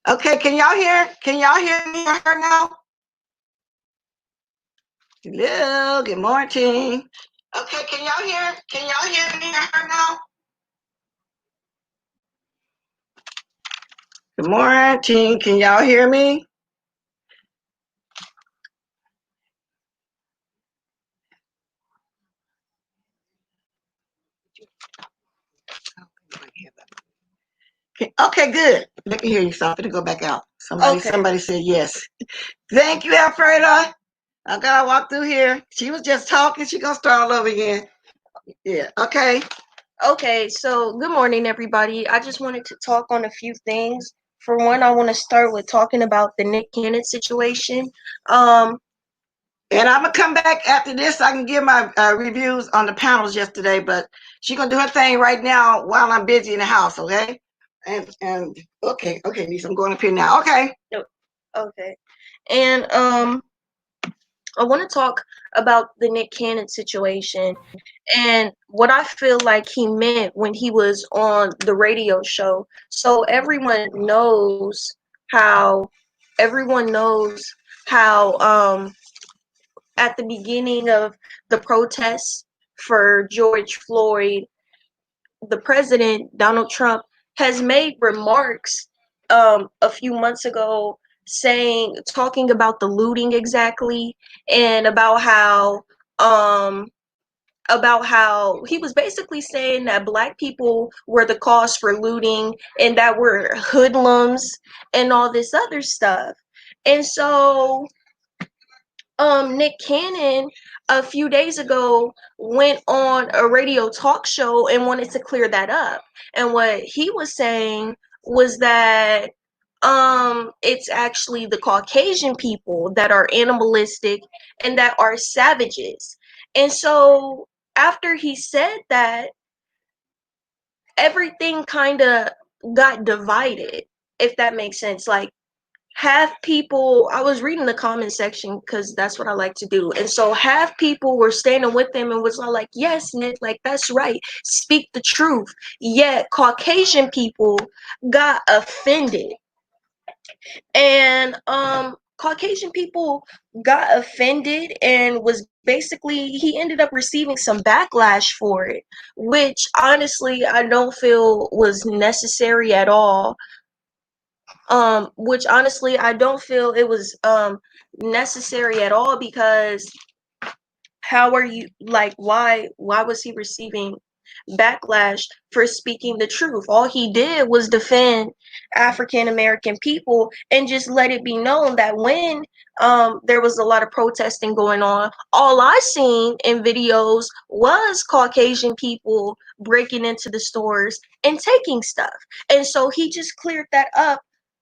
Okay, can y'all hear? Can y'all hear me or her now? Hello, good morning. Okay, can y'all hear? Can y'all hear me or her now? Good morning. Can y'all hear me? Okay, good. Let me hear you. So I'm gonna go back out. Somebody said yes. Thank you, Alfredo. I gotta walk through here. She was just talking. She gonna start all over again. Yeah. Okay. Okay, so good morning, everybody. I just wanted to talk on a few things. For one, I want to start with talking about the Nick Cannon situation. And I'm gonna come back after this so I can give my reviews on the panels yesterday. But she's gonna do her thing right now while I'm busy in the house. Okay. And okay, Lisa, I'm going up here now. Okay. Okay, and I want to talk about the Nick Cannon situation and what I feel like he meant when he was on the radio show. So everyone knows how at the beginning of the protests for George Floyd, the president Donald Trump has made remarks a few months ago talking about the looting exactly, and um about how he was basically saying that black people were the cause for looting and that we're hoodlums and all this other stuff. And so Nick Cannon a few days ago went on a radio talk show and wanted to clear that up. And what he was saying was that it's actually the Caucasian people that are animalistic and that are savages. And so after he said that, everything kind of got divided, if that makes sense. Like, half people, I was reading the comment section because that's what I like to do, and so half people were standing with them and was all like, yes, Nick, like, that's right, speak the truth. Yet Caucasian people got offended, and Caucasian people got offended and was basically, he ended up receiving some backlash for it, which honestly I don't feel was necessary at all. Which honestly I don't feel it was necessary at all, because how are you, like, why was he receiving backlash for speaking the truth? All he did was defend African American people and just let it be known that when there was a lot of protesting going on, all I seen in videos was Caucasian people breaking into the stores and taking stuff. And so he just cleared that up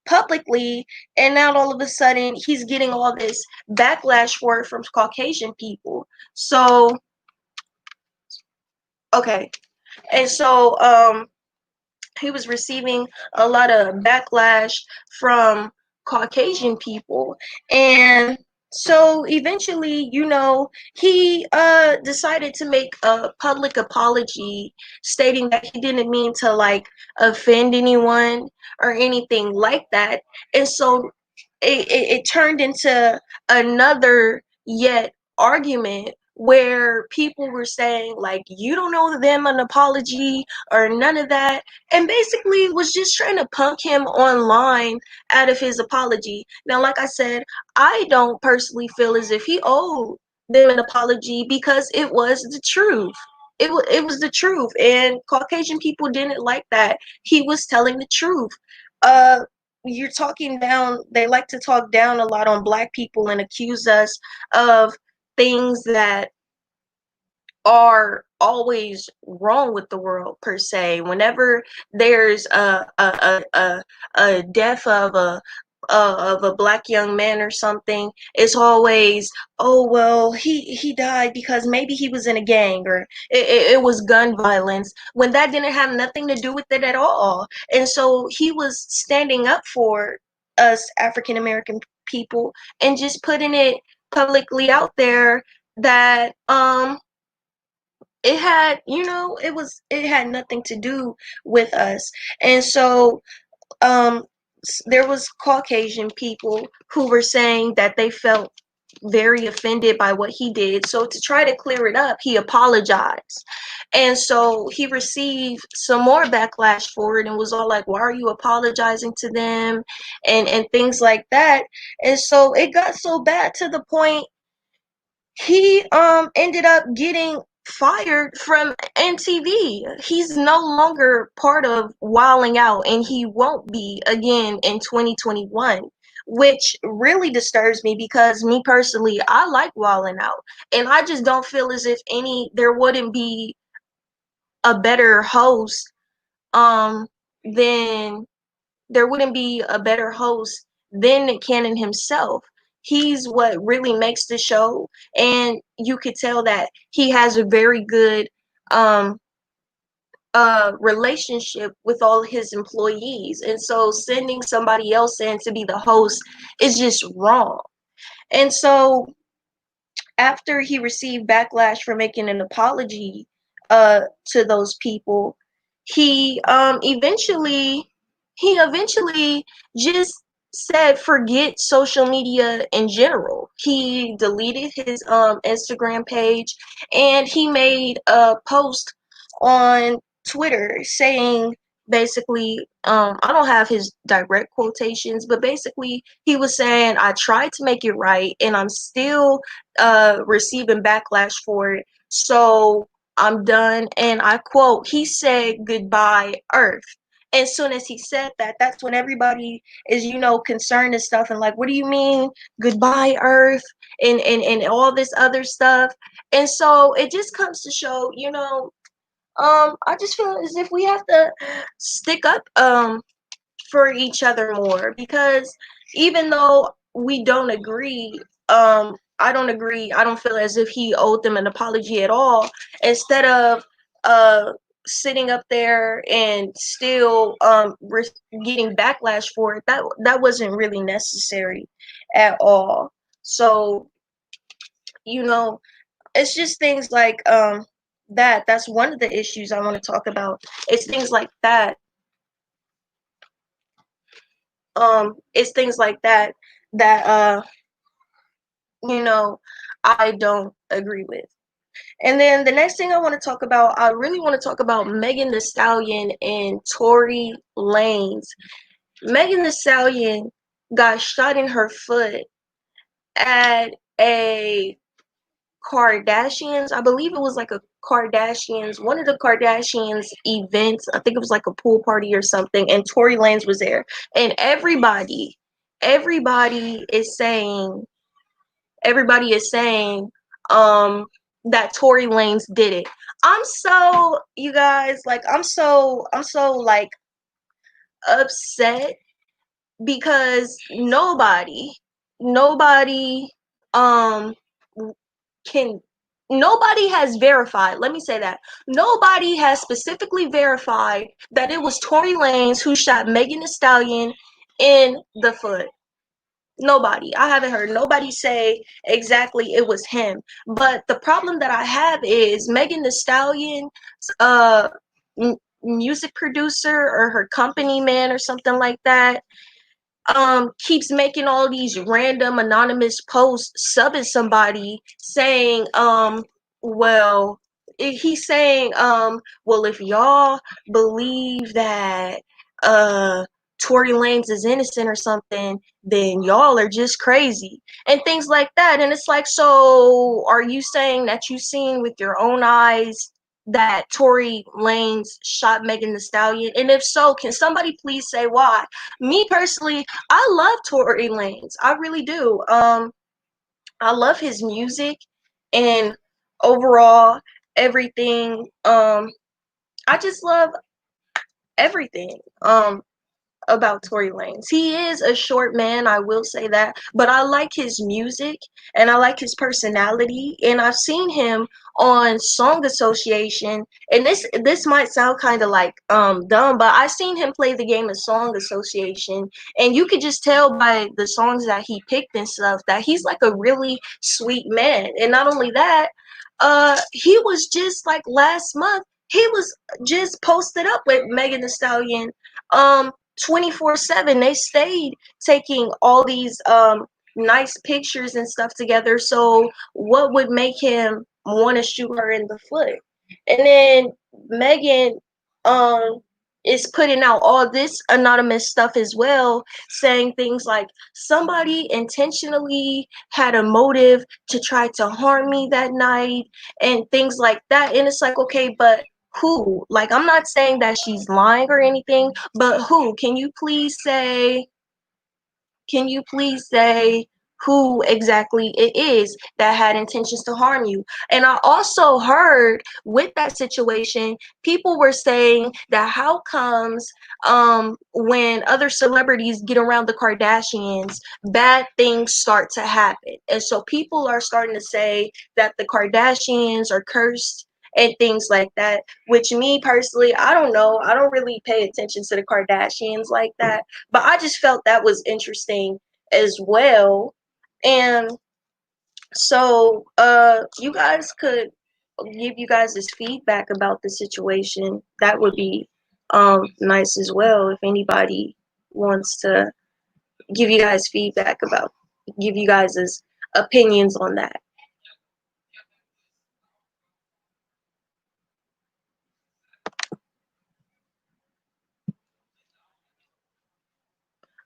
publicly, and now all of a sudden he's getting all this backlash for it from Caucasian people. So okay, and so he was receiving a lot of backlash from Caucasian people, and so eventually, he decided to make a public apology, stating that he didn't mean to, like, offend anyone or anything like that. And so it turned into another yet argument where people were saying, like, you don't owe them an apology or none of that, and basically was just trying to punk him online out of his apology. Now, like I said, I don't personally feel as if he owed them an apology, because it was the truth. It was the truth, and Caucasian people didn't like that. He was telling the truth. uh you're talking down, they like to talk down a lot on black people and accuse us of things that are always wrong with the world, per se. Whenever there's a death of a black young man or something, it's always, oh well, he died because maybe he was in a gang, or it was gun violence, when that didn't have nothing to do with it at all. And so he was standing up for us African American people and just putting it publicly out there that it had, it had nothing to do with us. And so um there was Caucasian people who were saying that they felt very offended by what he did. So to try to clear it up, he apologized. And so he received some more backlash for it and was all like, why are you apologizing to them? And things like that. And so it got so bad to the point he ended up getting fired from MTV. He's no longer part of Wilding Out, and he won't be again in 2021, which really disturbs me because me personally, I like Wilding Out, and I just don't feel as if there wouldn't be a better host than there wouldn't be a better host than Cannon himself. He's what really makes the show, and you could tell that he has a very good relationship with all his employees. And so sending somebody else in to be the host is just wrong. And so after he received backlash for making an apology to those people, he eventually just said forget social media in general. He deleted his Instagram page, and he made a post on Twitter saying basically, I don't have his direct quotations, but basically he was saying, I tried to make it right and I'm still receiving backlash for it, so I'm done. And I quote, he said, goodbye Earth. As soon as he said that, that's when everybody is, concerned and stuff, and like, what do you mean goodbye Earth, and all this other stuff. And so it just comes to show, I just feel as if we have to stick up for each other more, because even though we don't agree, I don't agree. I don't feel as if he owed them an apology at all. Instead of sitting up there and still getting backlash for it, that wasn't really necessary at all. So, it's just things like that's one of the issues I want to talk about. It's things like that. It's things like that that I don't agree with. And then the next thing I really want to talk about Megan Thee Stallion and Tory Lanez. Megan Thee Stallion got shot in her foot at a Kardashians. I believe it was like one of the Kardashians events. I think it was like a pool party or something, and Tory Lanez was there. And everybody is saying that Tory Lanez did it. You guys, like, I'm so like upset because nobody um can nobody has verified, let me say that, nobody has specifically verified that it was Tory Lanez who shot Megan Thee Stallion in the foot. Nobody. I haven't heard nobody say exactly it was him. But the problem that I have is Megan Thee Stallion's music producer, or her company man or something like that, keeps making all these random anonymous posts subbing somebody saying, well, he's saying, well, if y'all believe that Tory Lanez is innocent or something, then y'all are just crazy and things like that. And it's like, so are you saying that you seen with your own eyes that Tory Lanez shot Megan Thee Stallion? And if so, can somebody please say why? Me personally, I love Tory Lanez. I really do. I love his music and overall everything. I just love everything about Tory Lanez. He is a short man, I will say that, but I like his music and I like his personality, and I've seen him on Song Association, and this might sound kind of like dumb, but I seen him play the game of Song Association, and you could just tell by the songs that he picked and stuff that he's like a really sweet man. And not only that, he was just like last month, he was just posted up with Megan Thee Stallion 24/7. They stayed taking all these nice pictures and stuff together. So what would make him want to shoot her in the foot? And then Megan um is putting out all this anonymous stuff as well, saying things like somebody intentionally had a motive to try to harm me that night and things like that. And it's like, okay, but who? Like, I'm not saying that she's lying or anything, but who? Can you please say who exactly it is that had intentions to harm you? And I also heard with that situation, people were saying that how comes when other celebrities get around the Kardashians, bad things start to happen. And so people are starting to say that the Kardashians are cursed and things like that, which me personally, I don't know. I don't really pay attention to the Kardashians like that, but I just felt that was interesting as well. And so you guys could give you guys this feedback about the situation. That would be nice as well if anybody wants to give you guys feedback about, give you guys his opinions on that.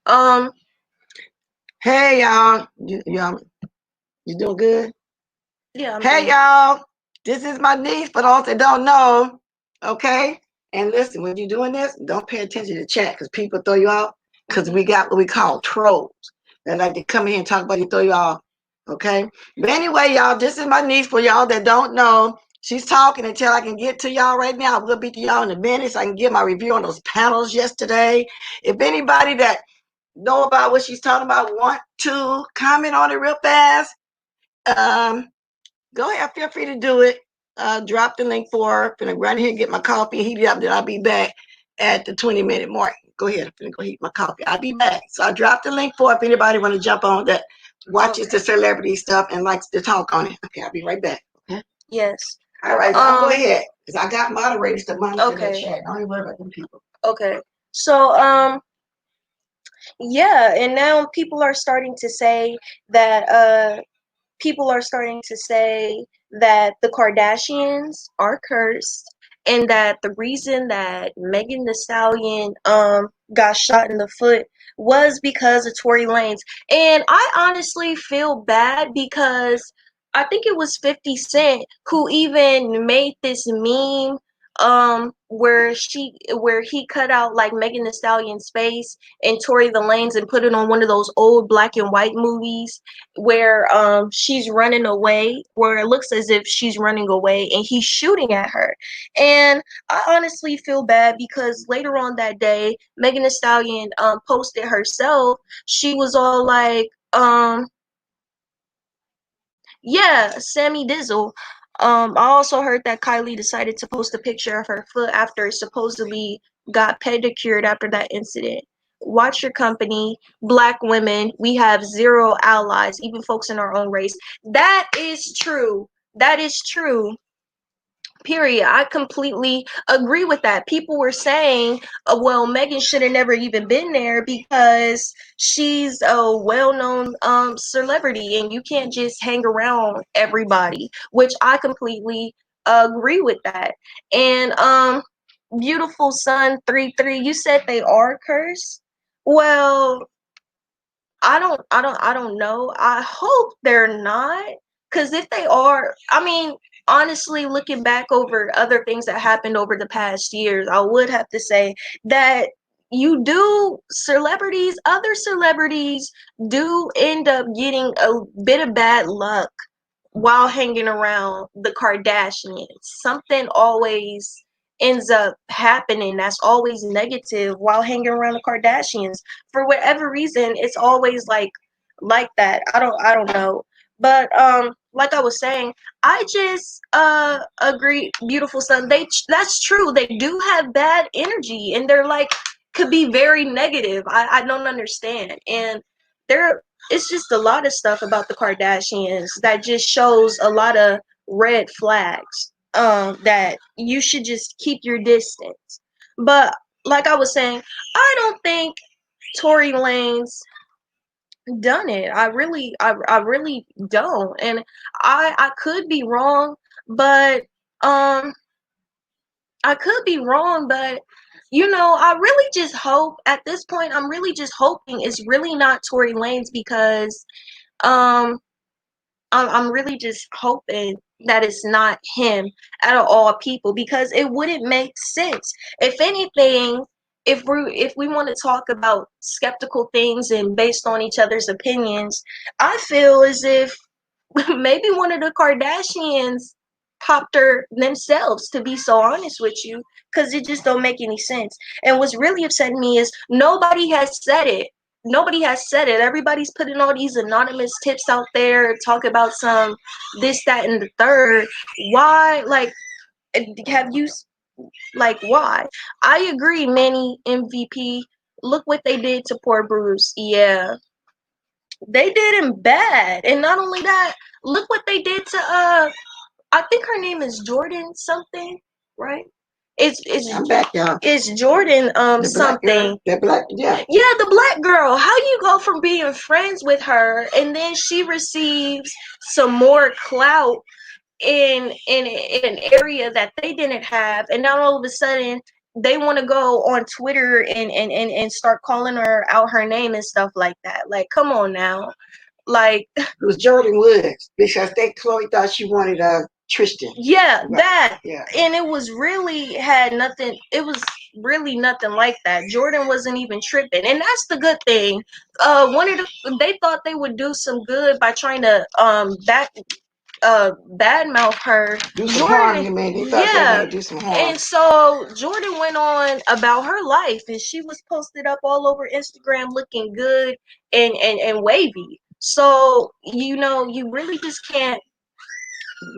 Um Hey y'all, you doing good? yeah, I'm Hey doing y'all, this is my niece, for those that don't know. Okay, and listen, when you're doing this, don't pay attention to chat because people throw you out. Because we got what we call trolls. They like to come in and talk about you, throw you off. Okay, but anyway, y'all, this is my niece. For y'all that don't know, she's talking until I can get to y'all right now. We'll be to y'all in a minute so I can give my review on those panels yesterday. If anybody that know about what she's talking about, want to comment on it real fast, go ahead, feel free to do it. Drop the link for her. I'm gonna run here and get my coffee, heat it up, then I'll be back at the 20-minute mark. Go ahead, I'm gonna go heat my coffee. I'll be back. So I dropped the link for if anybody want to jump on that watches the celebrity stuff and likes to talk on it. Okay, I'll be right back. Okay. Yes. All right, so I'll go ahead. Because I got moderators to monitor the Okay. chat. Don't even worry about them people. Okay. So yeah, and now people are starting to say that the Kardashians are cursed and that the reason that Megan Thee Stallion got shot in the foot was because of Tory Lanez. And I honestly feel bad because I think it was 50 Cent who even made this meme where he cut out like Megan Thee Stallion's face and Tory the Lanez and put it on one of those old black and white movies where she's running away, where it looks as if she's running away and he's shooting at her. And I honestly feel bad because later on that day, Megan Thee Stallion posted herself. She was all like, yeah, Sammy Dizzle. I also heard that Kylie decided to post a picture of her foot after it supposedly got pedicured after that incident. Watch your company, black women. We have zero allies, even folks in our own race. That is true. That is true. Period. I completely agree with that. People were saying, well, Megan should have never even been there because she's a well-known celebrity and you can't just hang around everybody, which I completely agree with that. And beautiful son 33, you said they are cursed. Well, I don't know. I hope they're not. Cause if they are, I mean, honestly, looking back over other things that happened over the past years, I would have to say that other celebrities do end up getting a bit of bad luck while hanging around the Kardashians. Something always ends up happening that's always negative while hanging around the Kardashians. For whatever reason, it's always like that. I don't know. But like I was saying, I just agree, beautiful son. That's true. They do have bad energy and they're like could be very negative. I don't understand. And there it's just a lot of stuff about the Kardashians that just shows a lot of red flags that you should just keep your distance. But like I was saying, I don't think Tory Lanez done it. I really don't. And I could be wrong, but um I could be wrong, but I really just hope at this point I'm really just hoping it's really not Tory Lanez because um I'm really just hoping that it's not him out of all people because it wouldn't make sense. If anything, if we want to talk about skeptical things and based on each other's opinions, I feel as if maybe one of the Kardashians popped her themselves, to be so honest with you, because it just don't make any sense. And what's really upsetting me is nobody has said it. Nobody has said it. Everybody's putting all these anonymous tips out there, talk about some this, that, and the third. Why? Like, have you, like, why? I agree, Manny MVP. Look what they did to poor Bruce. Yeah, they did him bad. And not only that, look what they did to I think her name is Jordan something, right? I'm back, y'all. It's Jordan The something. black girl, the black, yeah. Yeah, the black girl. How you go from being friends with her and then she receives some more clout in an area that they didn't have, and now all of a sudden they want to go on Twitter and start calling her out her name and stuff like that. Like, come on now. Like, It was Jordan Woods because Chloe thought she wanted Tristan. yeah, Right. that. Yeah. And it was really had nothing. It was really nothing like that. Jordan wasn't even tripping, and that's the good thing. They thought they would do some good by trying to badmouth her. Do some harm, you mean? They thought they were gonna do some harm. And so Jordan went on about her life, and she was posted up all over Instagram looking good and wavy. So you really just can't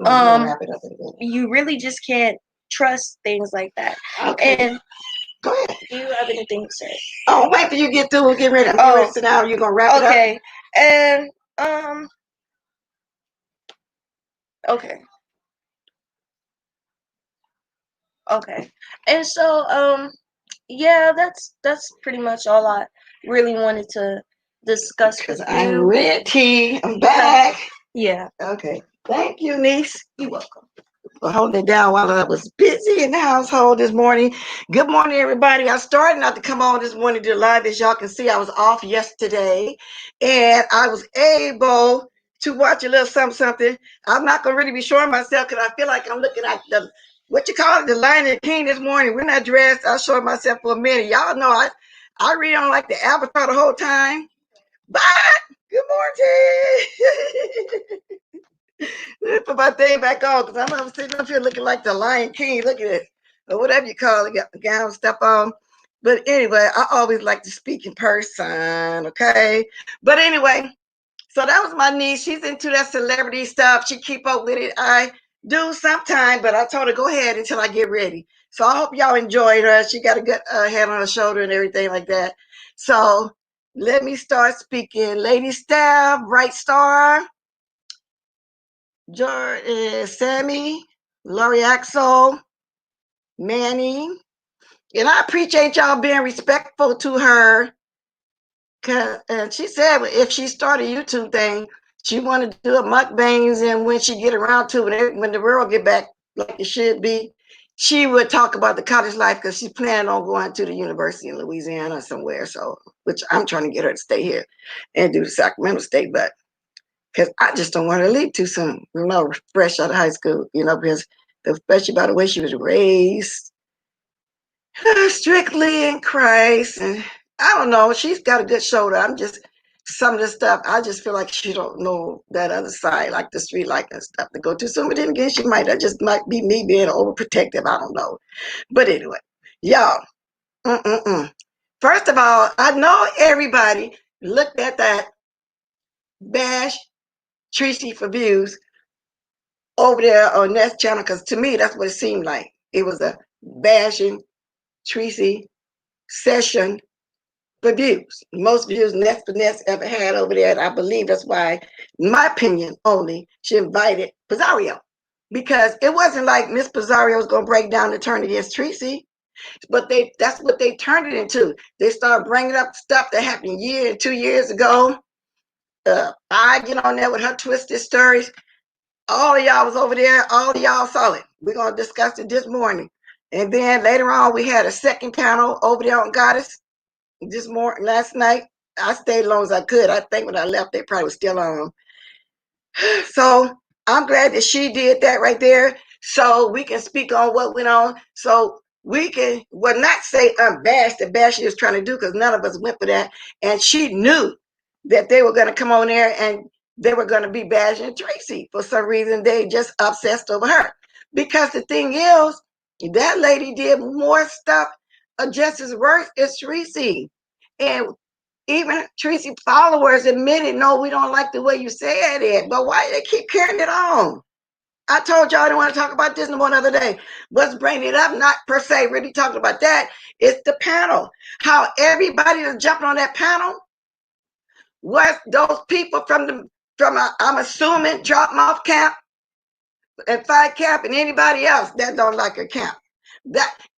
wrap it up again. you really just can't trust things like that. Okay. And go ahead. Do you have anything to say? Oh, wait till you get through. We'll get ready. I'm getting ready to sit down. You're gonna wrap it up. Okay. And okay. Okay. And so yeah, that's pretty much all I really wanted to discuss with you. I'm ready. I'm back. Yeah. Okay. Thank you, niece. You're welcome. For holding it down while I was busy in the household this morning. Good morning, everybody. I started not to come on this morning to live. As y'all can see, I was off yesterday, and I was able to watch a little something. I'm not gonna really be showing myself because I feel like I'm looking at the the Lion King this morning. We're not dressed. I'll show myself for a minute. Y'all know I read on like the avatar the whole time. But good morning. Let me put my thing back on because I'm sitting up here looking like the Lion King. Look at it, or whatever you call it, got the gown stuff on. But anyway, I always like to speak in person, okay? But anyway, so that was my niece. She's into that celebrity stuff. She keep up with it. I do sometimes, but I told her go ahead until I get ready. So I hope y'all enjoyed her. She got a good head on her shoulder and everything like that. So let me start speaking. Lady Stab, Bright Star. George, Sammy, Lori Axel, Manny. And I appreciate y'all being respectful to her. And she said if she started a YouTube thing, she wanted to do a mukbangs, and when she get around to it, when the world get back like it should be, she would talk about the college life because she's planning on going to the university in Louisiana or somewhere. So, which I'm trying to get her to stay here and do the Sacramento State, but because I just don't want her to leave too soon, fresh out of high school, because especially by the way she was raised, strictly in Christ. And I don't know, she's got a good shoulder. I'm just, some of the stuff, I just feel like she don't know that other side, like the street life and stuff to go to. So, but then again, she might, that just might be me being overprotective. I don't know. But anyway, y'all, first of all, I know everybody looked at that bash Tracy for views over there on that channel, because to me that's what it seemed like. It was a bashing Tracy session for views. Most views Ness ever had over there, and I believe that's why, in my opinion only, she invited Pizarro, because it wasn't like Miss Pizarro was going to break down and turn against Tracy. But that's what they turned it into. They started bringing up stuff that happened 2 years ago. I get on there with her twisted stories. All of y'all was over there. All of y'all saw it. We're going to discuss it this morning. And then later on, we had a second panel over there on Goddess last night. I stayed as long as I could. I think when I left, they probably was still on. So I'm glad that she did that right there. So we can speak on what went on. So we can, well, not say unbash the bash she was trying to do, because none of us went for that. And she knew that they were going to come on there and they were going to be bashing Tracy. For some reason, they just obsessed over her. Because the thing is, that lady did more stuff just as worse as Tracy. And even Tracy followers admitted, no, we don't like the way you said it. But why do they keep carrying it on? I told y'all I didn't want to talk about this no more another day. What's bringing it up, not per se really talking about that, it's the panel. How everybody that's jumping on that panel was those people from I'm assuming, drop off camp and fight camp and anybody else that don't like her camp.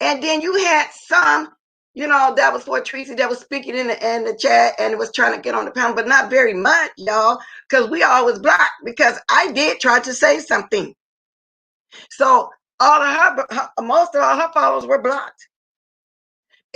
And then you had some, that was for Tracy that was speaking in the chat and was trying to get on the panel, but not very much, y'all, because we always blocked, because I did try to say something. So most of all her followers were blocked.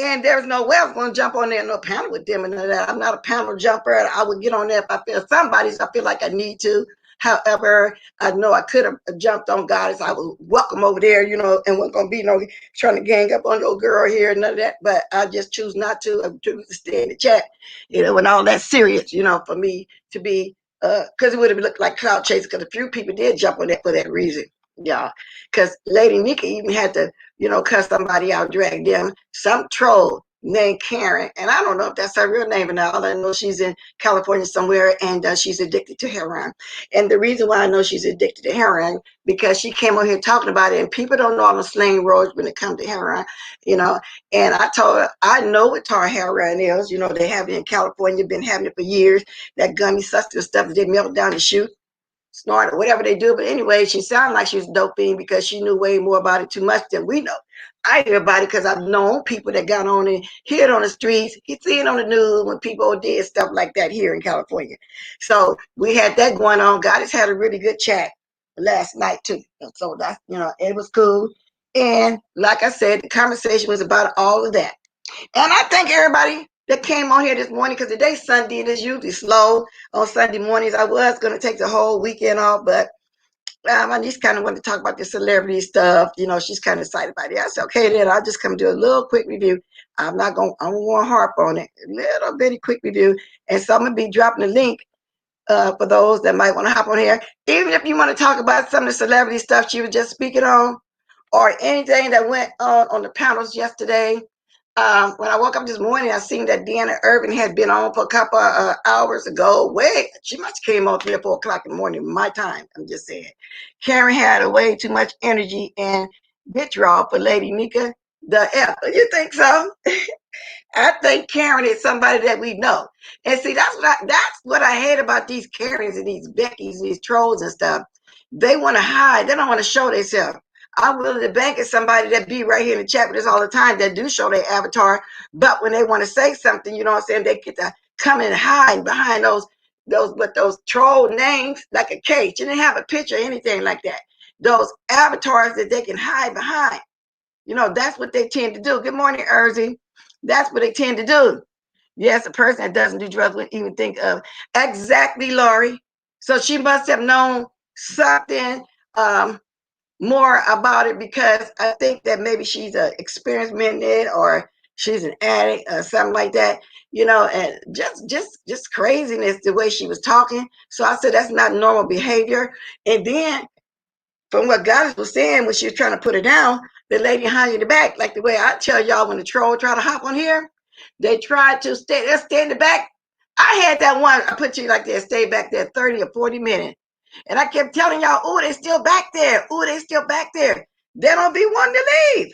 And there's no way I was going to jump on there, no panel with them and that. I'm not a panel jumper. I would get on there if I feel like I need to. However, I know I could have jumped on Goddess. I was welcome over there, and wasn't going to be no trying to gang up on no girl here, none of that. But I just choose not to. I choose to stay in the chat, when all that's serious, for me to be, because it would have looked like cloud chase, because a few people did jump on that for that reason. Yeah, because Lady Nika even had to, cuss somebody out, drag them, some troll named Karen, and I don't know if that's her real name or not. All I know, she's in California somewhere, and she's addicted to heroin. And the reason why I know she's addicted to heroin, because she came on here talking about it, and people don't know all the slang words when it comes to heroin, And I told her, I know what tar heroin is. They have it in California, been having it for years. That gummy substance stuff that they melt down the chute, snort, or whatever they do. But anyway, she sounded like she was doping because she knew way more about it too much than we know. I hear about it because I've known people that got on and hear it on the streets. You see it on the news when people did stuff like that here in California. So we had that going on. Goddess had a really good chat last night too. So that's, it was cool. And like I said, the conversation was about all of that. And I thank everybody that came on here this morning, because today's Sunday and it's usually slow on Sunday mornings. I was going to take the whole weekend off, but my niece kind of wanted to talk about the celebrity stuff. She's kind of excited about it. I said, okay, then I'll just come do a little quick review. I'm going to harp on it. A little bitty quick review. And so I'm going to be dropping the link for those that might want to hop on here. Even if you want to talk about some of the celebrity stuff she was just speaking on, or anything that went on the panels yesterday. When I woke up this morning, I seen that Deanna Irvin had been on for a couple of hours ago. She must have came on 3 or 4 o'clock in the morning, my time. I'm just saying. Karen had way too much energy and vitriol for Lady Nika. The F. You think so? I think Karen is somebody that we know. And see, that's what I hate about these Karens and these Beckys and these trolls and stuff. They want to hide. They don't want to show themselves. I'm willing to bank at somebody that be right here in the chat with us all the time that do show their avatar. But when they want to say something, you know what I'm saying, they get to come and hide behind those troll names like a cage. You didn't have a picture or anything like that. Those avatars that they can hide behind. That's what they tend to do. Good morning, Erzy. That's what they tend to do. Yes, a person that doesn't do drugs wouldn't even think of. Exactly, Lori. So she must have known something more about it, because I think that maybe she's an experienced midnight, or she's an addict or something like that, and just craziness the way she was talking. So I said that's not normal behavior. And then from what Goddess was saying when she was trying to put her down, the lady behind in the back, like the way I tell y'all when the troll try to hop on here, they tried to stay in the back. I had that one, I put you like that, stay back there 30 or 40 minutes. And I kept telling y'all, oh, they still back there. Oh, they still back there. They don't be wanting to leave.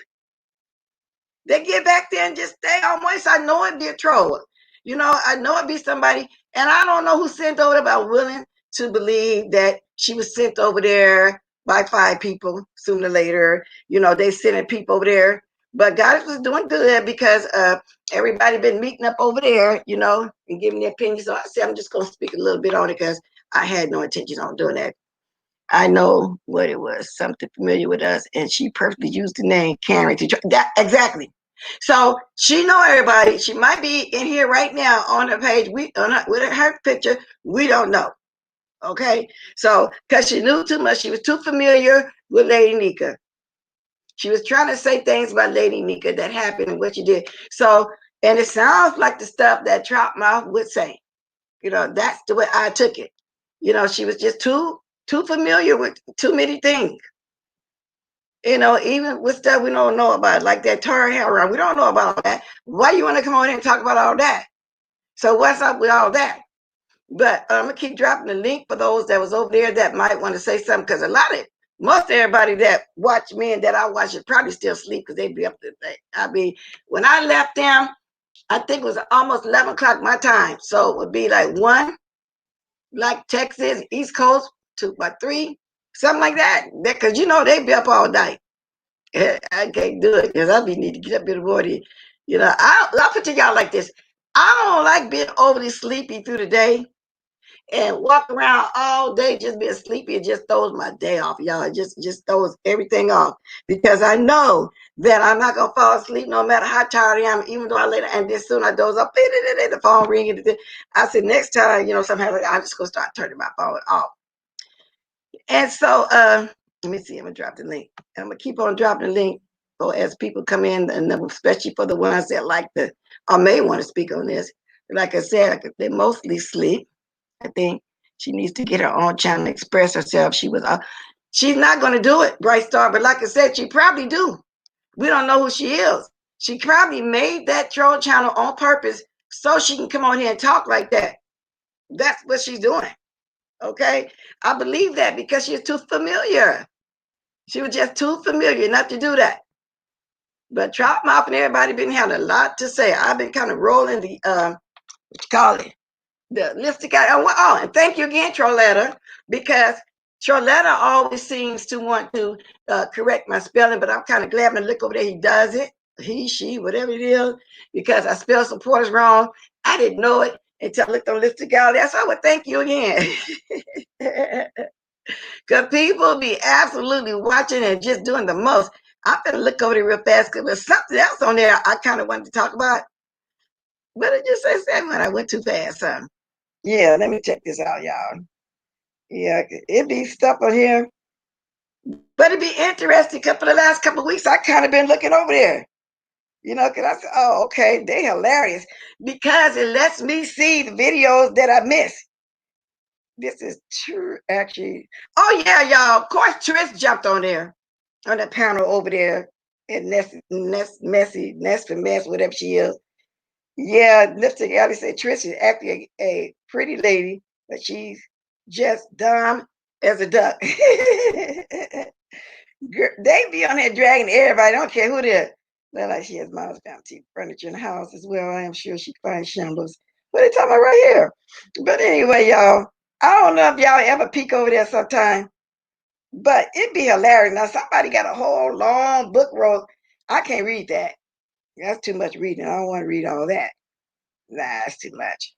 They get back there and just stay on once. I know it'd be a troll. I know it'd be somebody. And I don't know who sent over there, but I'm willing to believe that she was sent over there by 5 people sooner or later. They sending people over there But God was doing good because everybody been meeting up over there, you know, and giving their opinions. So I said, I'm just going to speak a little bit on it because I had no intention on doing that. I know what it was, something familiar with us, and she perfectly used the name Karen to that exactly. So she know everybody. She might be in here right now on her page. We on her, with her picture. We don't know. Okay, so because she knew too much, she was too familiar with Lady Nika. She was trying to say things about Lady Nika that happened and what she did. So, and it sounds like the stuff that Troutmouth would say. You know, that's the way I took it. You know, she was just too familiar with too many things. You know, even with stuff we don't know about, like that Tory Harrell, we don't know about all that. Why you want to come on here and talk about all that? So what's up with all that? But I'm gonna keep dropping the link for those that was over there that might want to say something, because most everybody that watch me and that I watch is probably still asleep because they be up to date. I mean, when I left them, I think it was almost 11 o'clock my time, so it would be like 1, like Texas, East Coast, 2 by 3, something like that. Because you know they be up all night. I can't do it because I be need to get up in the morning. You know, I'll put to y'all like this. I don't like being overly sleepy through the day and walk around all day just being sleepy. It just throws my day off, y'all. It just throws everything off because I know that I'm not gonna fall asleep no matter how tired I am, even though I lay down and then soon I doze up. The phone ringing. I said next time, you know, somehow I'm just gonna start turning my phone off. And so let me see, I'm gonna drop the link. I'm gonna keep on dropping the link for as people come in, and especially for the ones that like the or may want to speak on this. Like I said, they mostly sleep. I think she needs to get her own channel, express herself. She's not going to do it, Bright Star, but like I said, she probably do. We don't know who she is. She probably made that troll channel on purpose so she can come on here and talk like that. That's what she's doing. Okay, I believe that because she's too familiar. She was just too familiar not to do that. But Troutmouth and everybody been having a lot to say. I've been kind of rolling the what you call it, the lipstick out. Oh, and thank you again, Troletta, because Troletta always seems to want to correct my spelling, but I'm kind of glad when I look over there, he does it. He, she, whatever it is, because I spelled supporters wrong. I didn't know it until I looked on lipstick out there. So I would thank you again. Because people be absolutely watching and just doing the most. I'm going to look over there real fast because there's something else on there I kind of wanted to talk about. But it just says that when I went too fast, huh? Yeah, let me check this out, y'all. Yeah, it be stuff on here. But it'd be interesting because for the last couple of weeks, I kind of been looking over there. You know, because I said, oh, okay, they hilarious. Because it lets me see the videos that I miss. This is true, actually. Oh, yeah, y'all. Of course, Trish jumped on there, on that panel over there. And Nest for Mess, whatever she is. Yeah, Lipstick Alley said Trish is actually a pretty lady, but she's just dumb as a duck. They be on there dragging everybody. I don't care who they are. Well, like she has Miles Bounty furniture in the house as well. I am sure she finds shambles. What are they talking about right here? But anyway, y'all, I don't know if y'all ever peek over there sometime, but it'd be hilarious. Now, somebody got a whole long book roll. I can't read that. That's too much reading. I don't want to read all that. Nah, that's too much.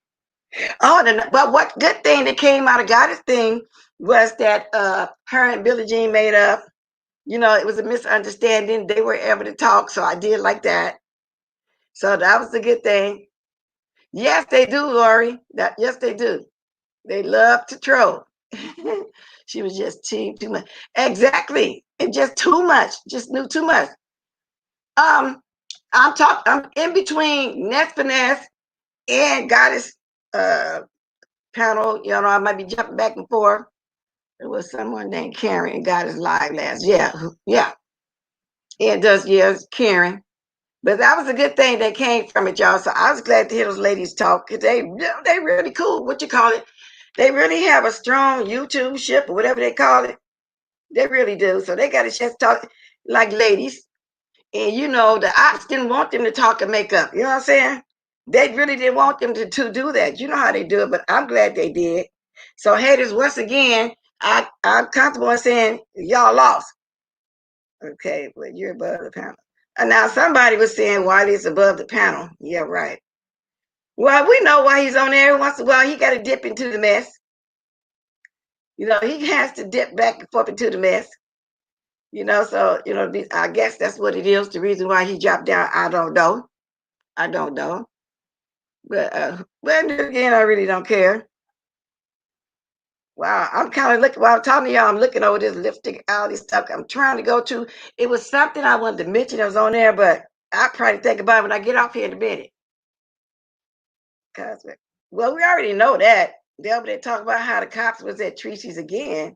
Oh, but what good thing that came out of Goddess thing was that her and Billie Jean made up. You know, it was a misunderstanding. They were able to talk, so I did like that. So that was a good thing. Yes, they do, Lori. Yes, they do. They love to troll. She was just too much. Exactly. And just too much. Just knew too much. I'm in between Nest Finesse and Goddess panel. You know, I might be jumping back and forth. There was someone named Karen got his live last. Yeah. It does, yes, Karen. But that was a good thing that came from it, y'all. So I was glad to hear those ladies talk because they really cool. What you call it? They really have a strong YouTube ship or whatever they call it. They really do. So they got a chance to talk like ladies. And you know, the ops didn't want them to talk and make up. You know what I'm saying? They really didn't want them to do that. You know how they do it, but I'm glad they did. So haters, once again, I'm comfortable in saying y'all lost. Okay, but you're above the panel. And now somebody was saying why he's above the panel. Yeah, right. Well, we know why he's on there. Once in a while, he got to dip into the mess. You know, he has to dip back and forth into the mess. You know, so, you know, I guess that's what it is. The reason why he dropped down, I don't know. I don't know. But again, I really don't care. Wow, I'm kind of looking, while I'm talking to y'all, I'm looking over this lipstick, all this stuff I'm trying to go to. It was something I wanted to mention that was on there, but I'll probably think about it when I get off here in a minute. Cause, well, we already know that. They talk about how the cops was at Tracy's again.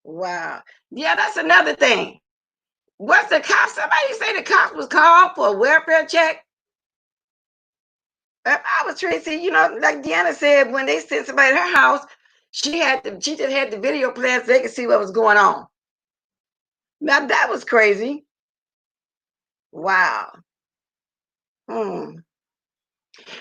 Wow. Yeah, that's another thing. What's the cops? Somebody say the cops was called for a welfare check. If I was Tracy, you know, like Deanna said, when they sent somebody to her house, she just had the video playing so they could see what was going on. Now that was crazy. Wow. Hmm.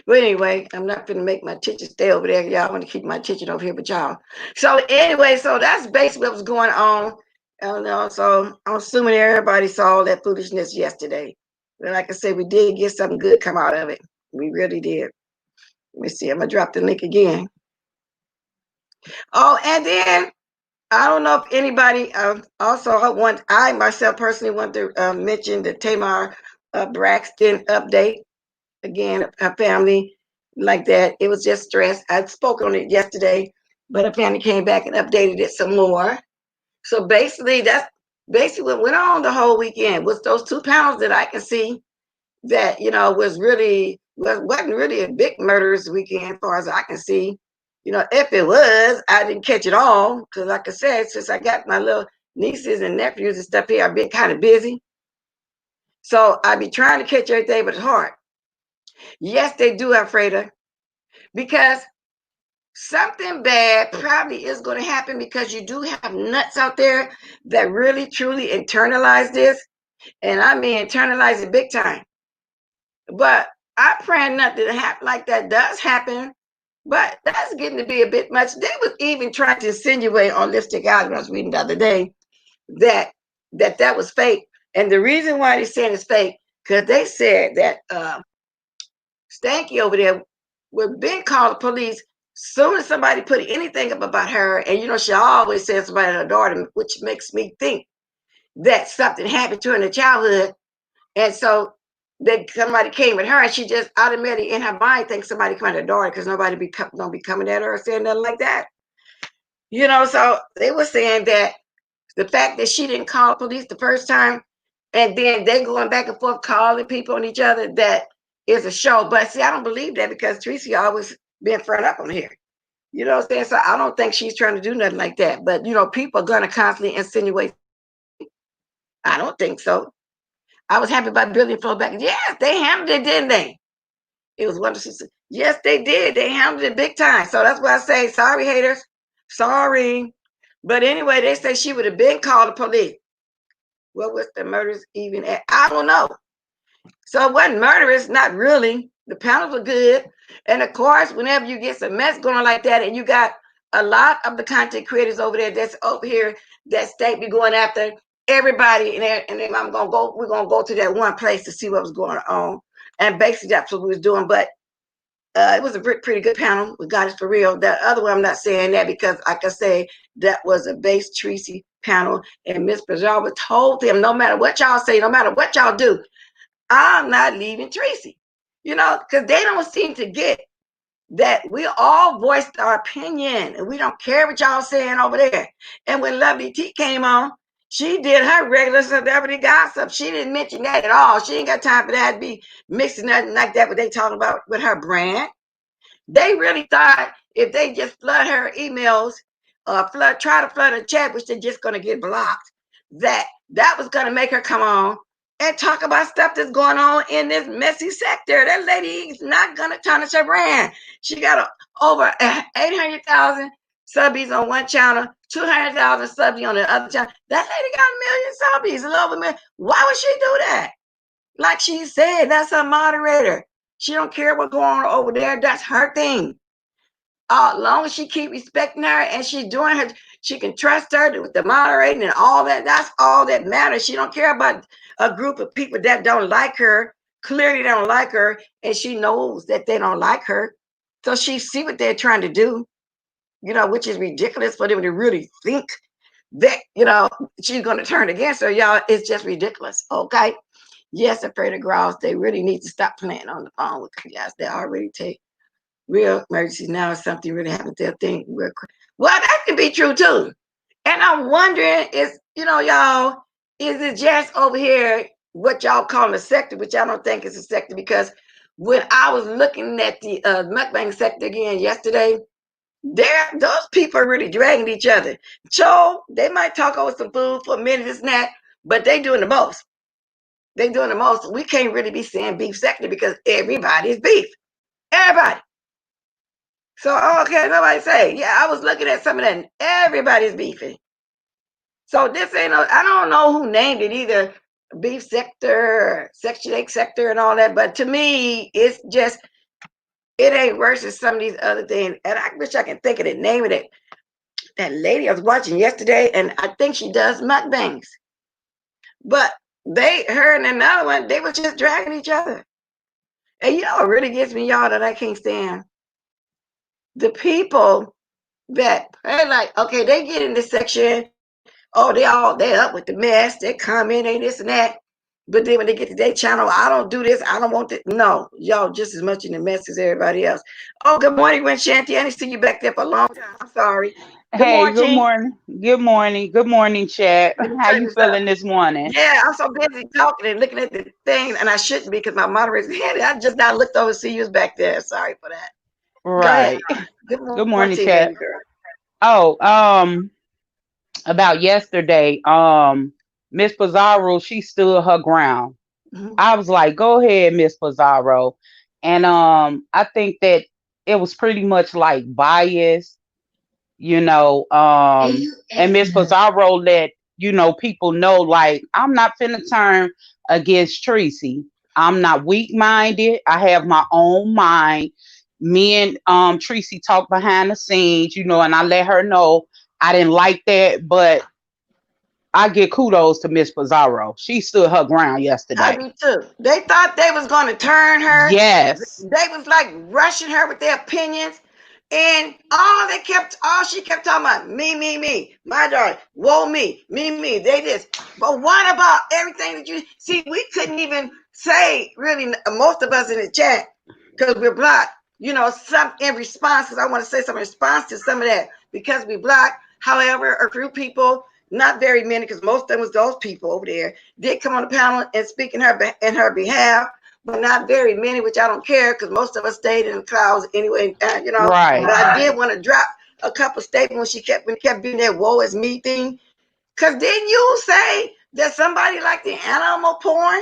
But anyway, I'm not gonna make my attention stay over there. Y'all want to keep my attention over here with y'all. So anyway, so that's basically what was going on. And so I'm assuming everybody saw that foolishness yesterday. But like I said, we did get something good come out of it. We really did. Let me see. I'm gonna drop the link again. Oh, and then I don't know if anybody also I myself personally want to mention the Tamar Braxton update again. Her family like that. It was just stress. I spoke on it yesterday, but her family came back and updated it some more. So basically, that's basically what went on the whole weekend was those 2 pounds that I can see that wasn't really a big murderous weekend as far as I can see. You know, if it was, I didn't catch it all because, like I said, since I got my little nieces and nephews and stuff here, I've been kind of busy. So I be trying to catch everything, but it's hard. Yes, they do, Alfreda, because something bad probably is going to happen because you do have nuts out there that really truly internalize this, and I mean internalize it big time. But I pray nothing happen like that does happen. But that's getting to be a bit much. They was even trying to insinuate on Lipstick Alley, I was reading the other day, that that was fake. And the reason why they're saying it's fake, because they said that Stanky over there would been called the police soon as somebody put anything up about her. And you know, she always says somebody her daughter, which makes me think that something happened to her in her childhood. And so somebody came at her, and she just automatically in her mind thinks somebody coming at her daughter because nobody don't be coming at her or saying nothing like that. You know, so they were saying that the fact that she didn't call police the first time, and then they going back and forth calling people on each other, that is a show. But see, I don't believe that because Tracy always been front up on here. You know what I'm saying? So I don't think she's trying to do nothing like that. But you know, people are gonna constantly insinuate. I don't think so. I was happy about Billy and Flo back. Yes, they handled it, didn't they? It was wonderful. Yes, they did. They handled it big time. So that's why I say, sorry, haters. Sorry. But anyway, they say she would have been called the police. What was the murders even at? I don't know. So it wasn't murderous, not really. The panels were good. And of course, whenever you get some mess going like that, and you got a lot of the content creators over there that's over here that state be going after everybody, and then we're gonna go to that one place to see what was going on. And basically that's what we was doing. But it was a pretty good panel. We got it for real. That other one, I'm not saying that because, like I say, that was a base Tracy panel. And Miss Pizarro told them, no matter what y'all say, no matter what y'all do, I'm not leaving Tracy. You know, because they don't seem to get that we all voiced our opinion and we don't care what y'all saying over there. And when Lovely T came on, she did her regular celebrity gossip. She didn't mention that at all. She ain't got time for that to be mixing nothing like that, what they talking about with her brand. They really thought if they just flood her emails, try to flood her chat, which they're just going to get blocked, that was going to make her come on and talk about stuff that's going on in this messy sector. That lady is not going to tarnish her brand. She got over 800,000 subbies on one channel, 200,000 subbies on the other channel. That lady got a million subbies, a little over a million. Why would she do that? Like she said, that's her moderator. She don't care what's going on over there. That's her thing. As long as she keep respecting her and she's doing her, She can trust her with the moderating and all that. That's all that matters. She don't care about a group of people that don't like her. Clearly, they don't like her, and she knows that they don't like her. So she see what they're trying to do, which is ridiculous for them to really think that, she's going to turn against her. Y'all, it's just ridiculous. Okay. Yes, afraid of grouse. They really need to stop playing on the phone with you guys. They already take real emergencies now. If something really happens, they'll think well, that could be true too. And I'm wondering, y'all, is it just over here what y'all call a sector, which I don't think is a sector, because when I was looking at the mukbang sector again yesterday, those people are really dragging each other. So they might talk over some food for a minute, this and that, but they doing the most. They doing the most. We can't really be saying beef sector because everybody's beef. Everybody. So, okay, nobody say, yeah, I was looking at some of that and everybody's beefing. So this ain't I don't know who named it either, beef sector, section 8 sector and all that, but to me, it's just, it ain't worse than some of these other things. And I wish I can think of the name of it. That lady I was watching yesterday, and I think she does mukbangs. But her and another one, they were just dragging each other. And what really gets me, y'all, that I can't stand? The people that they're like, okay, they get in this section. Oh, they up with the mess. They comment, they this and that. But then when they get to their channel, I don't do this. I don't want this. No, y'all just as much in the mess as everybody else. Oh, good morning, Gwen Shanty. I didn't see you back there for a long time. I'm sorry. Good morning. Good morning. Good morning. Good morning, chat. How you feeling this morning? Yeah, I'm so busy talking and looking at the thing, and I shouldn't be because my moderator's handy. I just now looked over to see you was back there. Sorry for that. Right. Good morning, Good morning, chat. Oh, about yesterday, Miss Pizarro, she stood her ground. Mm-hmm. I was like, go ahead, Miss Pizarro. And I think that it was pretty much like biased, and Miss Pizarro let people know, like, I'm not finna turn against Tracy. I'm not weak-minded. I have my own mind. Me and Tracy talked behind the scenes, and I let her know I didn't like that, but I give kudos to Miss Pizarro. She stood her ground yesterday. I do too. They thought they was going to turn her. Yes. They was like rushing her with their opinions. And all she kept talking about, me, my daughter, whoa, me. They this. But what about everything that you see? We couldn't even say, really, most of us in the chat, because we're blocked, some in response, because I want to say some response to some of that, because we blocked. However, a few people, not very many, because most of them was those people over there, did come on the panel and speak in her behalf. But not very many, which I don't care, because most of us stayed in the clouds anyway. Right. But I did want to drop a couple statements when she kept being that "woe is me" thing. Because didn't you say that somebody liked the animal porn?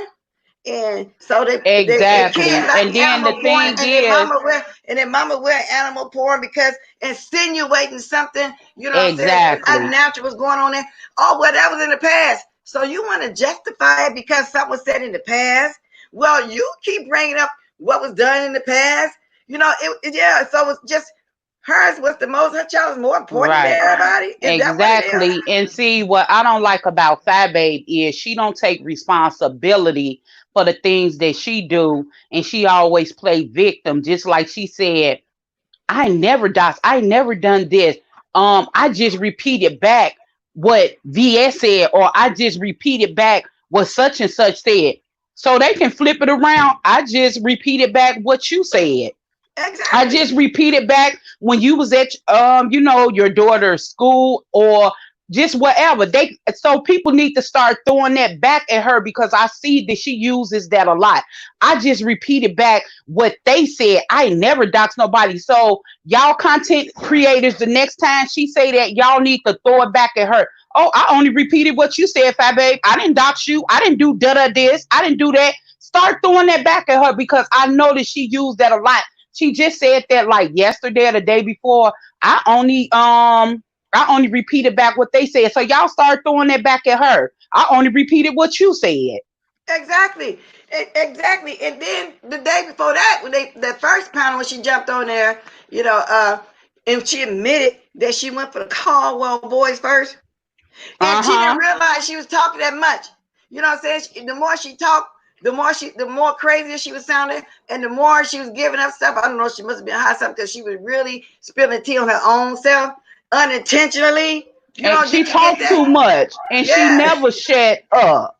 And so they exactly. kids like and then the porn, thing is, and then mama wear animal porn because insinuating something, exactly, unnatural was going on there. Oh, well, that was in the past. So you want to justify it because something was said in the past? Well, you keep bringing up what was done in the past. So it's just hers was her child was more important than everybody. Exactly. And see, what I don't like about Fat Babe is she don't take responsibility for the things that she do, and she always play victim, just like she said, I never done this. I just repeated back what VS said, or I just repeated back what such and such said. So they can flip it around. I just repeated back what you said. Exactly. I just repeated back when you was at your daughter's school or just whatever. So people need to start throwing that back at her, because I see that she uses that a lot. I just repeated back what they said. I never dox nobody. So y'all content creators, the next time she say that, y'all need to throw it back at her. Oh, I only repeated what you said, Fat Babe. I didn't dox you. I didn't do this. I didn't do that. Start throwing that back at her, because I know that she used that a lot. She just said that like yesterday or the day before. I only repeated back what they said. So y'all start throwing that back at her. I only repeated what you said. Exactly. And then the day before that, when the first panel, when she jumped on there, And she admitted that she went for the Caldwell boys first. And she didn't Uh-huh. realize she was talking that much. You know what I'm saying? The more she talked, the more crazier she was sounding, and the more she was giving up stuff. I don't know. She must have been high something because she was really spilling tea on her own self unintentionally. You And know? she Did you get talked too that? much and she Yeah. never shut up.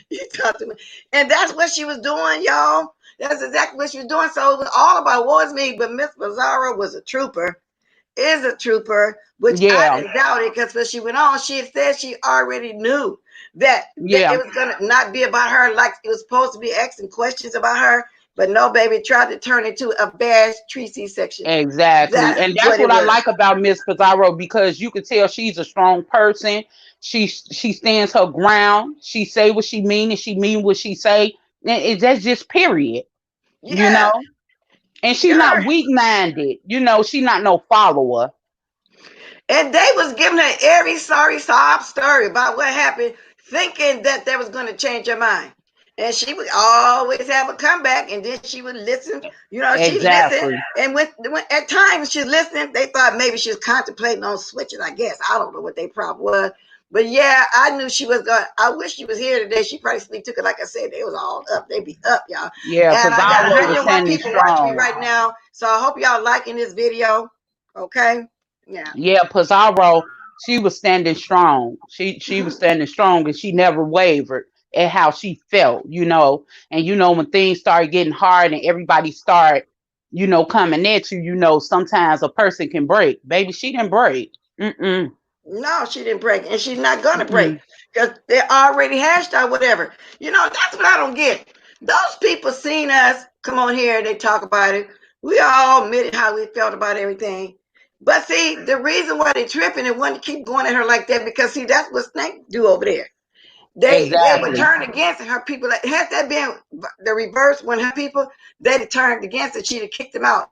You talk to me, and that's what she was doing, y'all. That's exactly what she was doing. So it was all about was me, but Miss Pizarro was a trooper. Is a trooper, which I Yeah. didn't doubt it because when she went on, she had said she already knew that it Yeah. was gonna not be about her like it was supposed to be asking questions about her. But no, baby, tried to turn it into a bash Tracy section. Exactly. That's And that's what what it I was. like about Miss Pizarro because you can tell she's a strong person. She stands her ground. She say what she mean and she mean what she say. And that's just period. You Yeah, know? And she not girl. weak minded. You know, she not no follower. And they was giving her every sorry sob story about what happened, thinking that that was going to change her mind. And she would always have a comeback, and then she would listen. You know, she listened, Exactly. and when at times she's listening, they thought maybe she was contemplating on switching. I guess I don't know what they problem was, but yeah, I knew she was going. I wish she was here today. She probably took it. Like I said, they was all up. They be up, y'all. Yeah, And I got Pizarro was 101 standing people watching me strong. right now, so I hope y'all liking this video. Okay, yeah. Yeah, Pizarro, she was standing strong. She was standing strong and she never wavered at how she felt, you know. And you know, when things started getting hard and everybody started, you know, coming at you, you know, sometimes a person can break. Baby, she didn't break. Mm-mm. No, she didn't break, and she's not gonna break Mm-mm. because they already hashed out whatever. You know, that's what I don't get. Those people seen us come on here, they talk about it. We all admitted how we felt about everything. But see, the reason why they tripping and want to keep going at her like that because see, that's what Snake do over there. They would Exactly. turn against her people. Like, had that been the reverse when her people they'd have turned against it, she'd have kicked them out.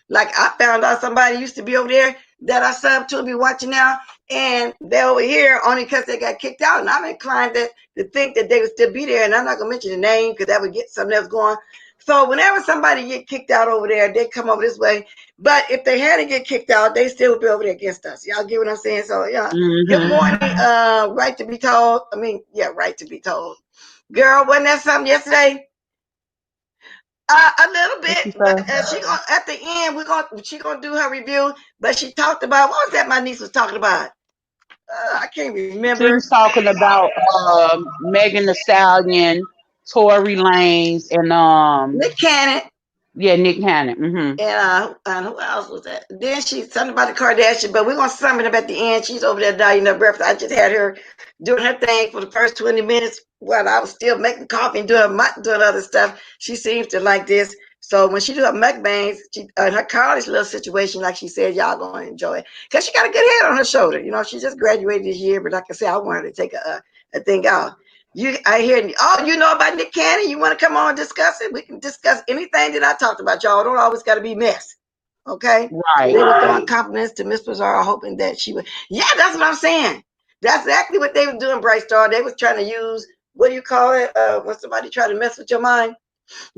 Like I found out somebody used to be over there that I sub to be watching now, and they're over here only because they got kicked out. And I'm inclined to think that they would still be there. And I'm not gonna mention the name because that would get something else going. So whenever somebody get kicked out over there, they come over this way. But if they hadn't get kicked out, they still would be over there against us. Y'all get what I'm saying? So yeah. Good Mm-hmm. morning. Right to be told. I mean, yeah, right to be told. Girl, wasn't that something yesterday? A little What bit, you but say? she gonna at the end she gonna do her review. But she talked about what was that my niece was talking about? I can't She remember. was talking about Megan the Stallion, Tory Lanez, and Nick Cannon yeah, Nick Cannon. Mm-hmm. and who else was that? Then she something about the Kardashian, but we're gonna sum it up at the end. She's over there dying her breath. I just had her doing her thing for the first 20 minutes while I was still making coffee and doing other stuff. She seems to like this. So when she do her mukbangs, she her college little situation, like she said, y'all gonna enjoy it because she got a good head on her shoulder. You know, she just graduated this year, but like I said, I wanted to take a thing out. I hear. Oh, you know about Nick Cannon? You want to come on and discuss it? We can discuss anything that I talked about, y'all. Don't always got to be mess. Okay? They Right. were throwing compliments to Miss Pizarro, hoping that she would. Yeah, that's what I'm saying. That's exactly what they were doing, Bright Star. They was trying to use what do you call it? When somebody try to mess with your mind,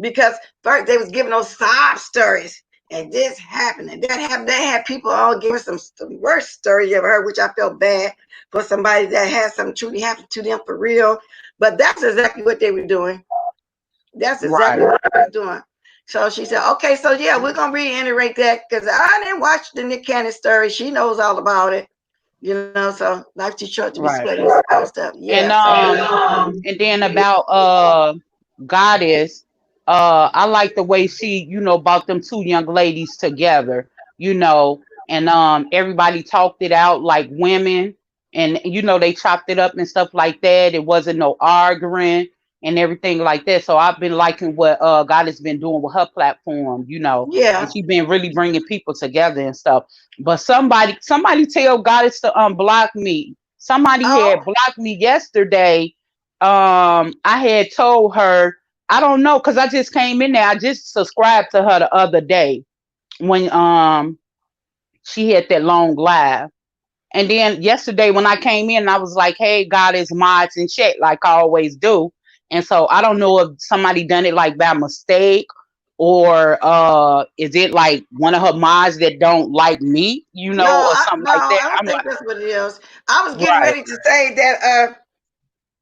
because first they was giving those sob stories, and this happened and that happened. They had people all giving some worst stories you ever heard, which I felt bad for somebody that had something truly happen to them for real. But that's exactly what they were doing. That's exactly Right. what they were doing. So she said, okay, so yeah, we're gonna reiterate that because I didn't watch the Nick Cannon story. She knows all about it, so life's too short to be Right. sweating this kind of stuff. And Yeah. So and then about Goddess, I like the way she, you know, brought them two young ladies together, you know, and everybody talked it out like women, and you know they chopped it up and stuff like that. It wasn't no arguing and everything like that. So I've been liking what Goddess been doing with her platform, you know, and yeah. she been really bringing people together and stuff. But somebody tell Goddess to unblock me. Somebody had Oh, blocked me yesterday. I had told her, I don't know, because I just came in there. I just subscribed to her the other day when she had that long live. And then yesterday when I came in, I was like, hey, God is mods and shit, like I always do. And so I don't know if somebody done it like by mistake or is it like one of her mods that don't like me, No, or something like that? I don't I'm like, think that's what it is. I was getting right. ready to say that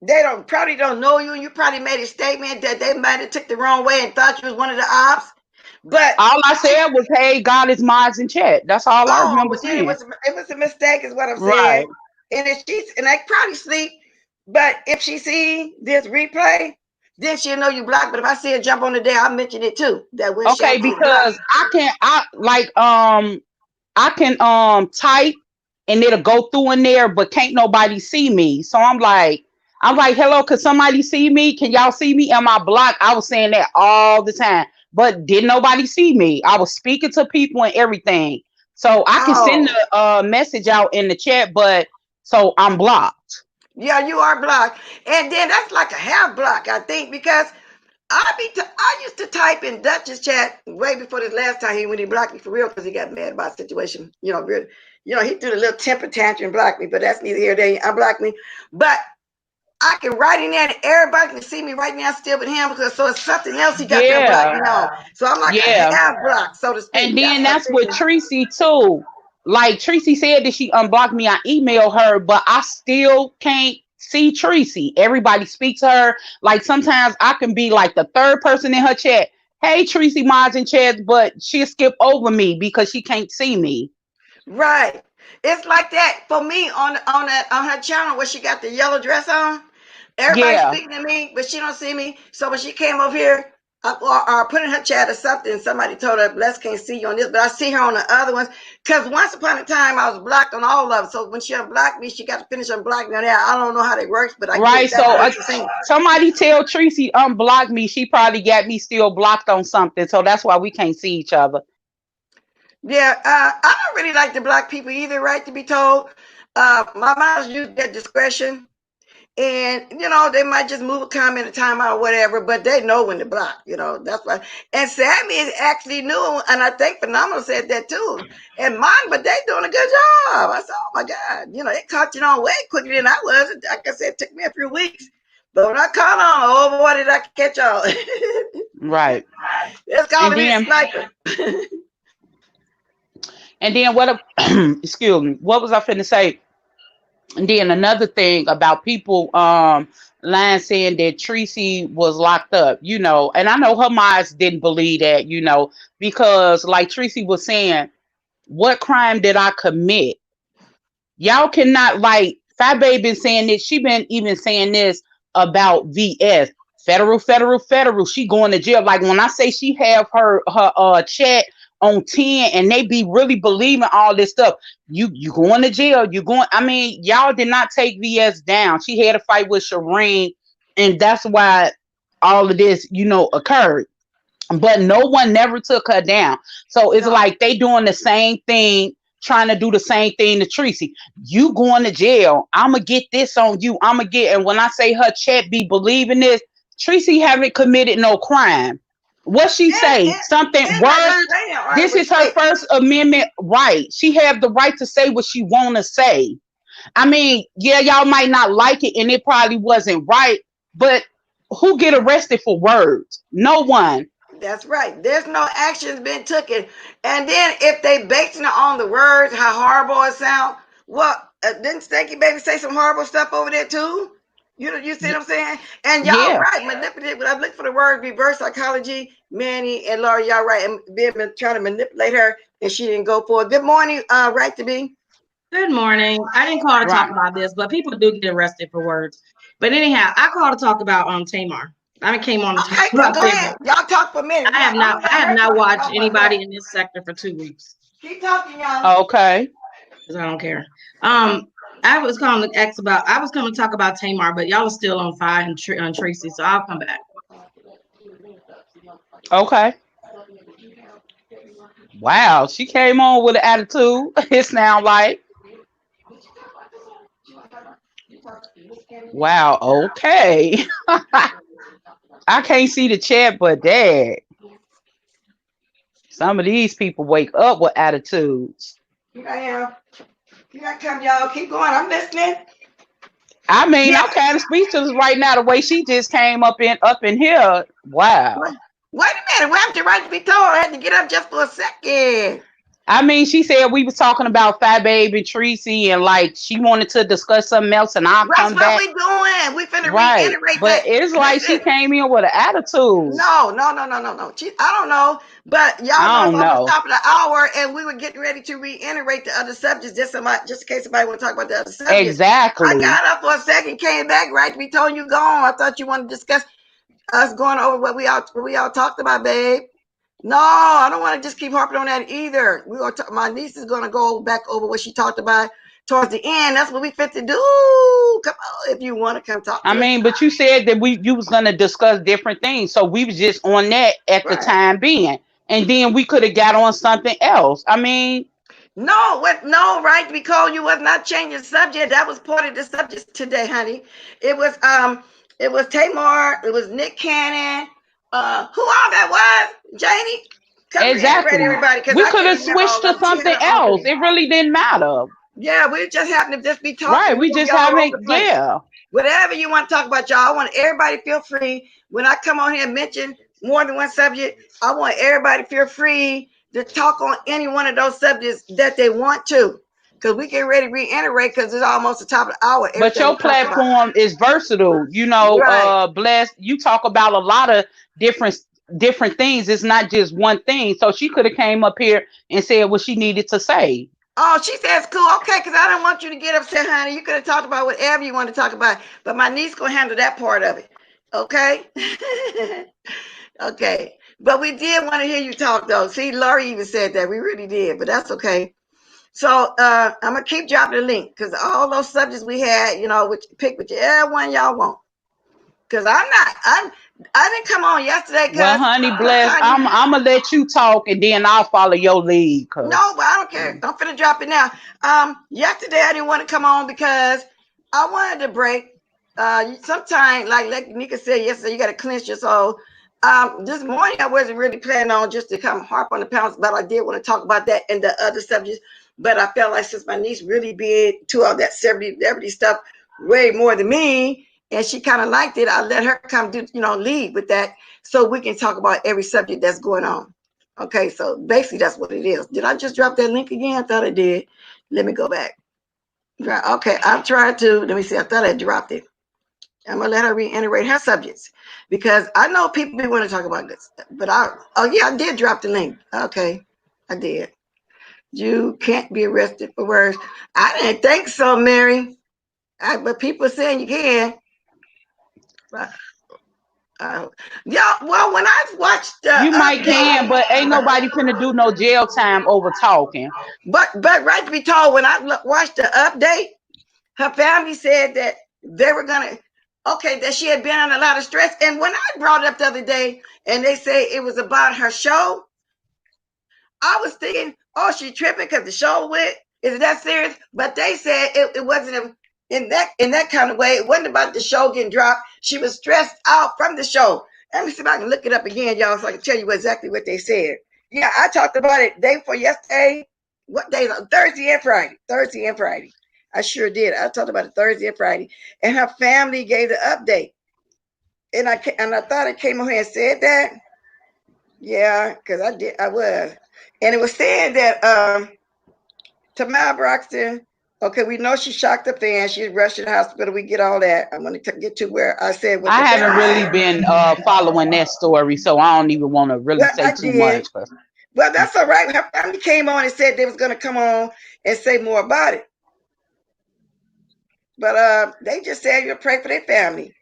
they probably don't know you, and you probably made a statement that they might have took the wrong way and thought you was one of the ops. But All I said was, "Hey, God is mods in chat." That's all I oh, remember well, then saying. it was a mistake, is what I'm saying. Right. And if she's and I probably sleep, but if she see this replay, then she'll know you blocked. But if I see her jump on the day, I'll mention it too. That when she Okay, actually blocked. because I can type and it'll go through in there, but can't nobody see me. So I'm like, hello, can somebody see me? Can y'all see me? Am I blocked? I was saying that all the time, but didn't nobody see me. I was speaking to people and everything. So I can send Oh, a message out in the chat, but so I'm blocked. yeah, you are blocked. And then that's like a half block, I think, because I used to type in Dutch's chat way before this last time when he blocked me for real because he got mad about the situation. Really, he threw a little temper tantrum and blocked me, but that's neither here nor there. Unblocked me, but I can write in there and everybody can see me right now still with him because so it's something else he got there blocked me Yeah. on. So I'm like a Yeah. half block, so to And speak. That's then what I'm that's with thinking. Tracy too. Like Tracy said that she unblocked me. I emailed her, but I still can't see Tracy. Everybody speaks to her. Like sometimes I can be like the third person in her chat. Hey Tracy mods in chat, but she'll skip over me because she can't see me. Right. It's like that for me on her channel where she got the yellow dress on. Everybody's Yeah. speaking to me, but she don't see me. So when she came over here, or put in her chat or something, somebody told her, "Bless can't see you on this," but I see her on the other ones. Because once upon a time, I was blocked on all of them. So when she unblocked me, she got to finish unblocking on there. I don't know how that works, but I guess Right. that's So what she's saying. somebody tell Tracy unblock me. She probably got me still blocked on something. So that's why we can't see each other. Yeah, I don't really like to block people either, right? To be told, my mom's use their discretion. And they might just move a comment a time out or whatever, but they know when to block. That's why. And Sammy is actually new, and I think Phenomenal said that too. And mine, but they doing a good job. I said, oh my God, it caught you on way quicker than I was. Like I said, it took me a few weeks, but when I caught on, oh boy, did I catch on. Right. It's And calling me the then sniper. what excuse me, what was I finna say? And then another thing about people lying saying that Tracy was locked up, and I know her minds didn't believe that, because like Tracy was saying, what crime did I commit? Y'all cannot like Fat Baby been saying this, she been even saying this about VS. Federal, federal, federal. She going to jail. Like when I say she have her chat on 10 and they be really believing all this stuff. You going to jail. I mean, y'all did not take VS down. She had a fight with Shireen, and that's why all of this, occurred. But no one never took her down. So it's No, like they doing the same thing, trying to do the same thing to Tracy. You going to jail. I'ma get this on you. And when I say her chat be believing this, Tracy haven't committed no crime. What she say? Something like I words. say, all right, This well, is her straight. First Amendment right. She have the right to say what she wanna say. I mean, yeah, y'all might not like it, and it probably wasn't right, but who get arrested for words? No one. That's right. There's no actions been taken. And then if they basing it on the words, how horrible it sound, well, didn't Stanky Baby say some horrible stuff over there too? You see what I'm saying? And y'all Yeah. right, manipulative. When I look for the word reverse psychology, Manny and Laura, y'all right, and been trying to manipulate her, and she didn't go for it. Good morning, right to be. Good morning. I didn't call to talk Right. about this, but people do get arrested for words. But anyhow, I called to talk about Tamar. I came on to talk Okay, well, about go Tamar. ahead. Y'all talk for a minute. I have I'm not gonna let I have her not talk watched about anybody that. in this sector for 2 weeks Keep talking, y'all. Okay. because I don't care. I was calling to ask about. I was coming to talk about Tamar, but y'all are still on fire and on Tracy, so I'll come back. Okay. Wow, she came on with an attitude. It's now like, wow, okay. I can't see the chat, but dad, some of these people wake up with attitudes. Here I am. Here I come, y'all. Keep going. I'm listening. I mean, Yeah. I'm kind of speechless right now. The way she just came up in here. Wow. Wait a minute. What happened to right to be told? I had to get up just for a second. I mean, she said we was talking about Fat Babe and Tracy, and like she wanted to discuss something else, and I'll That's come what back. we doing. We finna Right. reiterate But that. it's like she Listen, came in with an attitude. no. I don't know, but y'all I know it's don't almost know. top of the hour, and we were getting ready to reiterate the other subjects, just in case somebody want to talk about the other subjects. I Exactly. got up for a second, came back, right to be told you gone. I thought you wanted to discuss us going over what we all talked about, babe. No, I don't want to just keep harping on that either. My niece is going to go back over what she talked about towards the end. That's what we fit to do. Come on, if you want to come talk I to us. mean, but you said that you was gonna discuss different things, so we was just on that at the Right. time being, and then we could have got on something else. I mean, No, what? No, right? Because you was not changing subject. That was part of the subject today, honey. It was Tamar. It was Nick Cannon. Who all that was? Janie. Come reiterate exactly. everybody, because We I could can't have remember switched all to of them. She had something her own else. thing. It really didn't matter. Yeah, we just happen to just be talking. Right. We're We gonna be just all over haven't. the place. Yeah. Whatever you want to talk about, y'all. I want everybody to feel free. When I come on here and mention more than one subject, I want everybody to feel free to talk on any one of those subjects that they want to. Because we get ready to reiterate, because it's almost the top of the hour. But Everything we your talked about. platform is versatile. Right. Blessed. You talk about a lot of different different things. It's not just one thing. So she could have came up here and said what she needed to say. Oh, she says cool. Okay, because I don't want you to get upset, honey. You could have talked about whatever you want to talk about. But my niece gonna handle that part of it. Okay. Okay. But we did want to hear you talk though. See, Laurie even said that. We really did, but that's okay. So I'm gonna keep dropping the link, because all those subjects we had, which pick whichever one y'all want. Because I didn't come on yesterday Well, because honey, bless. sometimes I'm gonna let you talk, and then I'll follow your lead. no, Cause but I don't care. I'm finna drop it now. Yesterday I didn't want to come on because I wanted to break. Sometimes, like Nika said yesterday, you got to cleanse your soul. This morning I wasn't really planning on just to come harp on the pounds, but I did want to talk about that and the other subjects. But I felt like since my niece really big to all that celebrity stuff way more than me, and she kind of liked it, I let her come do, lead with that, so we can talk about every subject that's going on. Okay, so basically that's what it is. Did I just drop that link again? I thought I did. Let me go back. Okay, I'm trying to. Let me see. I thought I dropped it. I'm gonna let her reiterate her subjects, because I know people want to talk about this. But oh yeah, I did drop the link. Okay, I did. You can't be arrested for words. I didn't think so, Mary. But people are saying you can. Yeah, well, when I watched the you might update, can, but ain't nobody finna do no jail time over talking. but right to be told, when I watched the update, her family said that they were gonna, okay, that she had been under a lot of stress. And when I brought it up the other day, and they say it was about her show, I was thinking, oh, she tripping because the show went. Is it that serious? But they said it wasn't in that kind of way. It wasn't about the show getting dropped. She was stressed out from the show. Let me see if I can look it up again, y'all, so I can tell you exactly what they said. Yeah, I talked about it day before yesterday. What days? Thursday and Friday. Thursday and Friday. I sure did. I talked about it Thursday and Friday. And her family gave the update. And I thought I came on here and said that. Yeah, because I did. I was. And it was saying that Tamar Braxton, okay, we know she shocked the fan. She's rushed to the hospital. We get all that. I'm going to get to where I said what I the haven't family really said. been following that story, so I don't even want to really Well, say I too did. much. 'Cause Well, that's all right. Her family came on and said they was going to come on and say more about it. But they just said you'll pray for their family,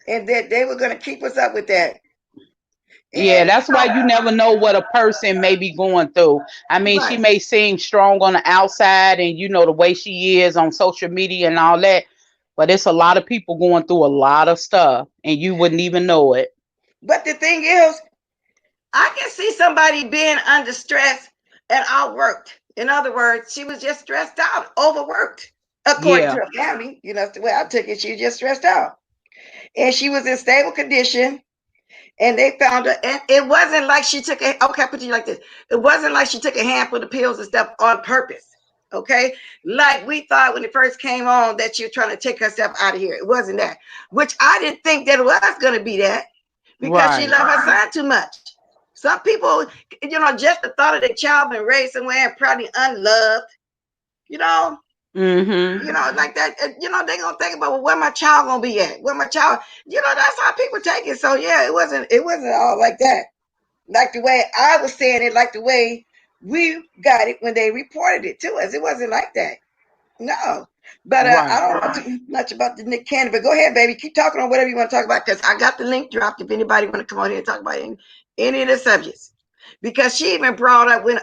and that they were going to keep us up with that. yeah, And that's why you never know what a person may be going through. I mean, she right. may seem strong on the outside, and the way she is on social media and all that, but it's a lot of people going through a lot of stuff, and you wouldn't even know it. But the thing is, I can see somebody being under stress and outworked. In other words, she was just stressed out, overworked, according to Yeah, her family. That's the way I took it. She was just stressed out. And she was in stable condition. And they found her. And it wasn't like she took okay, I'll put you like this. It wasn't like she took a handful of pills and stuff on purpose. Okay. Like we thought when it first came on that she was trying to take herself out of here. It wasn't that. Which I didn't think that it was going to be that, because she right. loved her son too much. Some people, just the thought of their child being raised somewhere and probably unloved, like that, they're gonna think about, well, where my child gonna be at? Where my child, that's how people take it. So yeah, it wasn't all like that. Like the way I was saying it, like the way we got it when they reported it to us. It wasn't like that. No. But I don't know too much about the Nick Cannon, but go ahead, baby. Keep talking on whatever you want to talk about, because I got the link dropped if anybody want to come on here and talk about any of the subjects. Because she even brought up when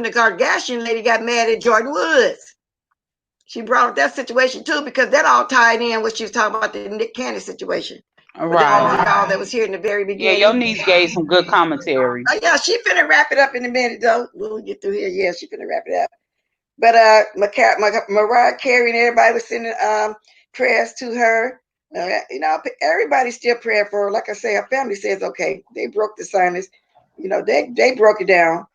the Kardashian lady got mad at Jordan Woods. She brought up that situation too, because that all tied in what she was talking about, the Nick Cannon situation. Right. All that was here in the very Yeah, beginning. your niece gave some good commentary. Yeah, she finna wrap it up in a minute though. We'll get through here. Yeah, she finna wrap it up. But Mariah Carey and everybody was sending prayers to her. Everybody's still praying for her. Like I say, her family says okay. They broke the silence. They broke it down.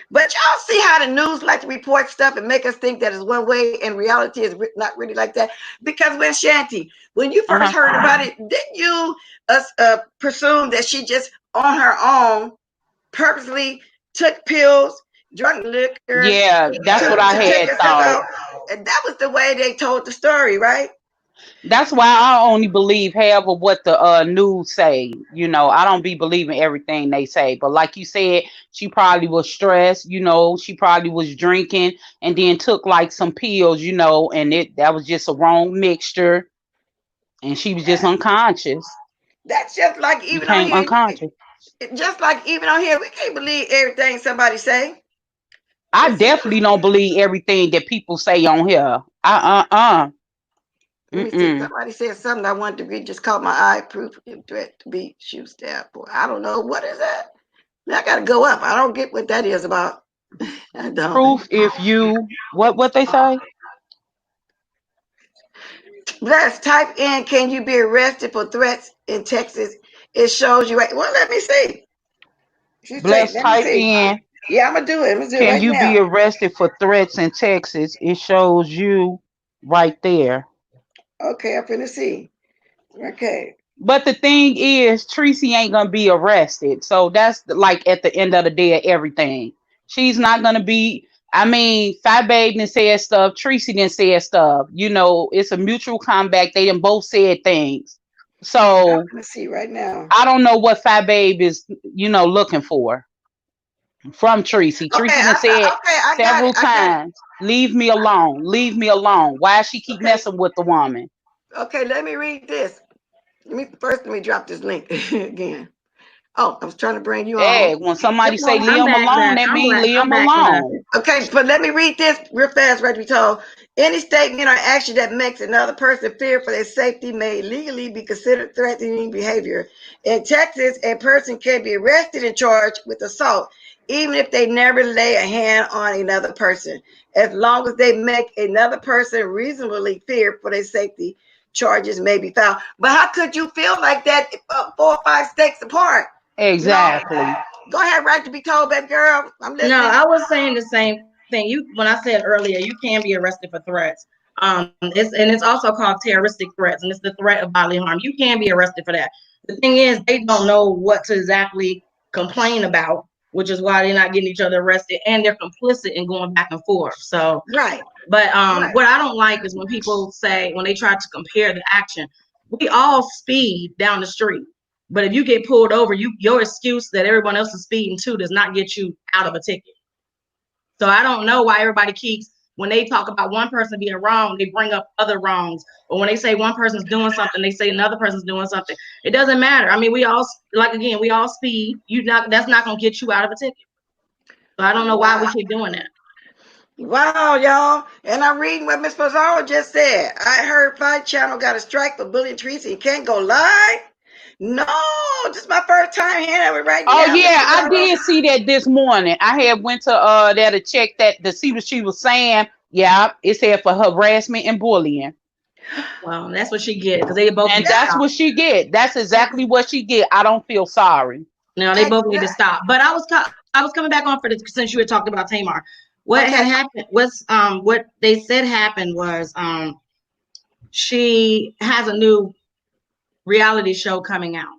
But y'all see how the news like to report stuff and make us think that is one way, and reality is not really like that. Because when Shanti, when you first heard about it, didn't you presume that she just on her own purposely took pills, drank liquor? Yeah, that's what I had thought. And that was the way they told the story, right? That's why I only believe half of what the news say. I don't be believing everything they say. But like you said, she probably was stressed. She probably was drinking and then took like some pills. And that was just a wrong mixture, and she was just unconscious. That's just like even on here. Unconscious. Just like even on here, we can't believe everything somebody say. I definitely don't believe everything that people say on here. Let me see. Somebody said something I wanted to read. Just caught my eye. Proof threat to be shoe stab. Boy, I don't know what is that. I gotta go up. I don't get what that is about. I don't. Proof if you what they say. Let's type in. Can you be arrested for threats in Texas? It shows you right. Well, let me see. Let's type in. Yeah, I'm gonna do it. Can you be arrested for threats in Texas? It shows you right there. Okay, I'm gonna see. Okay. But the thing is, Tracy ain't gonna be arrested. So that's like at the end of the day of everything. She's not gonna be. I mean, Fat Babe didn't say stuff. Tracy didn't say stuff. It's a mutual combat. They done both said things. So I'm gonna see right now. I don't know what Fat Babe is, looking for from Tracy. Tracy done said several times, leave me alone. Leave me alone. Why she keep messing with the woman? Okay, let me read this. Let me drop this link again. Oh, I was trying to bring you on. When somebody say leave them alone, that means leave them alone. Okay, but let me read this real fast, right? We told any statement or action that makes another person fear for their safety may legally be considered threatening behavior. In Texas, a person can be arrested and charged with assault, even if they never lay a hand on another person, as long as they make another person reasonably fear for their safety. Charges may be filed. But how could you feel like that 4 or 5 states apart? Exactly. Go ahead, right to be told, baby girl. I'm listening. No, I was saying the same thing. When I said earlier, you can be arrested for threats. It's also called terroristic threats, and it's the threat of bodily harm. You can be arrested for that. The thing is, they don't know what to exactly complain about, which is why they're not getting each other arrested, and they're complicit in going back and forth. So right. But what I don't like is when people say, when they try to compare the action, we all speed down the street. But if you get pulled over, your excuse that everyone else is speeding too does not get you out of a ticket. So I don't know why everybody keeps, when they talk about one person being wrong, they bring up other wrongs. Or when they say one person's doing something, they say another person's doing something. It doesn't matter. I mean, we all speed. That's not going to get you out of a ticket. So I don't know why we keep doing that. Wow, y'all. And I'm reading what Miss Pizarro just said. I heard Fight Channel got a strike for bullying Tracy and can't go live. No, this is my first time hearing it right now. Oh yeah, I did see that this morning. I had went to there to check that to see what she was saying. Yeah, it said for harassment and bullying. Well, that's what she get, because they both. And that's what she get. That's exactly what she get. I don't feel sorry. No, they both need to stop. But I was coming back on for this since you had talked about Tamar. What had happened was what they said happened was she has a new reality show coming out.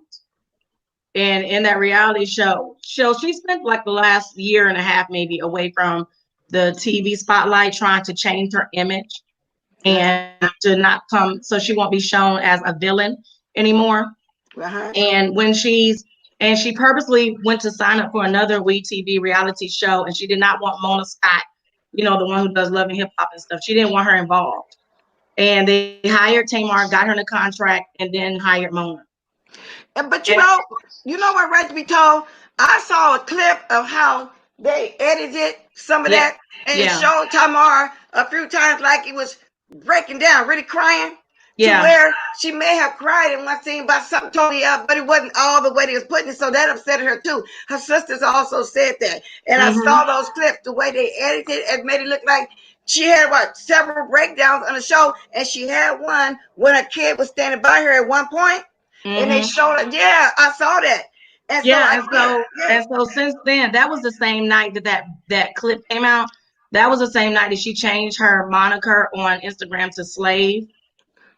And in that reality show, she spent like the last year and a half maybe away from the TV spotlight, trying to change her image and to not come, so she won't be shown as a villain anymore. And when she purposely went to sign up for another WeTV reality show, and she did not want Mona Scott, you know, the one who does Love and Hip Hop and stuff. She didn't want her involved. And they hired Tamar, got her in a contract, and then hired Mona. But you know what, right to be told, I saw a clip of how they edited some of that, and it showed Tamar a few times like it was breaking down, really crying. To where she may have cried in one scene about something totally else, but it wasn't all the way they was putting it, so that upset her too. Her sisters also said that, and I saw those clips, the way they edited and made it look like she had several breakdowns on the show, and she had one when a kid was standing by her at one point, and they showed it. Yeah, I saw that. And so since then, that was the same night that clip came out. That was the same night that she changed her moniker on Instagram to Slave.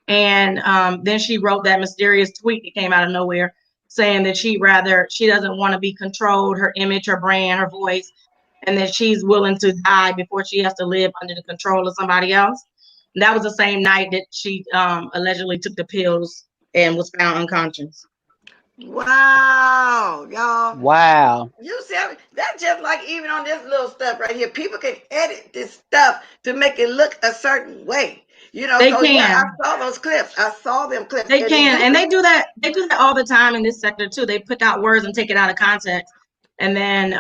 And then she wrote that mysterious tweet that came out of nowhere saying that she doesn't want to be controlled, her image, her brand, her voice, and that she's willing to die before she has to live under the control of somebody else. And that was the same night that she allegedly took the pills and was found unconscious. Wow, y'all. Wow. You see, that's just like even on this little stuff right here. People can edit this stuff to make it look a certain way. You know, they so can. Yeah, I saw those clips. I saw them clips. They can, and they do that. They do that all the time in this sector too. They pick out words and take it out of context, and then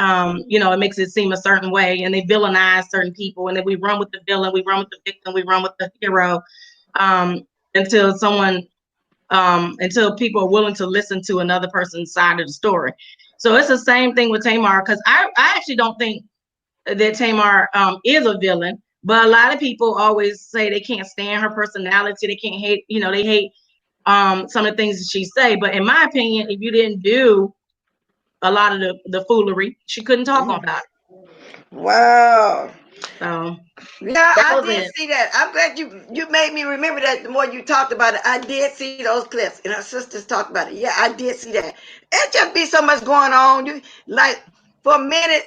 you know, it makes it seem a certain way, and they villainize certain people, and then we run with the villain, we run with the victim, we run with the hero, until people are willing to listen to another person's side of the story. So it's the same thing with Tamar, because I actually don't think that Tamar is a villain. But a lot of people always say they can't stand her personality. They can't hate, you know, they hate some of the things that she say. But in my opinion, if you didn't do a lot of the foolery, she couldn't talk about it. Wow. So yeah, I did see that. I'm glad you made me remember that. The more you talked about it, I did see those clips, and her sisters talked about it. Yeah, I did see that. It just be so much going on. You like for a minute,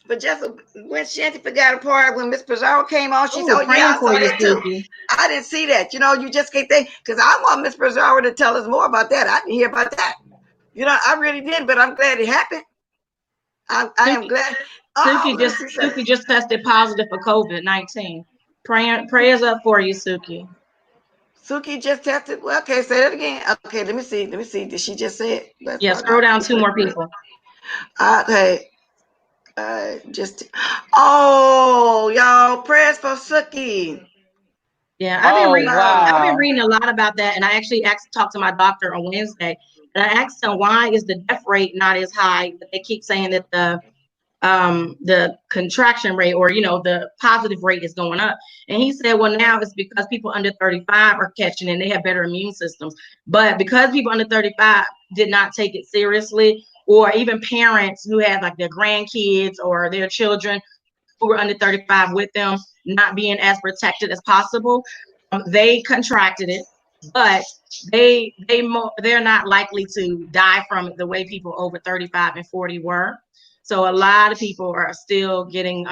but just when Shanti forgot a part when Miss Pizarro came on, she said, "Oh yeah, I saw that too." I didn't see that. You know, you just can't think, because I want Miss Pizarro to tell us more about that. I didn't hear about that. You know, I really did, but I'm glad it happened. I am glad. Suki just tested positive for COVID-19. Prayers up for you, Suki. Suki just tested. Well, okay, say that again. Okay, let me see. Did she just say it? Yeah, scroll down 2 more people. Okay. Oh, y'all, prayers for Suki. Yeah, I've been reading a lot about that, and I actually talked to my doctor on Wednesday, and I asked him why is the death rate not as high, but they keep saying that the contraction rate, or you know, the positive rate is going up. And he said, well, now it's because people under 35 are catching it and they have better immune systems. But because people under 35 did not take it seriously, or even parents who had like their grandkids or their children who were under 35 with them not being as protected as possible, they contracted it, but they're not likely to die from it the way people over 35 and 40 were. So a lot of people are still getting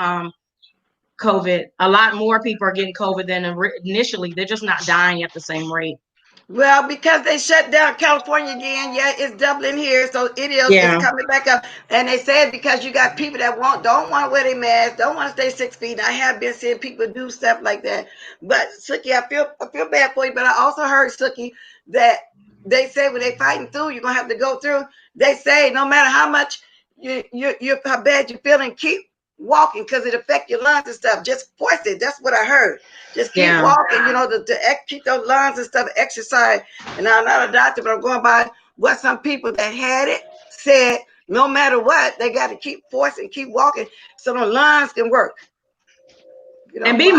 COVID. A lot more people are getting COVID than initially. They're just not dying at the same rate. Well, because they shut down California again, yeah, it's doubling here, so it's coming back up. And they said because you got people that don't want to wear their mask, don't want to stay 6 feet. I have been seeing people do stuff like that. But Suki, I feel bad for you. But I also heard, Suki, that they say when they fighting through, you're gonna have to go through. They say no matter how much how bad you're feeling, keep walking, because it affects your lungs and stuff. Just force it. That's what I heard. Just keep walking, you know, to keep those lungs and stuff, exercise. And I'm not a doctor, but I'm going by what some people that had it said. No matter what, they got to keep forcing, keep walking, so the lungs can work. You know, and be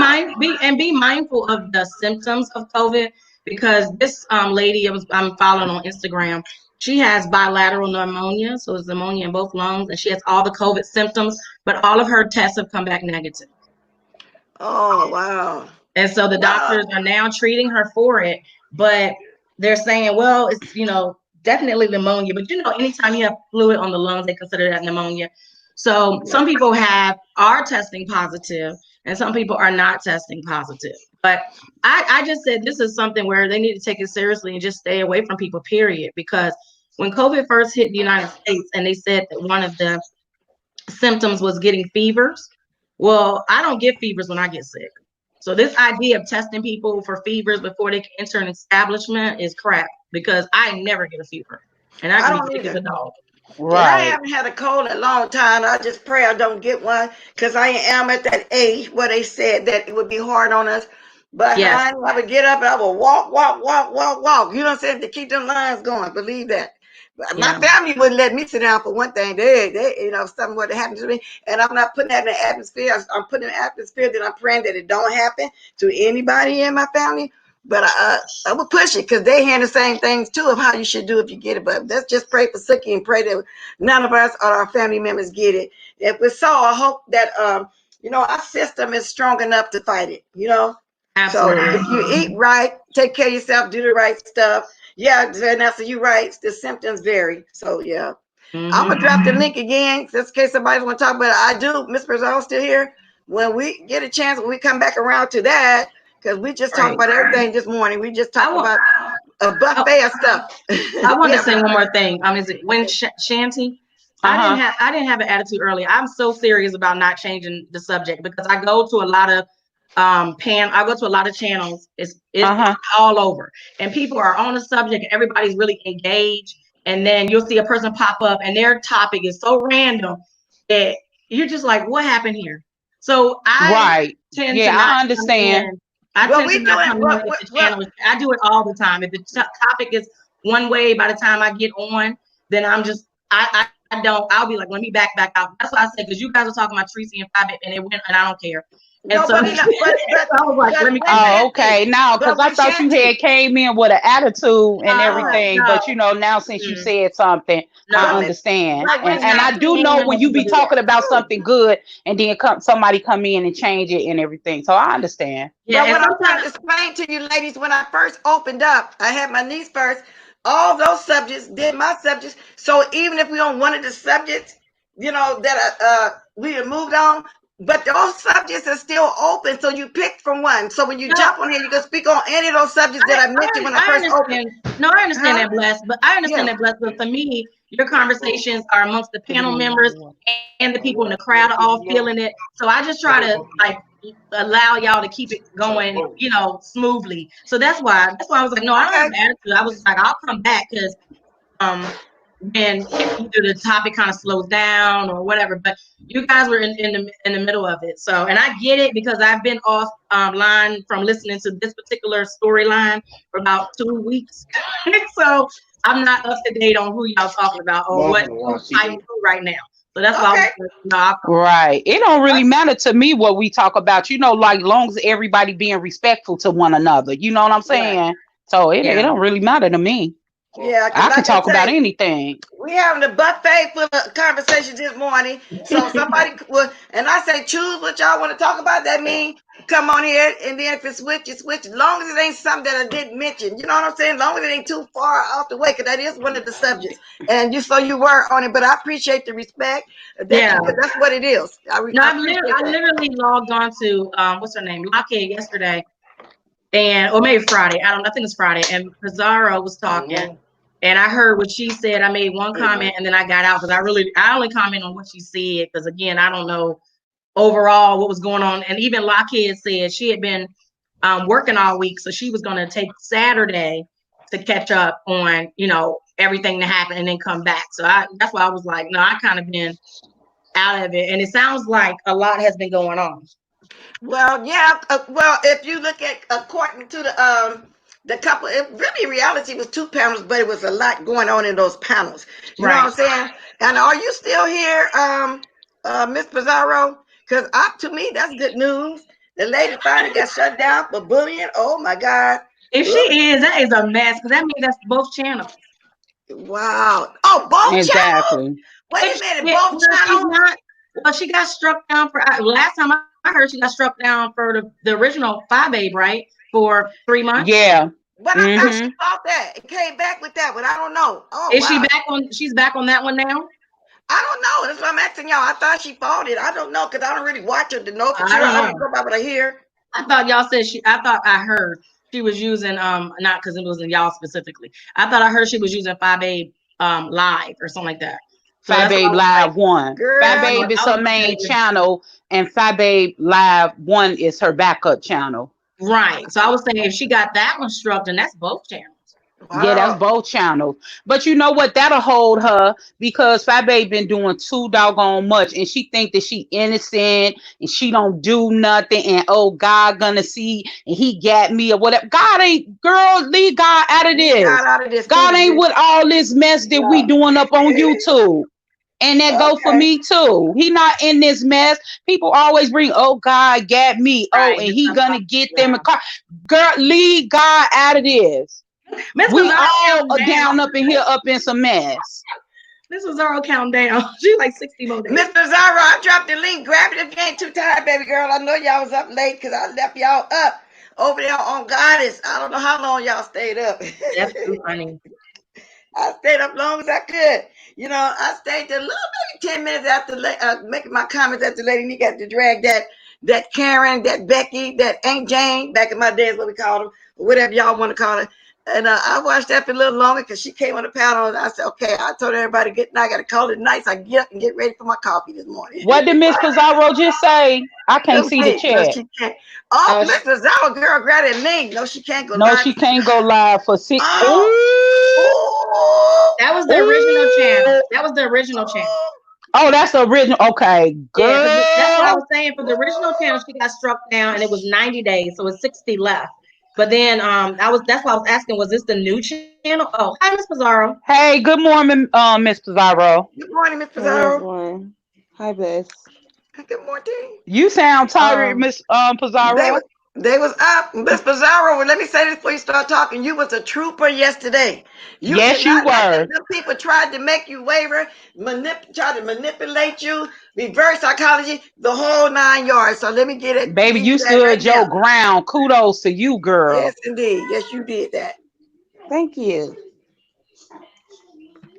mindful of the symptoms of COVID, because this lady I'm following on Instagram, she has bilateral pneumonia, so it's pneumonia in both lungs, and she has all the COVID symptoms, but all of her tests have come back negative. Oh, wow. And so the doctors are now treating her for it, but they're saying, well, it's, you know, definitely pneumonia. But anytime you have fluid on the lungs, they consider that pneumonia. So some people are testing positive, and some people are not testing positive. But I just said this is something where they need to take it seriously and just stay away from people, period. Because when COVID first hit the United States and they said that one of the symptoms was getting fevers, well, I don't get fevers when I get sick. So this idea of testing people for fevers before they can enter an establishment is crap, because I never get a fever. And I I can don't be sick as either. a dog. And I Right. haven't had a cold in a long time. I just pray I don't get one because I am at that age where they said that it would be hard on us. But Yes. honey, I would get up and I would walk, walk, walk, walk, walk. You know what I'm saying? To keep them lines going. Believe that. But my Yeah. family wouldn't let me sit down for one thing. They if something would happen to me, and I'm not putting that in the atmosphere. I'm putting in the atmosphere that I'm praying that it don't happen to anybody in my family. But I would push it because they hear the same things too of how you should do if you get it. But let's just pray for Suki and pray that none of us or our family members get it. If we so, I hope that our system is strong enough to fight it. So Absolutely. if you eat right, take care of yourself, do the right stuff. Yeah, Vanessa, you're right. The symptoms vary. So yeah. I'm gonna drop the link again, just in case somebody want to talk about it. I do, Miss Pizarro still here. When we get a chance, when we come back around to that, because we just talked about everything this morning. We just talked about a buffet of stuff. I want to say one more thing. Is it when Shanty? I didn't have an attitude earlier. I'm so serious about not changing the subject because I go to a lot of I go to a lot of channels. It's all over, and people are on the subject. Everybody's really engaged, and then you'll see a person pop up, and their topic is so random that you're just like, "What happened here?" So I tend to not I understand. I do it all the time. If the topic is one way, by the time I get on, then I'm just I don't. I'll be like, let me back out. That's why I said, because you guys are talking about Tracy and Pizarro, and it went, and I don't care. And so I was like, let me. Oh, okay. Now, because I thought you had came in with an attitude and everything, no. but now since you said something, I understand. Like and I do know when you be talking about something good, and then somebody come in and change it and everything. So I understand. Yeah, but what I'm trying to explain to you, ladies, when I first opened up, I had my niece first. All those subjects did my subjects. So even if we on one of the subjects, that we have moved on, but those subjects are still open. So you pick from one. So when you jump on here, you can speak on any of those subjects that I mentioned when I first opened. No, I understand that, Bless. But I understand that, Bless. But for me, your conversations are amongst the panel members and the people in the crowd are all feeling it. So I just try to allow y'all to keep it going, smoothly. So that's why I was like, no, I don't have an attitude. I was like, I'll come back because when either the topic kind of slows down or whatever. But you guys were in the middle of it. So, and I get it because I've been off line from listening to this particular storyline for about 2 weeks. So I'm not up to date on who y'all talking about or what I'm doing right now. So that's why right. It don't really matter to me what we talk about, like long as everybody being respectful to one another. You know what I'm saying? Right. So it don't really matter to me. Yeah, I can talk about anything. We having a buffet full of conversations this morning. So somebody will, and I say choose what y'all want to talk about. That means come on here, and then if it's switch, you switch. As long as it ain't something that I didn't mention, you know what I'm saying? As long as it ain't too far off the way, because that is one of the subjects. And you were on it, but I appreciate the respect. That's what it is. I literally logged on to what's her name, Lockheed yesterday, or maybe Friday. I think it's Friday, and Pizarro was talking. And I heard what she said. I made one comment and then I got out because I only comment on what she said because again, I don't know overall what was going on. And even Lockheed said she had been working all week, so she was going to take Saturday to catch up on everything that happened and then come back. So that's why I was like, no, I kind of been out of it, and it sounds like a lot has been going on. Well, yeah. Well, if you look at according to the couple, it really in reality was 2 panels, but it was a lot going on in those panels. You know what I'm saying? And are you still here, Miss Pizarro? Because to me, that's good news. The lady finally got shut down for bullying. Oh my God. If she is, that is a mess because that means that's both channels. Wow. Oh, both channels? Wait a minute, both channels? She got struck down for last time I heard she got struck down for the original 5 Babe, right? For 3 months. Yeah. But I thought she bought that and came back with that, but I don't know. Oh, Is wow. she back on? She's back on that one now. I don't know. That's what I'm asking y'all. I thought she bought it. I don't know because I don't really watch her to know for sure. I I don't don't know. go by what I hear. I thought y'all said she. I thought I heard she was using not because it wasn't y'all specifically. I thought I heard she was using 5A live or something like that. So Fat that's what I Babe was like. Live 1. Fat Girl, Babe is I her was main thinking, channel, and Fat Babe Live 1 is her backup channel. right. So I was saying if she got that one struck, then that's both channels. Yeah, that's wow. both channels. But you know what? That'll hold her because Fat Babe been doing too doggone much, and she think that she innocent and she don't do nothing, and oh God gonna see and he got me or whatever. God ain't, girl, leave God out of You this. got out of this God ain't foolishness. with all this mess that we No. doing up on YouTube. And that go for Okay. me too. He not in this mess. People always bring, oh God got me. Oh, Right. and Just he some gonna get them a car. Girl, leave God out of this. Miss We Pizarro all counting are down down. up in here up in some mess. Miss Pizarro counting down. She like 60 more days. Miss Pizarro, I dropped the link. Grab it if you ain't too tired, baby girl. I know y'all was up late because I left y'all up over there on Goddess. I don't know how long y'all stayed up. That's too funny. I stayed up long as I could. You know, I stayed a little maybe 10 minutes after making my comments after Lady Nick got to drag that Karen, that Becky, that Aunt Jane, back in my days what we called them, or whatever y'all want to call it. And I watched that for a little longer because she came on the panel and I said, okay, I told everybody good night. I got to call it night so I can get up and get ready for my coffee this morning. What did Miss Pizarro just say? I can't see the Wait, no, chat. she can't. Oh, Oh, Miss Pizarro, girl, grab that link. No, she can't go No, live. she can't go live for 6. Oh, Ooh, oh, that was the original channel. ooh. That was the original channel. oh. Oh, that's the original. Okay, Yeah, because that's what I girl. was saying. For the original channel, she got struck down, and it was 90 days, so it's 60 left. But then that's why I was asking, was this the new channel? Oh, hi, Miss Pizarro. Hey, good morning, Miss Pizarro. Good morning, Miss Hey Pizarro. everyone. Hi Bess. Good morning. You sound tired, Um Miss They Pizarro. was they was up. Miss Pizarro, well, let me say this before you start talking. You was a trooper yesterday. You did Yes, you not let were. them people tried to make you waver, try to manipulate you, reverse psychology, the whole 9 yards. So let me Baby, give you you that right stood your now. ground. Kudos to you, Yes, girl. indeed. Yes, you did that. Thank you.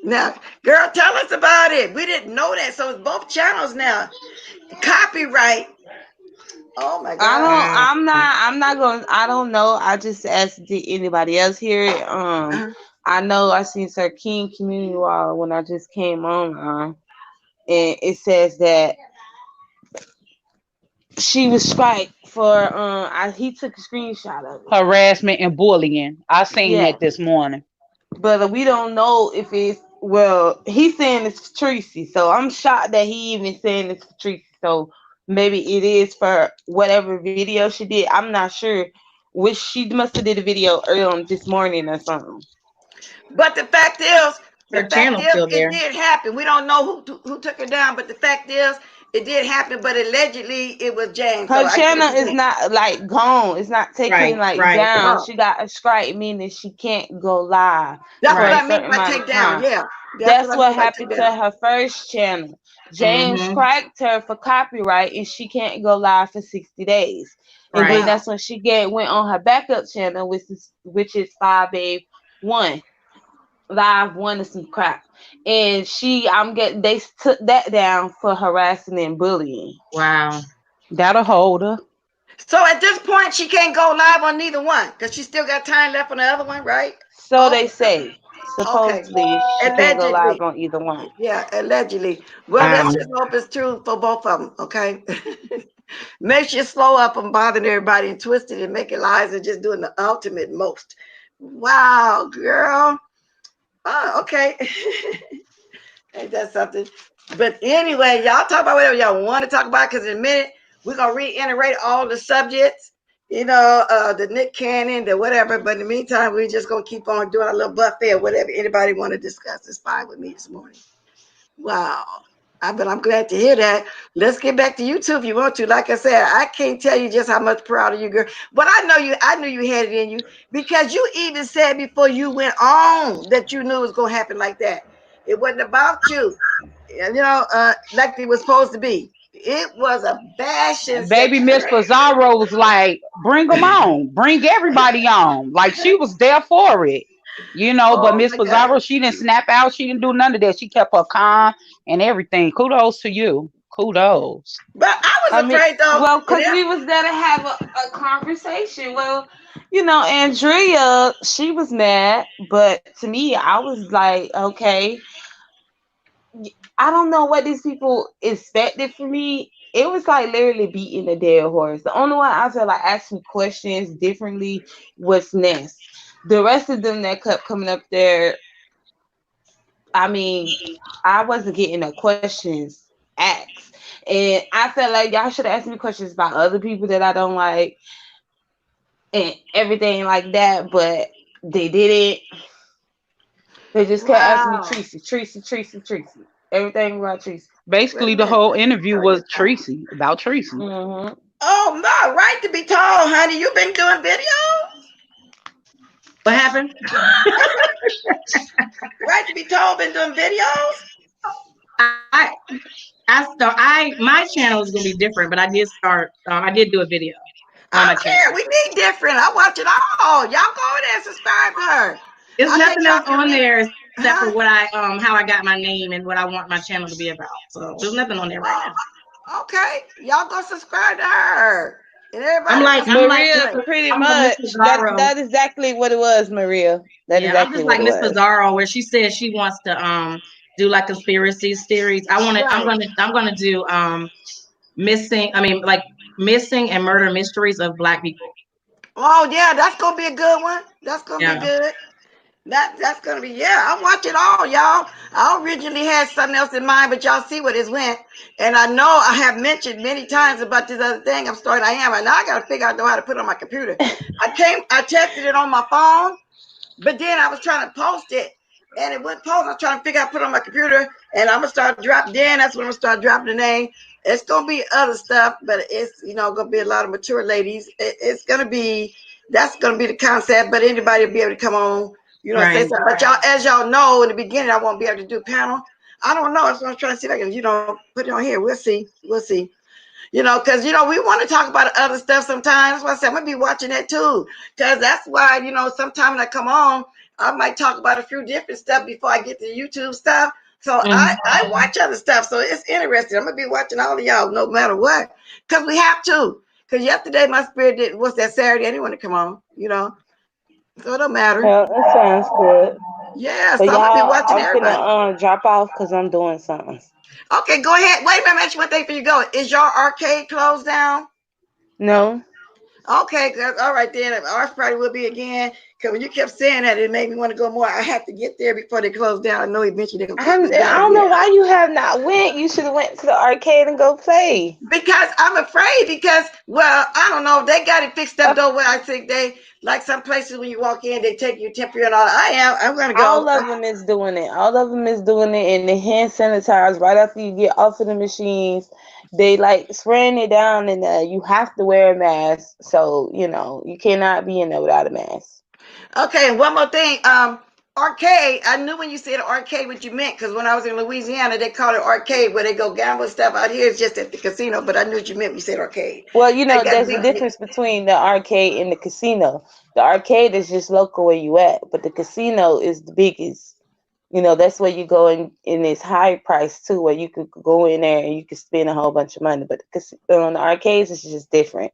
Now, girl, tell us about it. We didn't know that. So it's both channels now. Copyright. Oh my God. I'm not going I don't know. I just asked did anybody else hear it. Uh-huh. I know I seen Sir King Community Wall when I just came on and it says that she was spiked for he took a screenshot of it. Harassment and bullying. I seen Yeah. that this morning. But we don't know if it's well. He's saying it's for Tracy, so I'm shocked that he even saying it's for Tracy. So maybe it is for whatever video she did. I'm not sure. Which she must have did a video early on this morning or something. But Her channel's still it there. did happen. We don't know who took her down, but the fact is, it did happen. But allegedly, it was James. So Her I get what channel you're is saying. not like gone. It's not taken Right, like right, down. Oh, She got a strike, meaning she can't go live that's for what a right. I mean certain by amount take of down. time. Yeah, that's what That's I what mean by take happened to down. her first channel. James Mm-hmm. striked her for copyright and she can't go live for 60 days. And then Right. Wow. that's when she went on her backup channel, which is 5 1 live one and some crap. And they took that down for harassing and bullying. Wow. That'll hold her. So at this point, she can't go live on neither one because she still got time left on the other one, right? So Oh, they say. okay. Supposedly she can't go live Allegedly. on either one. Yeah, allegedly. Well, let's Wow. just hope it's true for both of them, okay? Make sure you slow up from bothering everybody and twisting and making lies and just doing the ultimate most. Wow, girl. Oh, okay. Ain't that something? But anyway, y'all talk about whatever y'all want to talk about because in a minute, we're going to reiterate all the subjects, the Nick Cannon, the whatever. But in the meantime, we're just going to keep on doing a little buffet or whatever anybody want to discuss. It's fine with me this morning. Wow. But I'm glad to hear that. Let's get back to you too if you want to. Like I said, I can't tell you just how much proud of you, girl. But I knew you had it in you because you even said before you went on that you knew it was gonna happen like that. It wasn't about you, like it was supposed to be. It was a bashing Baby session. Miss Pizarro was like, bring them on, bring everybody on. Like she was there for it, but Oh Miss my God. Pizarro, she didn't snap out, she didn't do none of that. She kept her calm and everything. Kudos to you. Kudos. But I I was mean, afraid though. well, And because we was there to have a conversation. Well, Andrea, she was mad, but to me, I was like, okay, I don't know what these people expected from me. It was like literally beating a dead horse. The only one I felt like asked me questions differently was Ness. The rest of them that kept coming up there, I mean, I wasn't getting no questions asked. And I felt like y'all should have asked me questions about other people that I don't like and everything like that, but they didn't. They just kept asking me wow. Tracy, Tracy, Tracy, Tracy. Everything about Tracy. Wait a Basically, the minute. whole Let me interview turn was this down. Tracy, about Tracy. Mm-hmm. Oh my, right to be told, honey. You've been doing videos? What happened? Right to be told, been doing videos? I my channel is gonna be different, but I did start. I did do a video on I my don't channel. care. We need different. I watch it all. Y'all go over there and subscribe to her. There's I think nothing y'all else can on read. there except for Huh? what I how I got my name and what I want my channel to be about. So there's nothing on there right now. Oh, okay. Y'all go subscribe to her. And I'm everybody like else I'm like Maria, play. pretty I'm like Miss much. Pizarro. That is exactly what it was, Maria. That is Yeah, I'm exactly just what like it Miss was. Pizarro, where she says she wants to do like conspiracy theories. Right. I'm gonna do missing. I mean, like missing and murder mysteries of Black people. Oh yeah, that's gonna be a good one. That's gonna be Yeah. good. That's gonna be, yeah. I watch it all, y'all. I originally had something else in mind, but y'all see where this went. And I know I have mentioned many times about this other thing. And now I gotta figure out how to put it on my computer. I tested it on my phone, but then I was trying to post it and it wouldn't post. I was trying to figure out put it on my computer, and I'm gonna start dropping. Then that's when I'm gonna start dropping the name. It's gonna be other stuff, but it's gonna be a lot of mature ladies. It's gonna be, that's gonna be the concept. But anybody will be able to come on, say Right. something. But y'all, as y'all know, in the beginning, I won't be able to do panel. I don't know. That's what I'm trying to see if I can, put it on here. We'll see. We'll see. Because we want to talk about other stuff sometimes. That's why I said I'm gonna be watching that too. Because that's why, sometimes when I come on, I might talk about a few different stuff before I get to YouTube stuff. So I watch other stuff. So it's interesting. I'm gonna be watching all of y'all no matter what. Because we have to. Because yesterday my spirit did, what's that, Saturday? I didn't want to come on. So it don't matter. Well, that sounds good. Yeah, But so I'm gonna be y'all, watching I'm everybody. finna drop off because I'm doing something. Okay, go ahead. Wait a minute, actually one thing before you go. Is your arcade closed down? No, Okay, all right then. Ours probably will be again. Because when you kept saying that, it made me want to go more. I have to get there before they close down. I know eventually they're gonna close it I down don't again. know why you have not went. You should have went to the arcade and go play. Because I'm afraid. Because, well, I don't know. They got it fixed up though. Where I think they, like some places when you walk in, they take your temperature and all. I'm gonna go. All of them is doing it. All of them is doing it, and the hand sanitizer right after you get off of the machines. They like spraying it down, and you have to wear a mask. So you cannot be in there without a mask. Okay, and one more thing. Arcade. I knew when you said arcade what you meant, because when I was in Louisiana, they call it arcade where they go gamble and stuff. Out here, it's just at the casino. But I knew what you meant when you said arcade. Well, They got there's a big. difference between the arcade and the casino. The arcade is just local where you at, but the casino is the biggest. That's where you go in this high price too, where you could go in there and you could spend a whole bunch of money. But on the arcades, it's just different.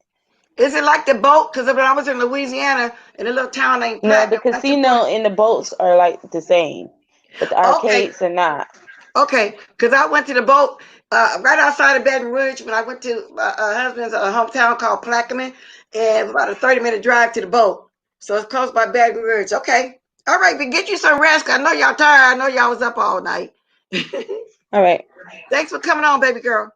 Is it like the boat? Because when I was in Louisiana, in a little town named No, the Platinum, not too far. casino and the boats are like the same, but the Okay, arcades are not. okay. Because I went to the boat right outside of Baton Rouge when I went to my husband's hometown called Plaquemine, and about a 30-minute drive to the boat. So it's close by Baton Rouge. Okay. All right, but get you some rest. I know y'all tired. I know y'all was up all night. All right. Thanks for coming on, baby girl.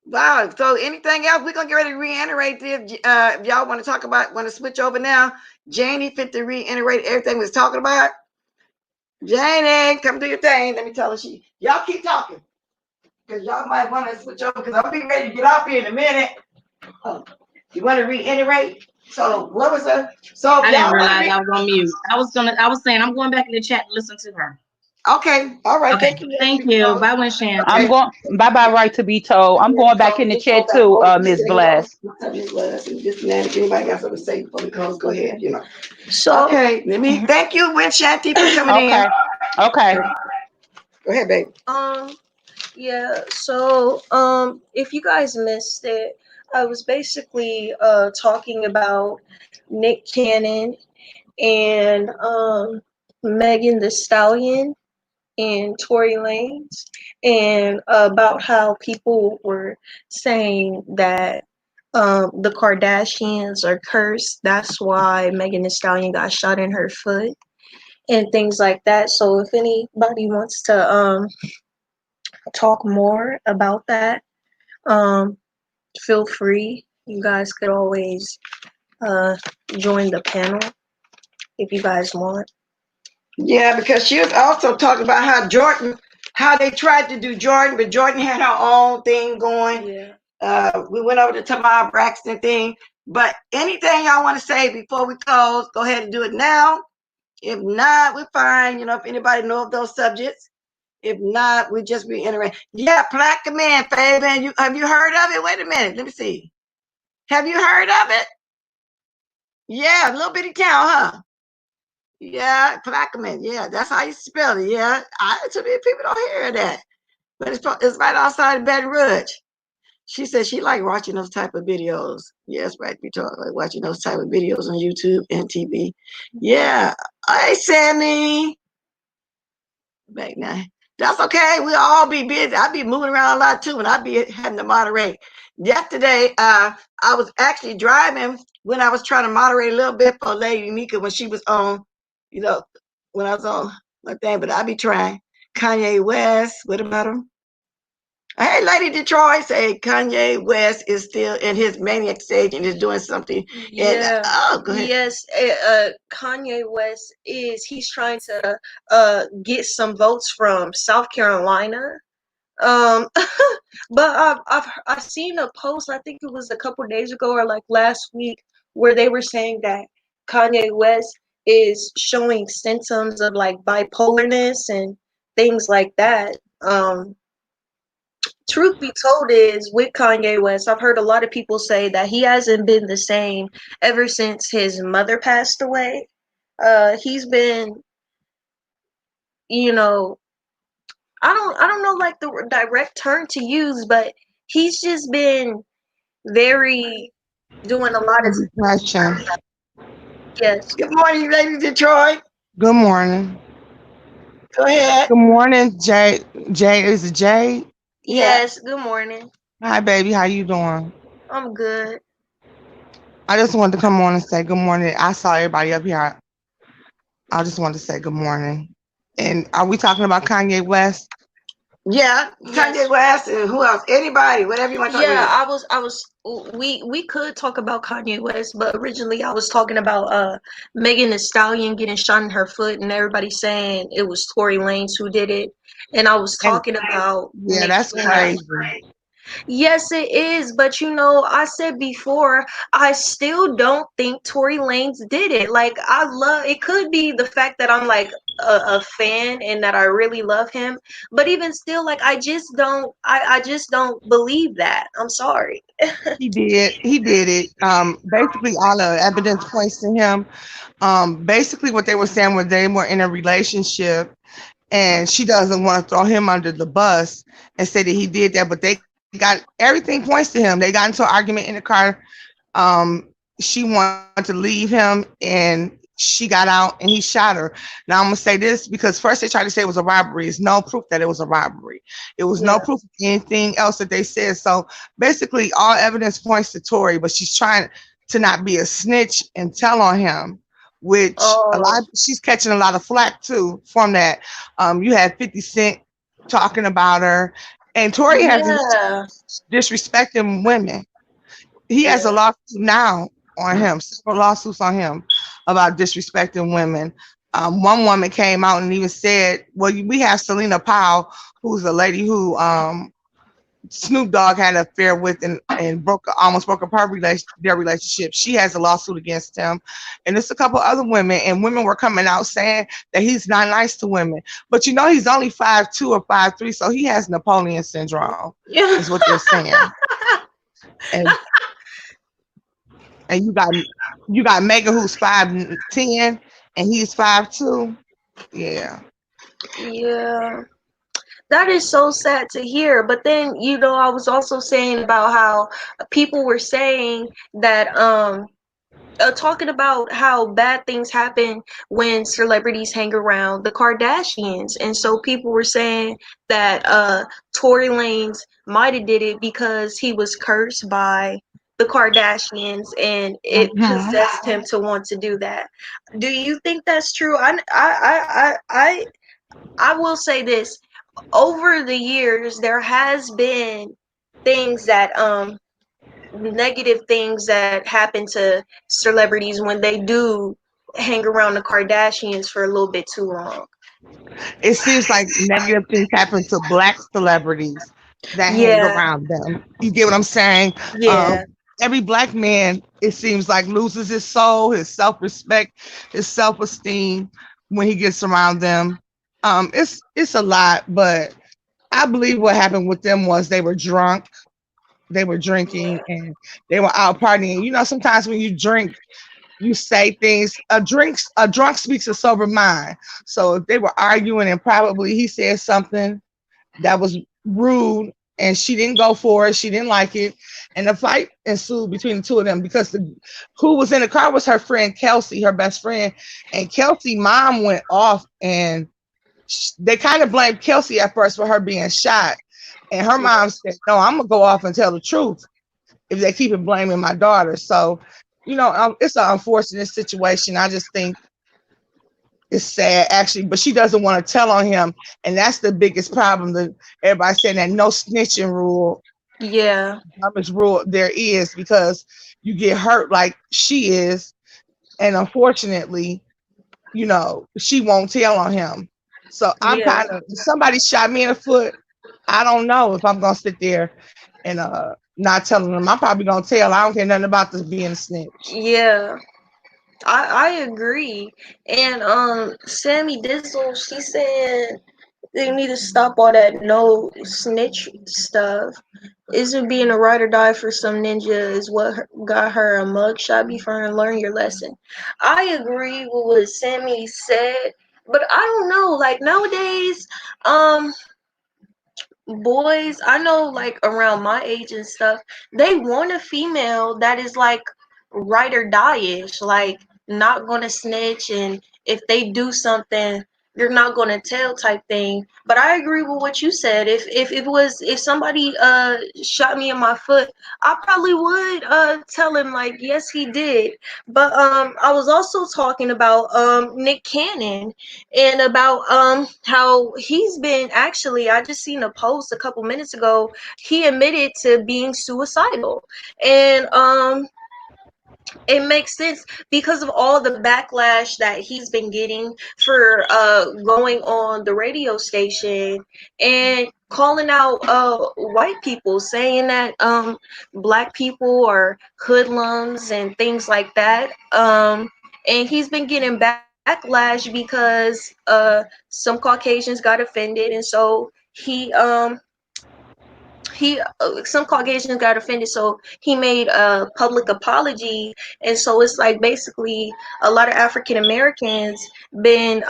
Wow. So anything else? We're gonna get ready to reiterate this. If y'all want to switch over now. Janie fit to reiterate everything we was talking about. Janie, come do your thing. Let me tell her y'all keep talking. Because y'all might want to switch over because I'm be ready to get off here in a minute. You want to reiterate? So what was the, so I didn't y'all want realize to I was on mute. I was saying I'm going back in the chat to listen to her. Okay. All right. Okay. Thank you. Thank you. Bye, Winshan. I'm Okay. going. Bye bye. Right to be told. I'm going back in the chat too, Miss Blast. If anybody got something to say before we close, go ahead. So Okay. Let me thank you, Win Shanty, for coming in. Okay. Okay. Go ahead, babe. yeah, so if you guys missed it, I was basically talking about Nick Cannon and Megan the Stallion and Tory Lanez, and about how people were saying that the Kardashians are cursed. That's why Megan Thee Stallion got shot in her foot and things like that. So if anybody wants to talk more about that, um, feel free. You guys could always uh, join the panel if you guys want. Yeah, because she was also talking about how they tried to do Jordan, but Jordan had her own thing going. Yeah. We went over the Tamar Braxton thing. But anything y'all want to say before we close, go ahead and do it now. If not, we're fine. If anybody know of those subjects. If not, we just reiterate. Yeah, Plaque Man, Fabian. Have you heard of it? Wait a minute. Let me see. Have you heard of it? Yeah, little bitty town, huh? Yeah, Plaquemine. Yeah, that's how you spell it. Yeah, too many people don't hear that, but it's right outside of Baton Rouge. She said she like watching those type of videos. Yes, right. We talk like watching those type of videos on YouTube and TV. Yeah. Hey, Sammy. Back now. That's okay. We'll all be busy. I'll be moving around a lot too, and I'll be having to moderate. Yesterday, I was actually driving when I was trying to moderate a little bit for Lady Mika when she was on, when I was on my thing, but I'll be trying. Kanye West, what about him? Hey, Lady Detroit, say Kanye West is still in his maniac stage and is doing something. Yeah. Go ahead. Yes. Kanye West he's trying to get some votes from South Carolina. Um, but I've seen a post. I think it was a couple days ago or like last week, where they were saying that Kanye West is showing symptoms of like bipolarness and things like that. Truth be told is with Kanye West, I've heard a lot of people say that he hasn't been the same ever since his mother passed away. He's been, you know, I don't know like the direct term to use, but he's just been very doing a lot of Question. yes. Good morning, Lady Detroit. Good morning. Go ahead. Good morning, Jay. Jay, is it Jay? Yeah. Yes, good morning. Hi, baby. How you doing? I'm good. I just wanted to come on and say good morning. I saw everybody up here. I just wanted to say good morning. And are we talking about Kanye West? Yeah, Kanye Yes. West and who else? Anybody, whatever you want to talk Yeah, about. we could talk about Kanye West, but originally I was talking about Megan Thee Stallion getting shot in her foot and everybody saying it was Tory Lanez who did it. And I was And talking about yeah, Nick that's Cannon. crazy. Yes, it is. But I said before, I still don't think Tory Lanez did it. Like, I love it, could be the fact that I'm like a fan and that I really love him. But even still, like, I just don't believe that. I'm sorry. He did. He did it. Basically, all the evidence points to him. Basically, what they were saying was they were in a relationship, and she doesn't want to throw him under the bus and say that he did that, but they got everything points to him. They got into an argument in the car. She wanted to leave him, and she got out and he shot her. Now I'm gonna say this because first they tried to say it was a robbery. It's no proof that it was a robbery. It was no Yeah. proof of anything else that they said. So basically all evidence points to Tory, but she's trying to not be a snitch and tell on him, which Oh, she's catching a lot of flack too from that. You had 50 Cent talking about her, and Tory has a history yeah. of disrespecting women. He has a Yeah. lawsuit now on him, several lawsuits on him about disrespecting women. One woman came out and even said, well, we have Selena Powell, who's a lady who Snoop Dogg had an affair with and almost broke up their relationship. She has a lawsuit against him, and there's a couple other women, and women were coming out saying that he's not nice to women. But he's only 5'2" or 5'3", so he has Napoleon syndrome, Yeah. is what they're saying. And you got Megan who's 5'10" and he's 5'2". Yeah. Yeah. That is so sad to hear. But then, I was also saying about how people were saying that talking about how bad things happen when celebrities hang around the Kardashians. And so people were saying that Tory Lanez might have did it because he was cursed by the Kardashians and it possessed him to want to do that. Do you think that's true? I will say this. Over the years, there has been things that negative things that happen to celebrities when they do hang around the Kardashians for a little bit too long. It seems like negative things happen to Black celebrities that hang Yeah, around them. You get what I'm saying? yeah, Every Black man, it seems like, loses his soul, his self-respect, his self-esteem when he gets around them. It's a lot, but I believe what happened with them was they were drunk, they were drinking, and they were out partying. Sometimes when you drink, you say things. A drunk speaks a sober mind. So if they were arguing and probably he said something that was rude and she didn't go for it, she didn't like it, and a fight ensued between the two of them because who was in the car was her friend Kelsey, her best friend, and Kelsey mom went off and they kind of blamed Kelsey at first for her being shot, and her mom said, "No, I'm gonna go off and tell the truth if they keep blaming my daughter." So, it's an unfortunate situation. I just think it's sad, actually, but she doesn't want to tell on him, and that's the biggest problem. That everybody's saying that no snitching rule, yeah, dumbest rule there is, because you get hurt like she is, and unfortunately, she won't tell on him. So I'm yeah, kind of, if somebody shot me in the foot, I don't know if I'm gonna sit there and not telling them. I'm probably gonna tell. I don't care nothing about this being a snitch. yeah. I agree. And Sammy Dizzle, she said they need to stop all that no snitch stuff. Isn't being a ride or die for some ninja is what got her a mugshot before her learn your lesson. I agree with what Sammy said, but I don't know. Like nowadays, um, boys, I know like around my age and stuff, they want a female that is like ride or die-ish, like not gonna snitch, and if they do something, you're not gonna tell type thing. But I agree with what you said. If somebody shot me in my foot, I probably would tell him like yes he did. But I was also talking about Nick Cannon and about how he's been actually, I just seen a post a couple minutes ago. He admitted to being suicidal. And it makes sense because of all the backlash that he's been getting for going on the radio station and calling out white people, saying that black people are hoodlums and things like that. And he's been getting backlash because some Caucasians got offended, and so he some Caucasians got offended, so he made a public apology. And so it's like basically a lot of African Americans been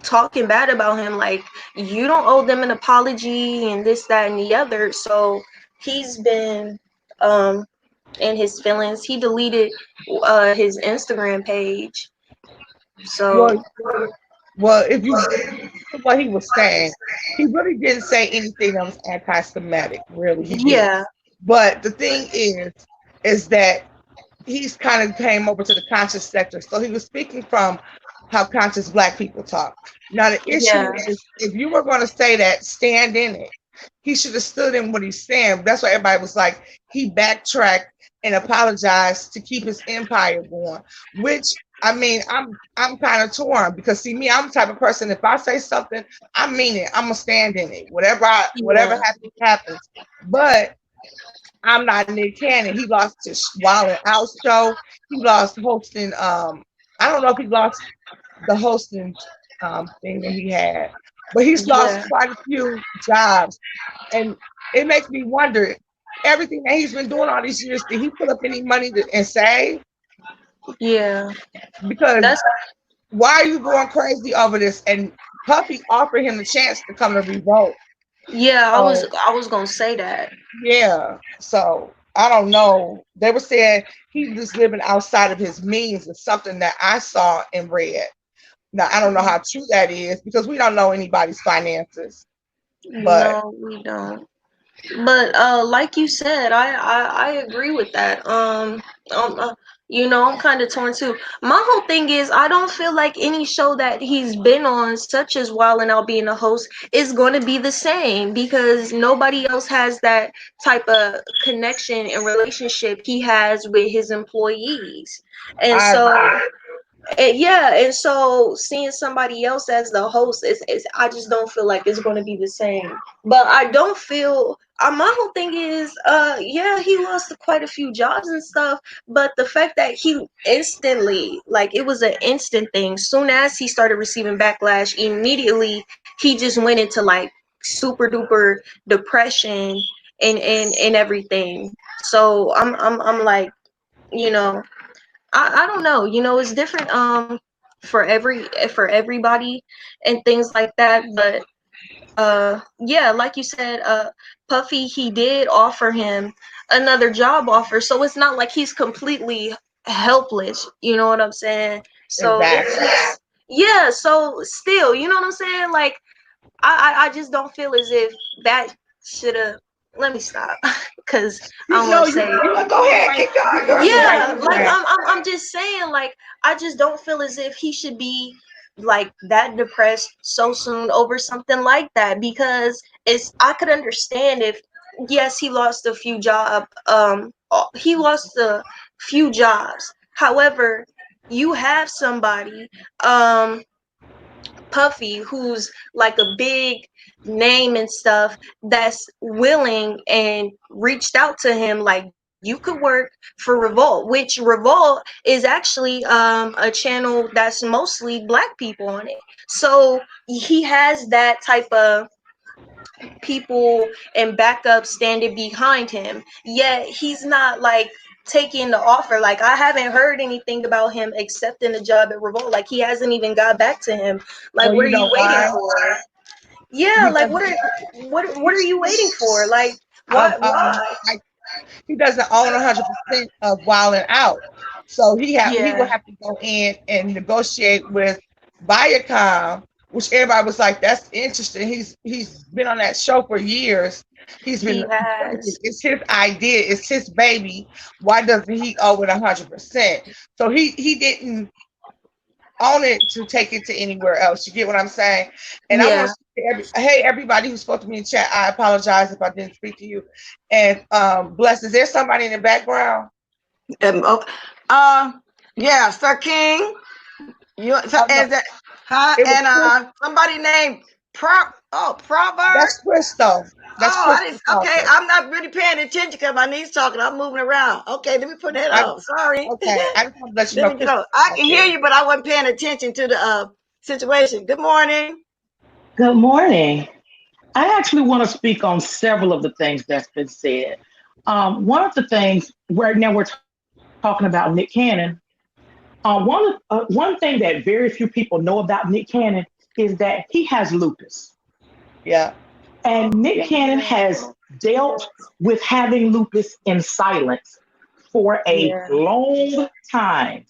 talking bad about him, like you don't owe them an apology and this, that, and the other. So he's been in his feelings. He deleted his Instagram page. So Well, if you what he was saying, he really didn't say anything that was anti-Semitic. Really, he did. yeah, But the thing is that he's kind of came over to the conscious sector. So he was speaking from how conscious Black people talk. Now the issue yeah, is, if you were going to say that, stand in it. He should have stood in what he's saying. That's why everybody was like, he backtracked and apologize to keep his empire going. Which I mean, I'm kind of torn because see me, I'm the type of person. If I say something, I mean it. I'm gonna stand in it. Whatever happens, happens. But I'm not Nick Cannon. He lost his Wild and Out show. He lost hosting. I don't know if he lost the hosting thing that he had, but he's lost quite a few jobs, and it makes me wonder. Everything that he's been doing all these years, did he put up any money and save? Yeah. Because why are you going crazy over this? And Puffy offered him the chance to come to Revolt. Yeah, I was gonna say that. Yeah. So I don't know. They were saying he was living outside of his means. Is something that I saw and read. Now I don't know how true that is because we don't know anybody's finances. But no, we don't. But like you said, I agree with that. You know, I'm kind of torn too. My whole thing is I don't feel like any show that he's been on, such as Wild and Out being a host, is going to be the same because nobody else has that type of connection and relationship he has with his employees. And and so seeing somebody else as the host is I just don't feel like it's going to be the same. But I don't feel my whole thing is yeah, he lost quite a few jobs and stuff, but the fact that he instantly, like, it was an instant thing. Soon as he started receiving backlash, immediately he just went into like super duper depression and everything. So I'm like, you know, I don't know, you know, it's different for everybody and things like that. But yeah, like you said, Puffy, he did offer him another job offer, so it's not like he's completely helpless, you know what I'm saying? So it's exactly. just, yeah, so still, you know what I'm saying? Like I just don't feel as if that should have, let me stop because I don't want to say Go ahead, keep going. yeah, like I'm just saying, like, I just don't feel as if he should be like that depressed so soon over something like that, because I could understand if, yes, he lost a few jobs. However, you have somebody, Puffy, who's like a big name and stuff, that's willing and reached out to him like, you could work for Revolt, which Revolt is actually a channel that's mostly Black people on it. So he has that type of people and backup standing behind him, yet he's not like taking the offer. Like, I haven't heard anything about him accepting a job at Revolt. Like, he hasn't even got back to him. Like, well, what are you waiting why? for? Yeah, like, what are you waiting for? Like, why? He doesn't own 100% of Wild and Out, so he will Yeah, have to go in and negotiate with Viacom, which everybody was like, "That's interesting." He's been on that show for years. He's he been. has. It's his idea. It's his baby. Why doesn't he owe it 100%? So he didn't own it to take it to anywhere else. You get what I'm saying? And I want Yeah. to say, hey, everybody who spoke to me in chat, I apologize if I didn't speak to you. And Bless, is there somebody in the background? Yeah, Sir King. You No, is that and somebody named Proverb. that's Crystal. That's Oh, I Crystal didn't. Okay, talking. I'm not really paying attention because my niece talking. I'm moving around. Okay, let me put that I, up. Sorry. okay, I just want to let you Let know me get Crystal on. I can hear talking. you, but I wasn't paying attention to the situation. Good morning. Good morning. I actually want to speak on several of the things that's been said. One of the things right now we're talking about Nick Cannon. One thing that very few people know about Nick Cannon is that he has lupus, Yeah. and Nick Cannon has dealt with having lupus in silence for a Yeah. long time.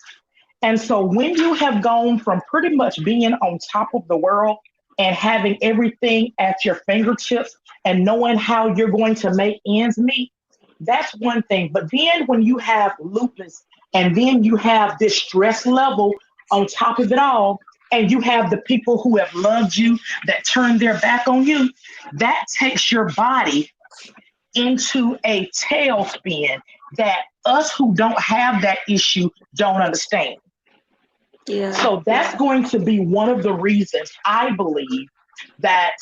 And so when you have gone from pretty much being on top of the world and having everything at your fingertips and knowing how you're going to make ends meet, that's one thing. But then when you have lupus and then you have this stress level on top of it all, and you have the people who have loved you that turn their back on you, that takes your body into a tailspin that us who don't have that issue don't understand. Yeah. So that's going to be one of the reasons I believe that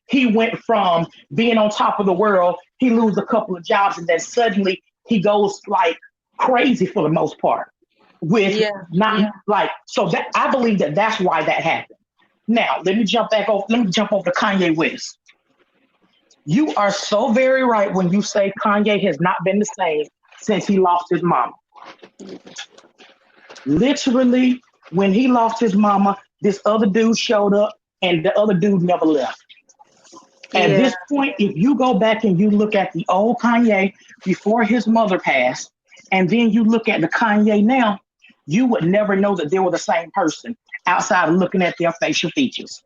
he went from being on top of the world, he loses a couple of jobs, and then suddenly he goes like crazy for the most part. With not like so that I believe that that's why that happened. Now let me jump over to Kanye West. You are so very right when you say Kanye has not been the same since he lost his mama. Literally, when he lost his mama, this other dude showed up and the other dude never left. At this point, if you go back and you look at the old Kanye before his mother passed, and then you look at the Kanye now, you would never know that they were the same person outside of looking at their facial features.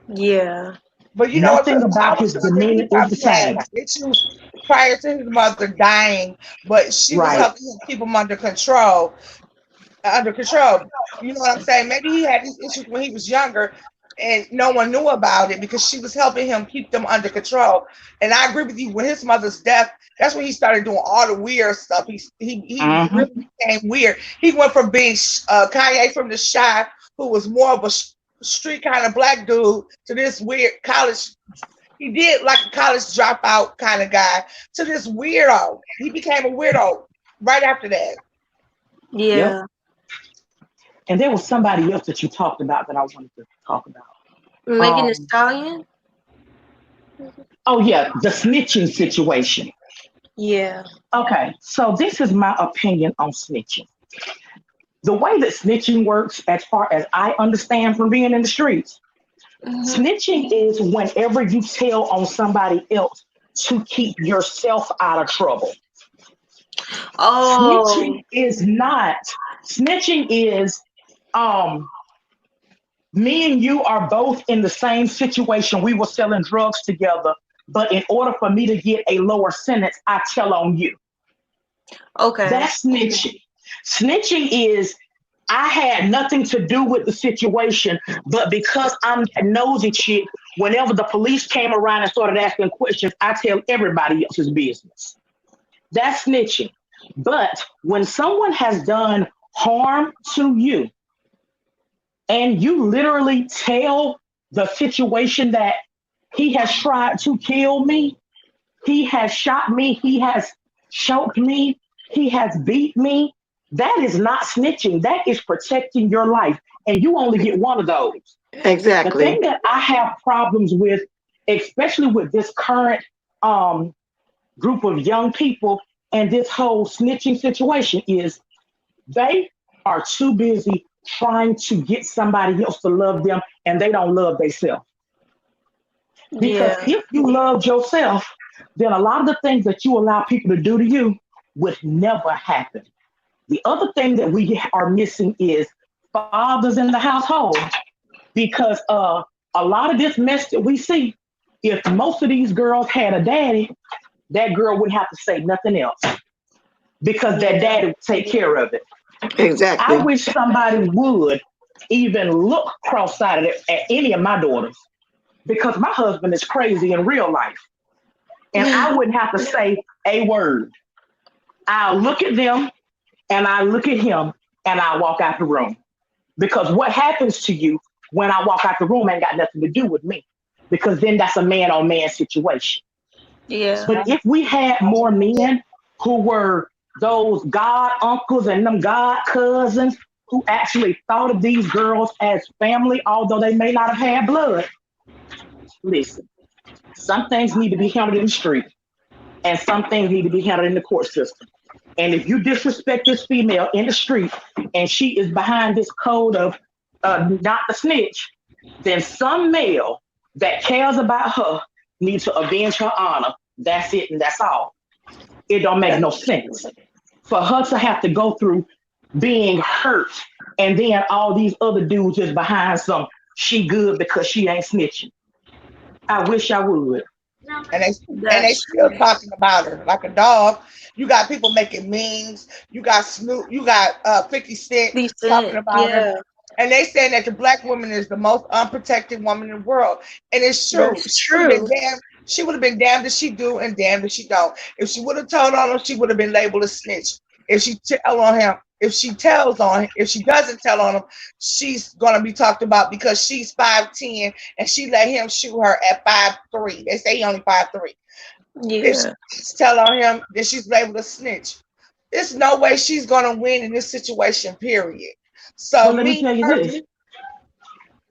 Yeah. But you know what? Nothing about his demeanor is the same. Issues prior to his mother dying, but she was helping him keep him under control. You know what I'm saying? Maybe he had these issues when he was younger and no one knew about it because she was helping him keep them under control. And I agree with you, with his mother's death, that's when he started doing all the weird stuff. He really became weird. He went from being Kanye from the Shy, who was more of a street kind of black dude, to this weird college. He did like a college dropout kind of guy, to this weirdo. He became a weirdo right after that. Yeah. Yep. And there was somebody else that you talked about that I wanted to talk about. Megan Thee Stallion? Oh, yeah, the snitching situation. Yeah. Okay, so this is my opinion on snitching. The way that snitching works, as far as I understand from being in the streets, snitching is whenever you tell on somebody else to keep yourself out of trouble. Oh. Snitching is me and you are both in the same situation. We were selling drugs together, but in order for me to get a lower sentence, I tell on you. Okay. That's snitching. Snitching is I had nothing to do with the situation, but because I'm a nosy chick, whenever the police came around and started asking questions, I tell everybody else's business. That's snitching. But when someone has done harm to you, and you literally tell the situation that he has tried to kill me, he has shot me, he has choked me, he has beat me, that is not snitching. That is protecting your life. And you only get one of those. Exactly. The thing that I have problems with, especially with this current group of young people and this whole snitching situation, is they are too busy trying to get somebody else to love them, and they don't love themselves. Because if you loved yourself, then a lot of the things that you allow people to do to you would never happen. The other thing that we are missing is fathers in the household, because a lot of this mess that we see, if most of these girls had a daddy, that girl wouldn't have to say nothing else because that daddy would take care of it. Exactly. I wish somebody would even look cross-eyed at any of my daughters, because my husband is crazy in real life. And I wouldn't have to say a word. I'll look at them and I look at him and I walk out the room. Because what happens to you when I walk out the room ain't got nothing to do with me. Because then that's a man-on-man situation. Yeah. But if we had more men who were those god uncles and them god cousins who actually thought of these girls as family, although they may not have had blood, listen, some things need to be handled in the street and some things need to be handled in the court system. And if you disrespect this female in the street and she is behind this code of not the snitch, then some male that cares about her needs to avenge her honor. That's it, and that's all. It don't make no sense for her to have to go through being hurt and then all these other dudes is behind some she good because she ain't snitching. I wish I would. And they still talking about her like a dog. You got people making memes. You got Snoop. You got 50 Cent talking about her. And they saying that the black woman is the most unprotected woman in the world. And it's true. That's true. She would have been damned if she do and damned if she don't. If she would have told on him, she would have been labeled a snitch. If she tell on him, if she tells on him, if she doesn't tell on him, she's gonna be talked about because she's 5'10" and she let him shoot her at 5'3". They say he only 5'3". If Yeah. she tell on him, then she's labeled a snitch. There's no way she's gonna win in this situation, period. So Well, let me me tell you this. personally,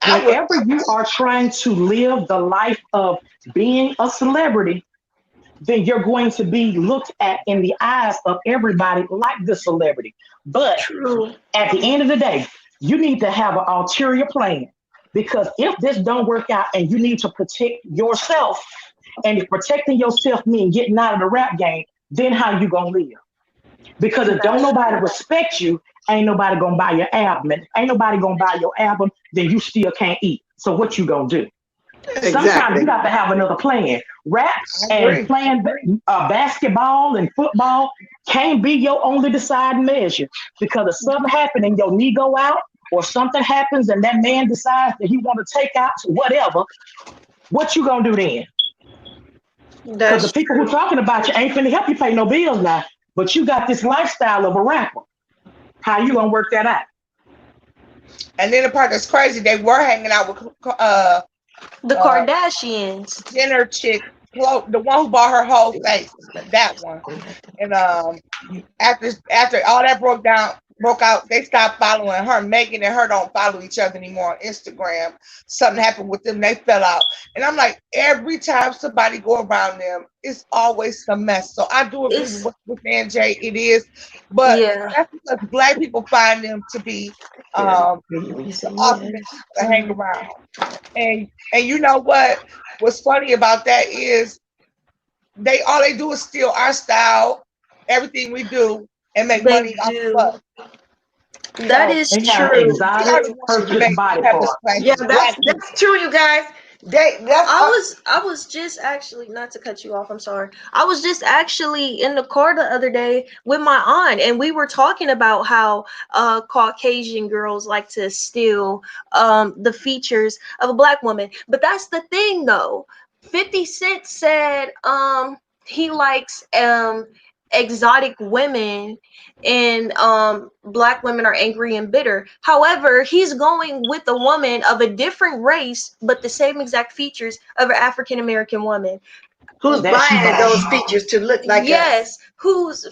I would Whenever you are trying to live the life of being a celebrity, then you're going to be looked at in the eyes of everybody like the celebrity. But True. at the end of the day, you need to have an ulterior plan, because if this don't work out and you need to protect yourself, and if protecting yourself means getting out of the rap game, then how you gonna live? Because if don't That's nobody true. respect you, ain't nobody gonna buy your album. And ain't nobody gonna buy your album, then you still can't eat. So what you gonna do? Sometimes you Exactly. got to have another plan. Rap I and agree. playing basketball and football can't be your only deciding measure, because if something happens and your knee go out, or something happens and that man decides that he want to take out whatever, what you gonna do then? Because the That's people who true. talking about you ain't finna help you pay no bills now. But you got this lifestyle of a rapper. How you gonna work that out? And then the part that's crazy, they were hanging out with The uh Kardashians. Jenner chick, the one who bought her whole face, that one. And after all that broke out, they stopped following her. Megan and her don't follow each other anymore on Instagram. Something happened with them, they fell out. And I'm like, every time somebody go around them, it's always some mess. So I do agree with It's what Aunt Jay, it is, but yeah. that's because black people find them to be Yeah. the You say ultimate yes. people to hang around. And you know what? What's funny about that is all they do is steal our style, everything we do, and make They money off of do. us. That So is They have true. we are exotic, the ones who purchased body have this parts. place Yeah, as black people. that's true, you guys. That's I was just actually, not to cut you off, I'm sorry. I was just actually in the car the other day with my aunt, and we were talking about how Caucasian girls like to steal the features of a black woman. But that's the thing though. 50 Cent said he likes exotic women, and black women are angry and bitter. However, he's going with a woman of a different race but the same exact features of an African American woman. who's That she buying buys. those features to look like us. Yes, whose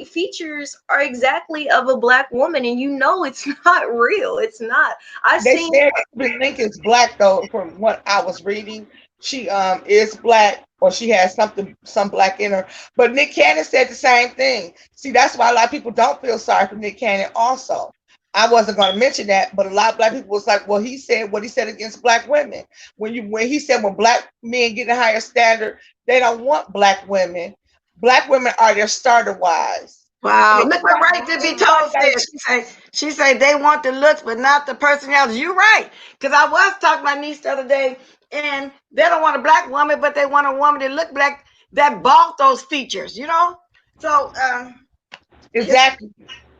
features are exactly of a black woman, and you know it's not real. It's not. I They seen. said Abraham Lincoln's black though, from what I was reading. She is black, or she has some black in her. But Nick Cannon said the same thing. See, that's why a lot of people don't feel sorry for Nick Cannon also. I wasn't going to mention that, but a lot of black people was like, well, he said what he said against black women. When he said when black men get a higher standard, they don't want black women. Black women are their starter wives. Wow, And look what Right to Be Told said. She say they want the looks, but not the personality. You're right, because I was talking to my niece the other day, and they don't want a black woman, but they want a woman that look black that bought those features. So it's exactly.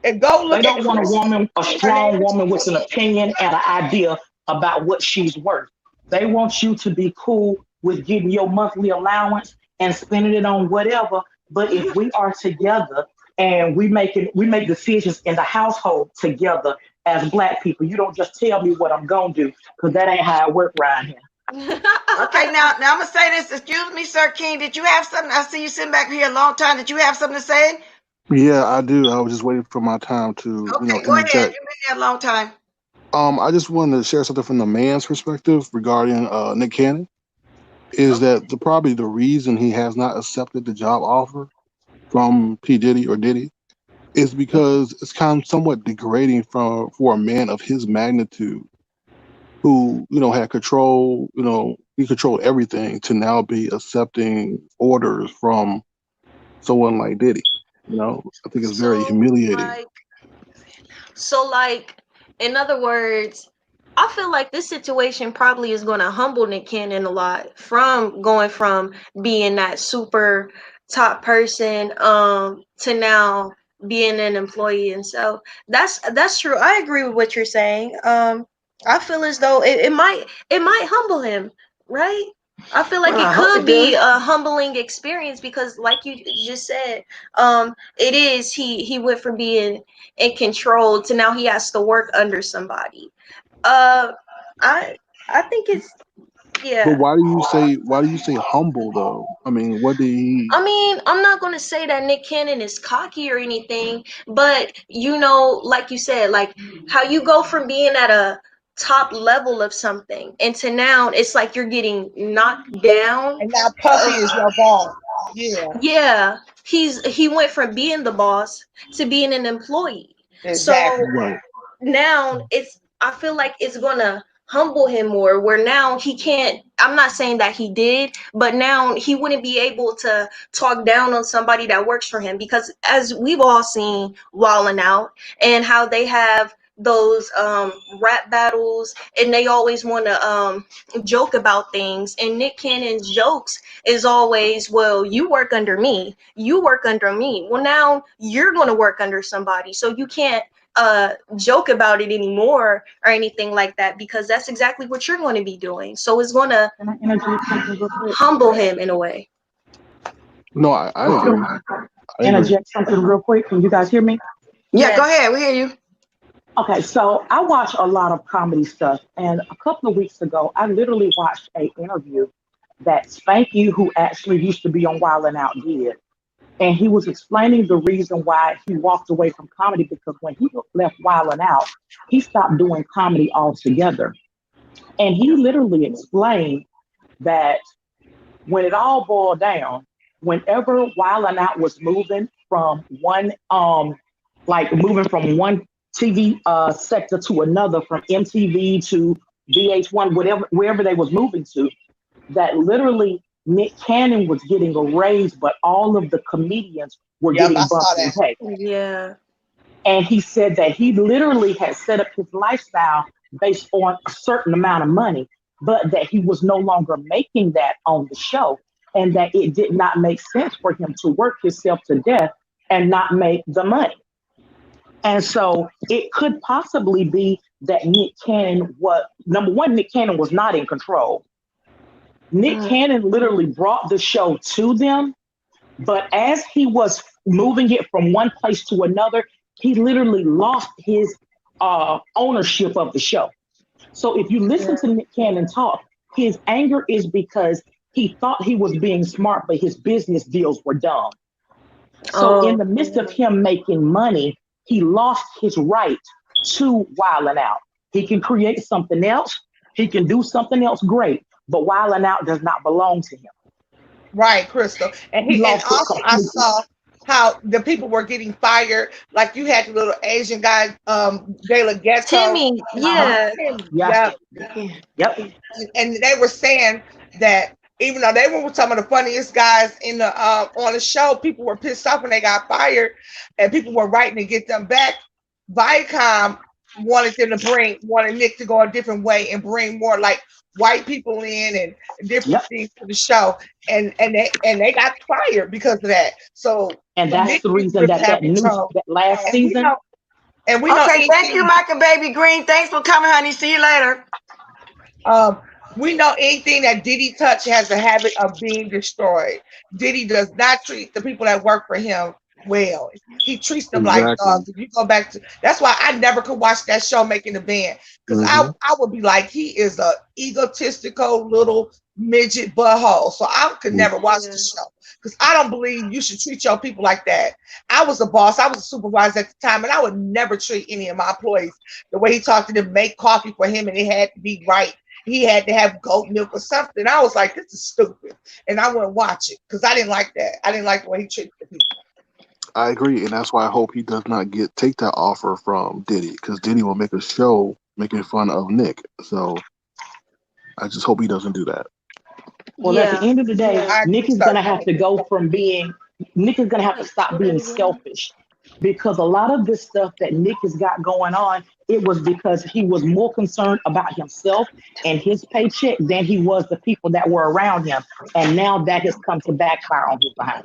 And go They look at don't want a woman, a her name strong is woman with an opinion and an idea about what she's worth. They want you to be cool with getting your monthly allowance and spending it on whatever. But if we are together and we make decisions in the household together as black people, you don't just tell me what I'm gonna do, because that ain't how it work around here. okay. Now I'm gonna say this. Excuse me, Sir King. Did you have something? I see you sitting back here a long time. Did you have something to say? Yeah, I do. I was just waiting for my time to, Okay, go ahead. interject. You've been there a long time. I just wanted to share something from the man's perspective regarding Nick Cannon. Is Okay. that probably the reason he has not accepted the job offer from P Diddy or Diddy is because it's kind of somewhat degrading for a man of his magnitude who had control. He controlled everything to now be accepting orders from someone like Diddy. I think it's very so humiliating. like So, like, in other words, I feel like this situation probably is going to humble Nick Cannon a lot, from going from being that super top person to now being an employee. And so that's true. I agree with what you're saying. I feel as though it might humble him, right? I feel like Well, it I hope could it be does. a humbling experience because, like you just said, it is he went from being in control to now he has to work under somebody. Uh, I I think it's But yeah. why do you say humble though? I mean, what did he? I mean, I'm not going to say that Nick Cannon is cocky or anything, but you know, like you said, like how you go from being at a top level of something and to now it's like you're getting knocked down. And now Puffy Uh, is your boss. Yeah, yeah, he went from being the boss to being an employee. So exactly. Right. now it's I feel like it's gonna humble him more where now he can't I'm not saying that he did, but now he wouldn't be able to talk down on somebody that works for him because as we've all seen Wildin' Out and how they have those rap battles and they always want to joke about things and Nick Cannon's jokes is always, well, you work under me, you work under me, well now you're going to work under somebody, so you can't joke about it anymore or anything like that because that's exactly what you're going to be doing. So it's going to Can I interject something real quick? humble him in a way. No, I agree. I agree. Interject something real quick. Can you guys hear me? Yeah, go Yes. ahead. We hear you. Okay, so I watch a lot of comedy stuff, and a couple of weeks ago, I literally watched a interview that Spank You, who actually used to be on Wild 'N Out, did, and he was explaining the reason why he walked away from comedy because when he left Wild 'N Out, he stopped doing comedy altogether, and he literally explained that when it all boiled down, whenever Wild 'N Out was moving from one moving from one TV sector to another, from MTV to VH1, whatever wherever they was moving to, that literally Nick Cannon was getting a raise, but all of the comedians were Yep, I getting saw bumped in that. pay. Yeah. And he said that he literally had set up his lifestyle based on a certain amount of money, but that he was no longer making that on the show, and that it did not make sense for him to work himself to death and not make the money. And so it could possibly be that Nick Cannon was number one, Nick Cannon was not in control. Nick Mm, Cannon literally brought the show to them, but as he was moving it from one place to another, he literally lost his ownership of the show. So if you listen yeah. to Nick Cannon talk, his anger is because he thought he was being smart, but his business deals were dumb. So in Oh, the midst of him making money, he lost his right to wilding out. He can create something else. He can do something else great, but wilding out does not belong to him. Right, Crystal. And He and lost it also I completely. saw how the people were getting fired. Like you had the little Asian guy, De La Ghetto. Timmy, Uh-huh. yeah. Yeah. Yeah. Yeah. Yep. And they were saying that even though they were some of the funniest guys in the on the show, people were pissed off when they got fired, and people were writing to get them back. Viacom wanted Nick to go a different way and bring more like white people in and different Yep. things to the show, and they got fired because of that. So And that's Nick the didn't reason really that have that control, last and we season. know and we know Okay, thank you, anything. Michael Baby Green. Thanks for coming, honey. See you later. Um, we know anything that Diddy touch has a habit of being destroyed. Diddy does not treat the people that work for him well. He treats them like Exactly. dogs. If you go back to that's why I never could watch that show Making the Band. Because Hmm. I would be like, he is a egotistical little midget butthole. So I could never watch the Yeah. show. Because I don't believe you should treat your people like that. I was a boss, I was a supervisor at the time, and I would never treat any of my employees the way he talked to them, make coffee for him, and it had to be right. He had to have goat milk or something. I was like, this is stupid. And I wouldn't watch it because I didn't like that. I didn't like the way he treated the people. I agree, and that's why I hope he does not take that offer from Diddy, because Diddy will make a show making fun of Nick. So I just hope he doesn't do that. Well, at the Yeah. end of the day, Yeah. I Nick agree, is going sir. to have to go from being, Nick is going to have to Wait, stop what are being we doing? selfish because a lot of this stuff that Nick has got going on, it was because he was more concerned about himself and his paycheck than he was the people that were around him. And now that has come to backfire on his behind.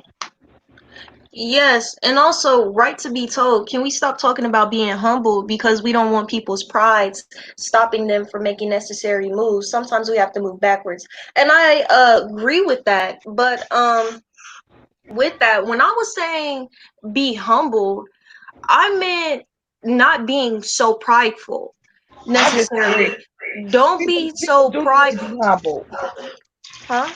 Yes, and also right to be told. Can we stop talking about being humble because we don't want people's prides stopping them from making necessary moves? Sometimes we have to move backwards, and I agree with that. But with that, when I was saying be humble, I meant not being so prideful I disagree. necessarily. Don't be People so do need to be prideful, humble. huh?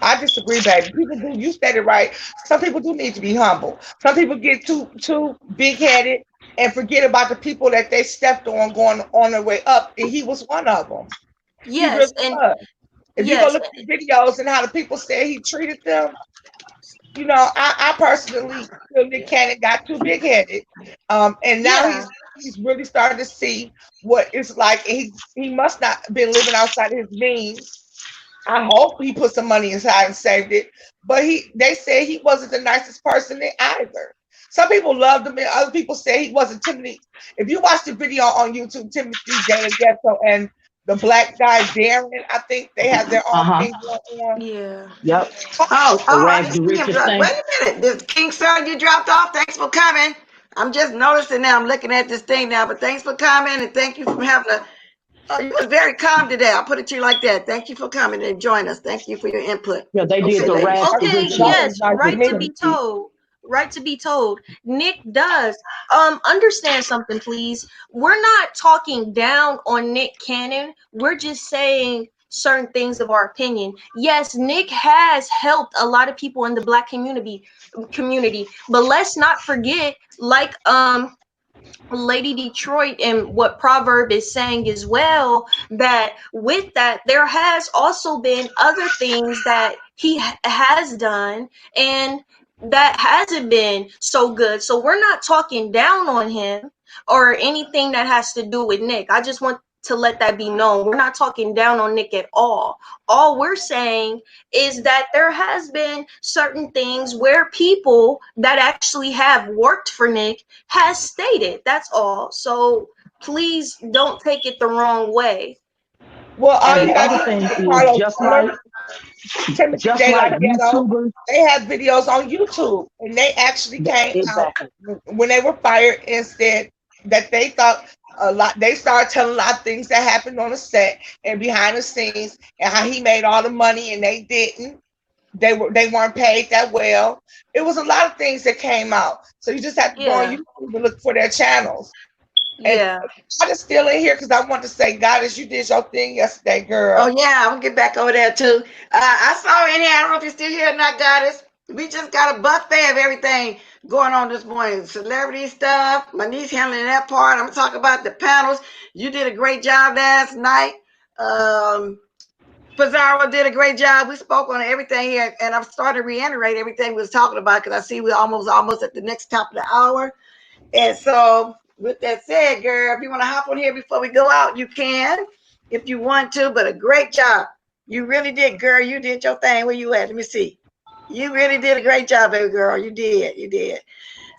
I disagree, baby. People do. You said it right. Some people do need to be humble. Some people get too big headed and forget about the people that they stepped on going on their way up. And he was one of them. He Yes, really and was. If you go yes, look at the videos and how the people said he treated them, you know, I personally feel Nick Cannon got too big headed. And now yeah. he's really starting to see what it's like. And he must not have been living outside of his means. I hope he put some money inside and saved it. But they said he wasn't the nicest person either. Some people loved him, and other people say he wasn't Timothy. If you watch the video on YouTube, Timothy Dana Ghetto and the black guy Darren, I think they have their own Uh-huh. thing going on. Yeah. Yep. Oh, The I rags didn't the see him richest drop. thing. Wait a minute. This King Sir, you dropped off. Thanks for coming. I'm just noticing now. I'm looking at this thing now, but thanks for coming and thank you for having a. Oh, you was very calm today. I'll put it to you like that. Thank you for coming and joining us. Thank you for your input. Yeah, they did Okay, the ladies. rags to Okay, It's riches. always yes, nice to right to meet be you. told. Right to be told. Nick does. Understand something, please. We're not talking down on Nick Cannon. We're just saying certain things of our opinion. Yes, Nick has helped a lot of people in the black community. But let's not forget, like Lady Detroit and what Proverb is saying as well, that with that there has also been other things that he has done and that hasn't been so good. So we're not talking down on him or anything that has to do with Nick. I just want to let that be known. We're not talking down on Nick at all. All we're saying is that there has been certain things where people that actually have worked for Nick has stated. That's all. So please don't take it the wrong way. Well, all And you the gotta other do is thing look at is Carlos Fuller, Timothy just De La like Ghetto. YouTubers, They have videos on YouTube, and they actually came out exactly. when they were fired and said that they thought a lot. They started telling a lot of things that happened on the set and behind the scenes, and how he made all the money and they didn't. They weren't paid that well. It was a lot of things that came out. So you just have to go on Yeah. YouTube and look for their channels. And Yeah. God is still in here because I want to say, Goddess, you did your thing yesterday, Oh girl. yeah, I'm gonna get back over there too. I saw her in here. I don't know if you're still here or not, Goddess. We just got a buffet of everything going on this morning. Celebrity stuff. My niece handling that part. I'm talking about the panels. You did a great job last night. Pizarro did a great job. We spoke on everything here, and I've started to reiterate everything we was talking about because I see we're almost at the next top of the hour. And so, with that said, girl, if you want to hop on here before we go out, you can, if you want to. But a great job, you really did, girl. You did your thing. Where you at? Let me see. You really did a great job, baby girl. You did. You did.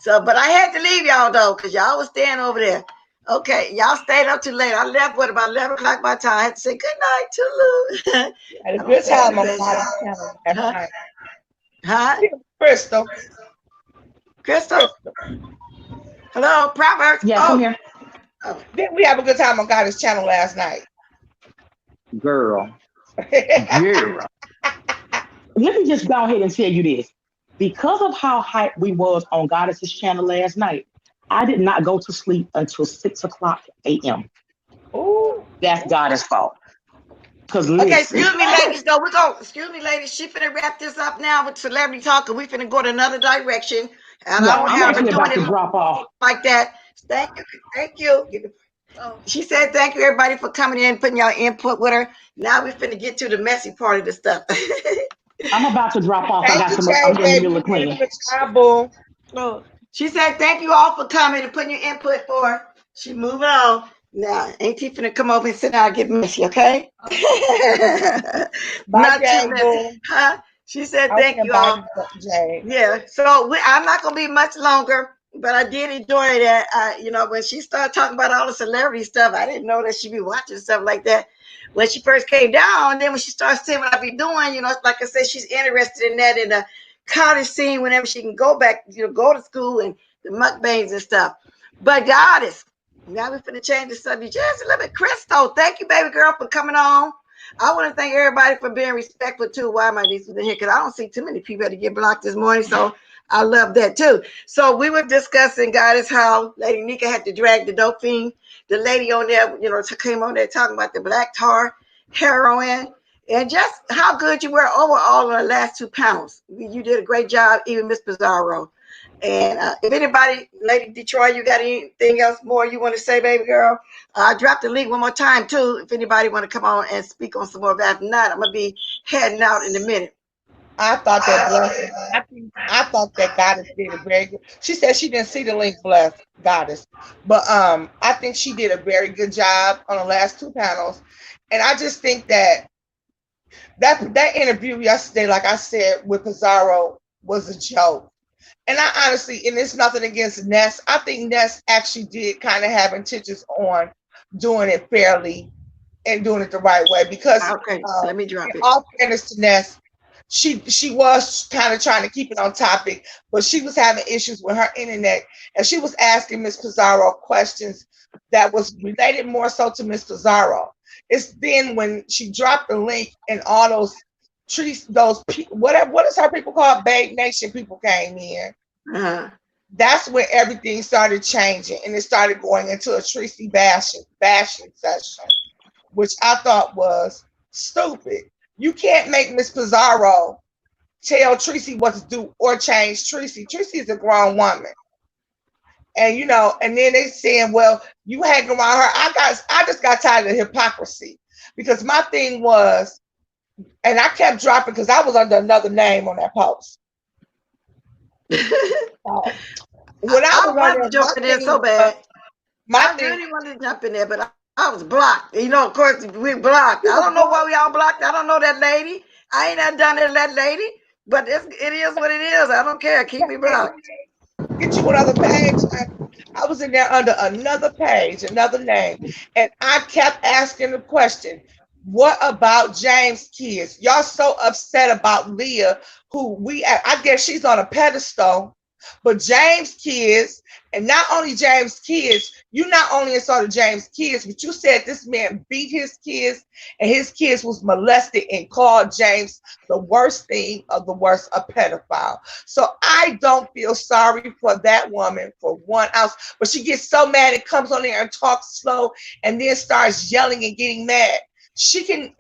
So, but I had to leave y'all though, because y'all was staying over there. Okay, y'all stayed up too late. I left what about 11 o'clock my time. I had to say good night to Lou. Had a I don't good say time on anything. God's channel last Huh? night. Huh? Crystal, Crystal? Crystal. Hello, Proverbs. Yeah, come Oh, here. oh. Didn't we have a good time on God's channel last night? Girl. Girl. Let me just go ahead and tell you this. Because of how hyped we was on Goddess's channel last night, I did not go to sleep until 6 o'clock a.m. Ooh. That's Goddess' fault. Because Okay, listen, excuse me, ladies. Though we go. Excuse me, ladies. She finna wrap this up now with celebrity talk, and we finna go to another direction. And I yeah, don't I'm have her actually doing about to it drop off. like that. Thank you, thank you. Oh, She said thank you everybody for coming in, putting your input with her. Now we finna get to the messy part of the stuff. I'm about to drop off. Thank you, I'm Jay, in the baby. middle You of did a cleaning. good job, boo. oh. She said thank you all for coming and putting your input for her. She moving on. Now, ain't he finna come over and sit down and get messy, okay? Bye, Not too Jay, messy. boo. Huh? She said I was thank saying you bye all. to Jay. Yeah, so I'm not gonna be much longer, but I did enjoy that. When she started talking about all the celebrity stuff, I didn't know that she'd be watching stuff like that when she first came down. And then when she started saying what I be doing, it's like I said, she's interested in that and college scene whenever she can go back, go to school and the mukbangs and stuff. But Goddess, now we're finna change the subject just a little bit. Crystal, thank you, baby girl, for coming on. I want to thank everybody for being respectful too. Why am I in here? Because I don't see too many people to get blocked this morning. So I love that too. So we were discussing, Goddess, how Lady Nika had to drag the dope fiend. The lady on there, came on there talking about the black tar, heroin, and just how good you were overall on the last two panels. You did a great job, even Miss Pizarro. And if anybody, Lady Detroit, you got anything else more you want to say, baby girl? I dropped the link one more time too. If anybody want to come on and speak on some more of that, if not, I'm gonna be heading out in a minute. I thought that I thought that Goddess did a very good. She said she didn't see the link, bless Goddess, but I think she did a very good job on the last two panels, and I just think that interview yesterday, like I said, with Pizarro was a joke. And I honestly, and it's nothing against Ness, I think Ness actually did kind of have intentions on doing it fairly and doing it the right way, because okay, let me drop it. All fairness to Ness, she was kind of trying to keep it on topic, but she was having issues with her internet, and she was asking Miss Pizarro questions that was related more so to Miss Pizarro. It's then when she dropped the link and all those trees, those people, what is her people called? Babe Nation people came in. Uh-huh. That's when everything started changing, and it started going into a Tracy bashing session, which I thought was stupid. You can't make Miss Pizarro tell Tracy what to do or change Tracy. Tracy is a grown woman. And and then they saying, well, you hang around her. I just got tired of the hypocrisy, because my thing was, and I kept dropping because I was under another name on that post. When I wanted to jump in there so bad. I thing, really wanted to jump in there, but I was blocked. Of course, we blocked. I don't know why we all blocked. I don't know that lady. I ain't never done it to that lady, but it is what it is. I don't care. Keep me blocked. Get you another page. I was in there under another page, another name, and I kept asking the question, what about James' kids? Y'all so upset about Leah, who I guess she's on a pedestal, but James' kids, and not only James' kids, you not only assaulted James' kids, but you said this man beat his kids, and his kids was molested, and called James the worst thing of the worst, a pedophile. So I don't feel sorry for that woman for 1 ounce, but she gets so mad and comes on there and talks slow and then starts yelling and getting mad.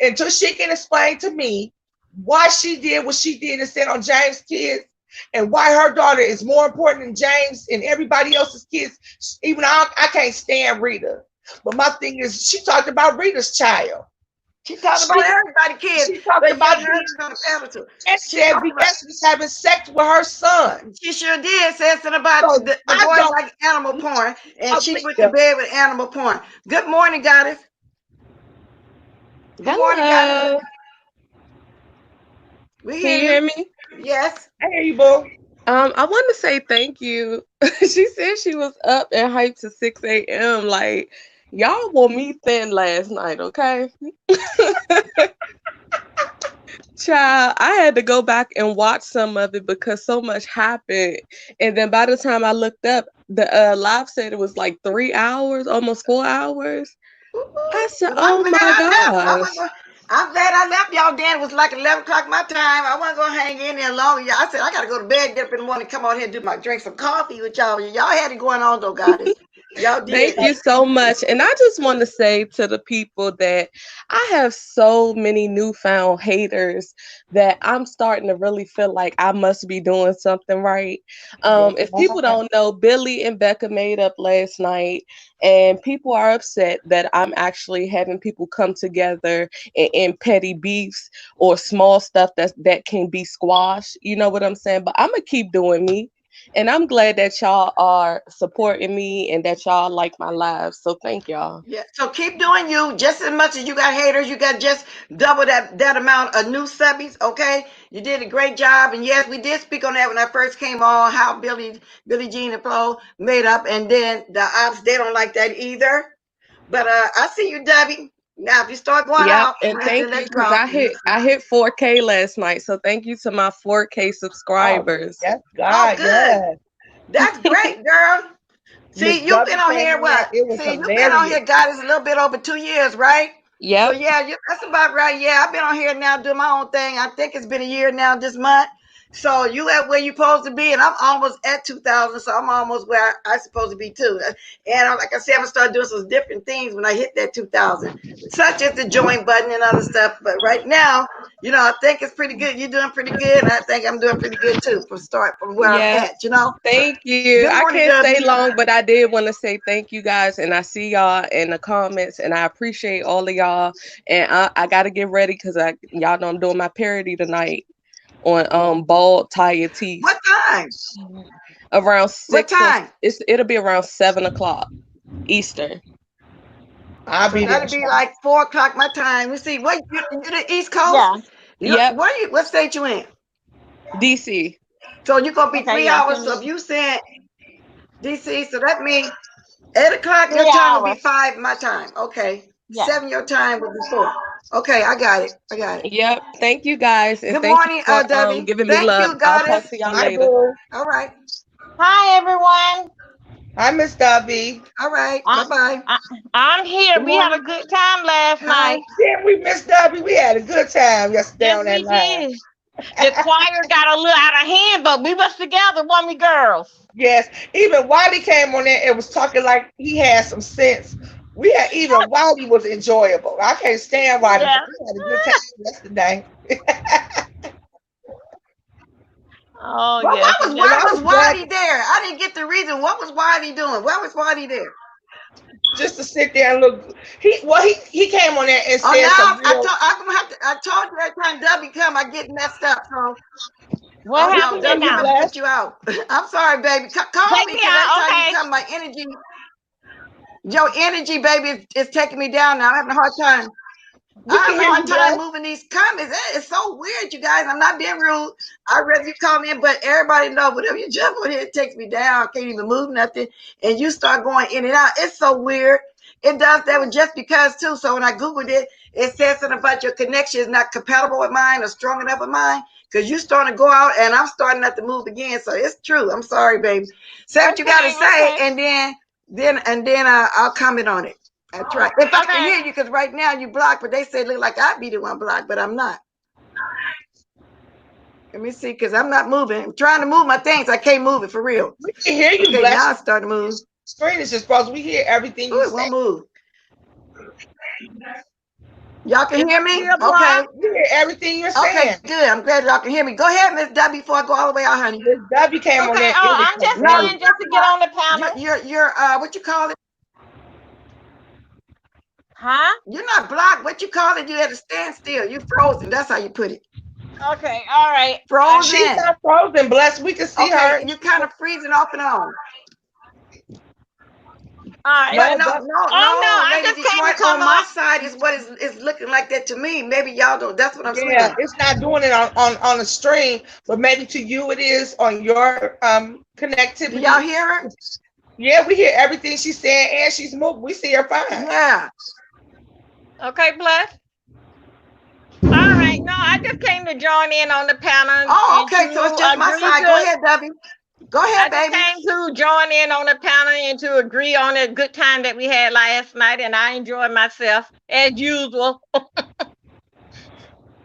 Until she can explain to me why she did what she did and said on James' kids, and why her daughter is more important than James and everybody else's kids. Even I can't stand Rita, but my thing is, she talked about Rita's child. She talked about everybody's kids. She talked about and said BS was having sex with her son. She sure did. Said something about the boy like animal porn, and she put to bed with animal porn. Good morning, Goddess. Good morning, Goddess. We Can you hear me? Yes. I hear you, boo. I want to say thank you. She said she was up and hyped to 6 a.m. Like, y'all wore me thin last night, okay? Child, I had to go back and watch some of it because so much happened. And then by the time I looked up, the live said it was like 3 hours, almost 4 hours. I said, oh my gosh. I'm glad I left y'all then. It was like 11 o'clock my time. I wasn't going to hang in there long. I said, I got to go to bed, get up in the morning, come on here and drink some coffee with y'all. Y'all had it going on though, Goddess. Y'all did. Thank you so much. And I just want to say to the people that I have so many newfound haters that I'm starting to really feel like I must be doing something right. If people don't know, Billy and Becca made up last night, and people are upset that I'm actually having people come together in petty beefs or small stuff that can be squashed. You know what I'm saying? But I'm going to keep doing me. And I'm glad that y'all are supporting me and that y'all like my live. So thank y'all. Yeah. So keep doing you. Just as much as you got haters, you got just double that amount of new subbies. Okay. You did a great job. And yes, we did speak on that when I first came on, how Billie Jean and Flo made up. And then the ops, they don't like that either. But I see you, Debbie. Now, if you start going Yep, out, I'm and gonna have to thank you let you because off. I hit 4K last night. So thank you to my 4K Oh, subscribers. yes, Oh, God, good. yes. That's great, girl. Miss See, you've W been on came here on there. what? It was See, you've been on hilarious. here, God, it's a little bit over 2 years, right? So Yep. yeah, that's about right. Yeah, I've been on here now doing my own thing. I think it's been a year now this month. So you at where you supposed to be, and I'm almost at 2,000. So I'm almost where I supposed to be too. And like I said, I'm gonna start doing some different things when I hit that 2,000, such as the join button and other stuff. But right now, I think it's pretty good. You're doing pretty good, and I think I'm doing pretty good too. From where I'm Yeah. at, you know. Thank you. Good I morning, can't stay W. long, but I did want to say thank you guys, and I see y'all in the comments, and I appreciate all of y'all. And I gotta get ready because y'all know I'm doing my parody tonight on Bald Tire Teeth What time? around What 6 or time? it'll be around 7 o'clock Eastern. I'll So be there. that'll be like 4 o'clock my time. We see what you the East Coast. Yeah. Yep, What state you in? DC. So you're gonna be Okay, 3 hours. send So if me you said DC, so that means 8 o'clock your three time will be hours. 5 my time. Okay. Yeah. 7 your time will be 4. Okay, I got it. I got it. Yep. Thank you guys, and Good thank you morning, for Debbie. giving me Thank love. you, I'll talk goddess. to y'all Hi, later. boo. All right. Hi everyone. Hi, Miss W. All right. I, Bye-bye. I'm here. Good We had morning. a good time last Hi. night. Yeah, we Miss W. We had a good time yesterday Yes, on that we line. did. The choir got a little out of hand, but we was together, weren't we, girls? Yes, even Wiley came on there and was talking like he had some sense. We had even Wiley was enjoyable. I can't stand Wiley, Yeah. but we had a good time yesterday. Oh Well, yes, And why I was was glad Waddy there? I didn't get the reason. What was Waddy doing? Why was Waddy there? just to sit there and look. He came on there and Oh, said some now real. I told you every time W come, I get messed up. So, what oh no, happened Hear just W, you, I'm now? gonna put blessed. you out. I'm sorry, baby. Call Take me me because every out, time you okay? come, my energy, your energy, baby, is taking me down now. I'm having a hard time. We I can have a hear hard you, time blessed. moving these comments. It's so weird, you guys. I'm not being rude. I'd rather you call me in, but everybody know whenever you jump on here, it takes me down. I can't even move nothing. And you start going in and out. It's so weird. It does that with just because too. So when I Googled it, it says something about your connection is not compatible with mine or strong enough with mine. Because you starting to go out and I'm starting not to move again. So it's true. I'm sorry, baby. Say what you gotta Okay, say, okay, and then I'll comment on it. That's right. If I can okay. hear you, because right now you blocked, but they say look like I'd be the one blocked, but I'm not. Let me see, because I'm not moving. I'm trying to move my things. I can't move it for real. We can hear you, Okay, now blessed. it's starting to move. Screen is just frozen. We hear everything Oh, you it say. won't move. Y'all can Is hear it me? still Okay. blocked? We hear everything you're Okay, saying. good. I'm glad y'all can hear me. Go ahead, Miss W, before I go all the way out, honey. Miss W came on Okay. there. It Oh, was I'm just No, hilarious. saying just to get on the panel. you're what you call it? Huh? You're not blocked. What you call it? You had to stand still. You frozen. That's how you put it. Okay, all right. She's Frozen. not frozen, blessed. We can see Okay, her. you're kind of freezing off and on. All right. But No, no, but no, Oh no, no, I Lady just came to Detroit. come On my up. side is what is looking like that to me. Maybe y'all don't. That's what I'm yeah, saying. it's not doing it on the stream, but maybe to you it is on your Do y'all connectivity. hear her? Yeah, we hear everything she's saying and she's moving. We see her fine. Yeah. Okay, bless. All right. No, I just came to join in on the panel Oh, and okay. So it's to just my agree side. Go to. ahead, Debbie. Go I ahead, just baby. came to join in on the panel and to agree on a good time that we had last night, and I enjoyed myself as usual.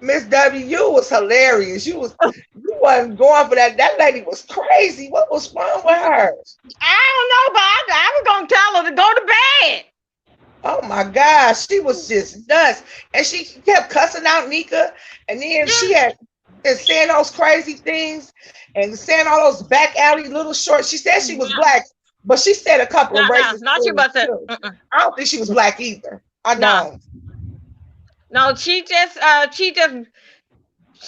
Miss W, you was hilarious. You wasn't going for that. That lady was crazy. What was wrong with her? I don't know, but I was gonna tell her to go to bed. Oh my gosh, she was just nuts. And she kept cussing out Nika. And then she had and saying those crazy things and saying all those back alley little shorts. She said she was black, but she said a couple of No, racist not you, things but too. I don't think she was black either. I no, don't. no. She just,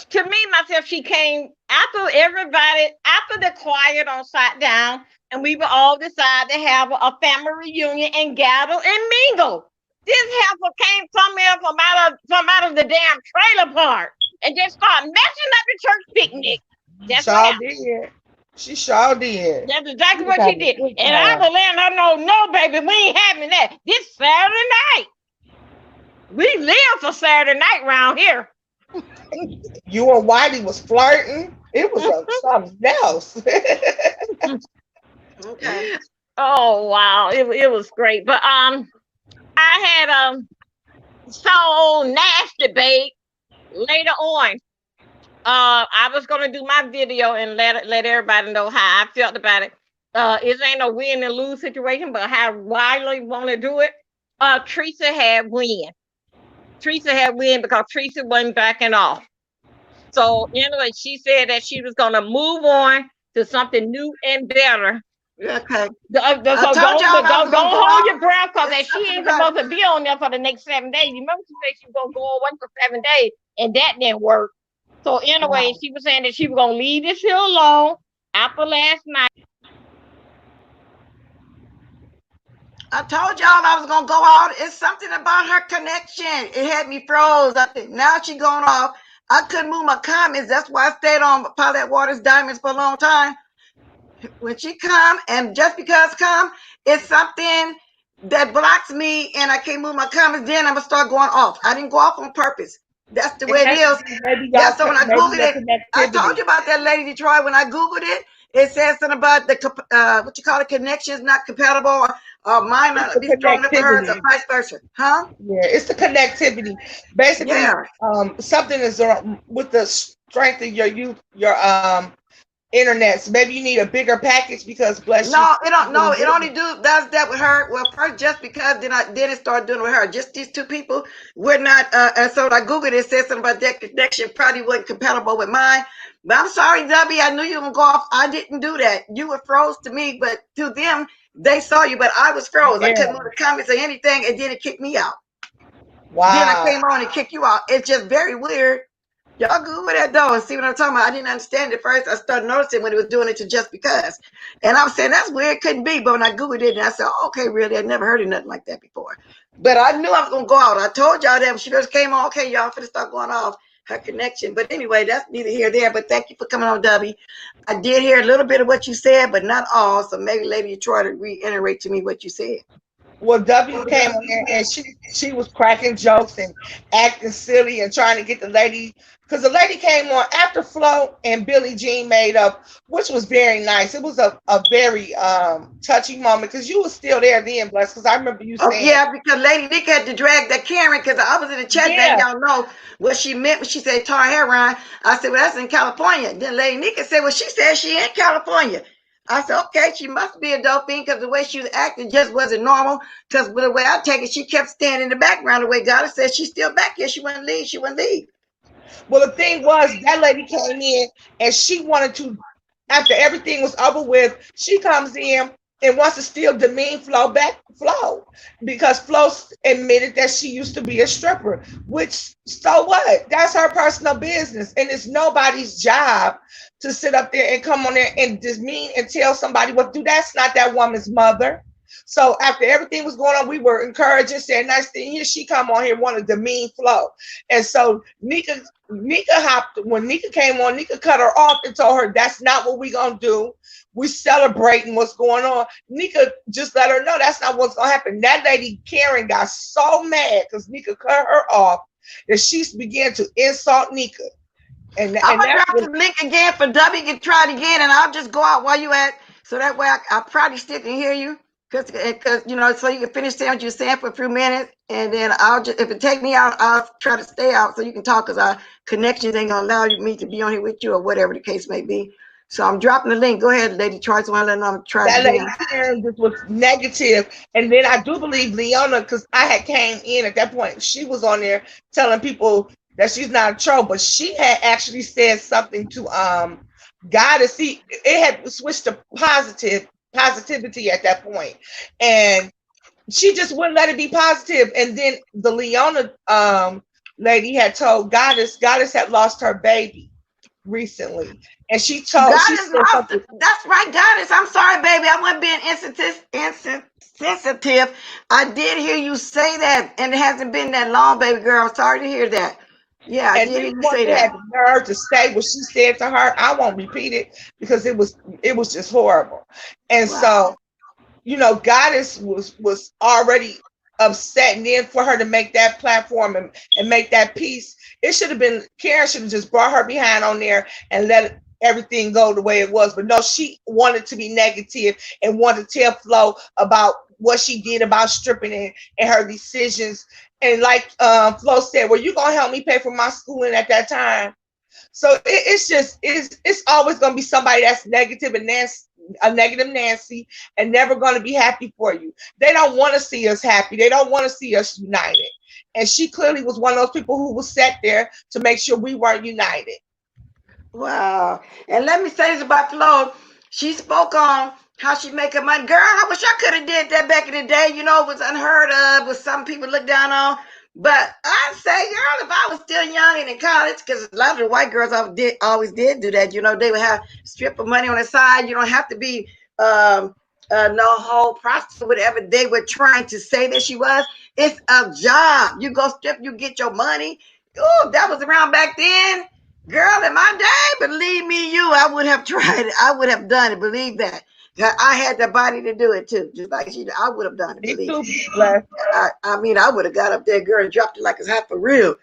to me myself, she came after everybody, after the choir on sat down, and we were all decided to have a family reunion and gather and mingle. This heifer came from out of the damn trailer park and just started messing up the church picnic. That's what Sure happened. did. She sure did. That's She exactly was what she having a did. good And I time. was letting her know, no, baby, we ain't having that this Saturday night. We live for Saturday night round here. You and Whitey was flirting. It was something else. Okay. Oh wow, it was great. But I had so nasty babe later on. I was gonna do my video and let everybody know how I felt about it. It ain't a win and lose situation, but how Wiley want to do it. Teresa had win. Teresa had win because Teresa wasn't backing off. So anyway, she said that she was gonna move on to something new and better. Okay. So I told y'all I was don't gonna go hold out. your breath because It's she something ain't about supposed to be on there for the next 7 days. You remember she said she was gonna go away for 7 days, and that didn't work. So anyway, she was saying that she was gonna leave this here alone after last night. I told y'all I was gonna go out. It's something about her connection. It had me froze. I think now she going off. I couldn't move my comments. That's why I stayed on Paulette Waters Diamonds for a long time. When she come and just because come, it's something that blocks me and I can't move my comments. Then I'm gonna start going off. I didn't go off on purpose. That's the way it is. Maybe Yeah, y'all, so when I maybe Googled your it, I told connectivity. you about that lady Detroit. When I Googled it, it says something about the what you call it, connections not compatible, or mine It's not the be strong enough for hers, or connectivity. vice versa. Huh? Yeah, it's the connectivity. Basically, Yeah. something is with the strength of your internet. So maybe you need a bigger package because bless you. No, it don't. No, it only does that with her. Well, first just because then it started doing it with her. Just these two people, we're not. And so when I googled it, it said something about that connection probably wasn't compatible with mine. But I'm sorry, Debbie. I knew you were gonna go off. I didn't do that. You were froze to me, but to them, they saw you, but I was froze. I Yeah. couldn't move the comments or anything, and then it kicked me out. Then I Wow. came on and kicked you out. It's just very weird. Y'all Google that though and see what I'm talking about. I didn't understand it first. I started noticing when it was doing it to just because. And I was saying that's weird, couldn't be. But when I Googled it and I said, okay, really, I'd never heard of nothing like that before. But I knew I was gonna go out. I told y'all that when she first came on, okay, y'all finna start going off her connection. But anyway, that's neither here nor there. But thank you for coming on, Debbie. I did hear a little bit of what you said, but not all. So maybe Lady Troy to reiterate to me what you said. Well, W came on there and she was cracking jokes and acting silly and trying to get the lady, because the lady came on after Flo and Billie Jean made up, which was very nice. It was a very touching moment because you were still there then, Bless, because I remember you Oh, saying, yeah, because Lady Nick had to drag that Karen because I was in the chat letting y'all know what she meant when she said tar hair Ryan. I said, well, that's in California. Then Lady Nick said, well, she said she in California. I said, okay, she must be a Delphine because the way she was acting just wasn't normal. Because the way I take it, she kept standing in the background the way God said she's still back here. She wouldn't leave. She wouldn't leave. well, the thing was that lady came in and she wanted to, after everything was over with, she comes in and wants to steal demean Flo because Flo admitted that she used to be a stripper, which so what? That's her personal business, and it's nobody's job to sit up there and come on there and demean and tell somebody what to do. That's not that woman's mother. So after everything was going on, we were encouraging, saying nice thing. Here she come on here wanted to demean Flo, and so Nika hopped when Nika came on. Nika cut her off and told her that's not what we gonna do. We celebrating what's going on. Nika just let her know that's not what's gonna happen. That lady Karen got so mad because Nika cut her off that she began to insult Nika. And I'm gonna that's drop the link again for W. You can try it again, and I'll just go out while you at, so that way I probably still can hear you, because you know, so you can finish saying what you're saying for a few minutes, and then I'll just, if it take me out, I'll try to stay out so you can talk, because our connections ain't gonna allow me to be on here with you or whatever the case may be. So I'm dropping the link. Go ahead, Lady Troy. So I let them try that it lady again. Karen just was negative. And then I do believe Leona, because I had came in at that point, she was on there telling people that she's not a troll, but she had actually said something to Goddess. See, it had switched to positivity at that point. And she just wouldn't let it be positive. And then the Leona lady had told Goddess had lost her baby recently. And she said something. That's right, Goddess. I'm sorry, baby. I wasn't being insensitive. I did hear you say that, and it hasn't been that long, baby girl. I'm sorry to hear that. Yeah, I And did this hear you one say had that. the nerve to say what she said to her. I won't repeat it because it was just horrible. And Wow. so, you know, Goddess was already upset. And then for her to make that platform and make that piece, it should have been, Karen should have just brought her behind on there and let everything go the way it was. But no, she wanted to be negative and wanted to tell Flo about what she did about stripping and her decisions. And like Flo said, well, you gonna help me pay for my schooling at that time. So it's always gonna be somebody that's negative and a negative Nancy, and never gonna be happy for you. They don't want to see us happy. They don't want to see us united. And she clearly was one of those people who was sat there to make sure we weren't united. Wow. And let me say this about Flo. She spoke on how she make her money. Girl, I wish I could have did that back in the day. You know, it was unheard of, was some people look down on. But I say, girl, if I was still young and in college, because a lot of the white girls always did do that. You know, they would have strip of money on the side. You don't have to be no whole prostitute, whatever they were trying to say that she was. It's a job. You go strip, you get your money. Oh, that was around back then. Girl, in my day, believe me, I would have tried it. I would have done it. Believe that. I had the body to do it too, just like she did. I would have done it. Believe me. I mean, I would have got up there, girl, and dropped it like it's hot for real.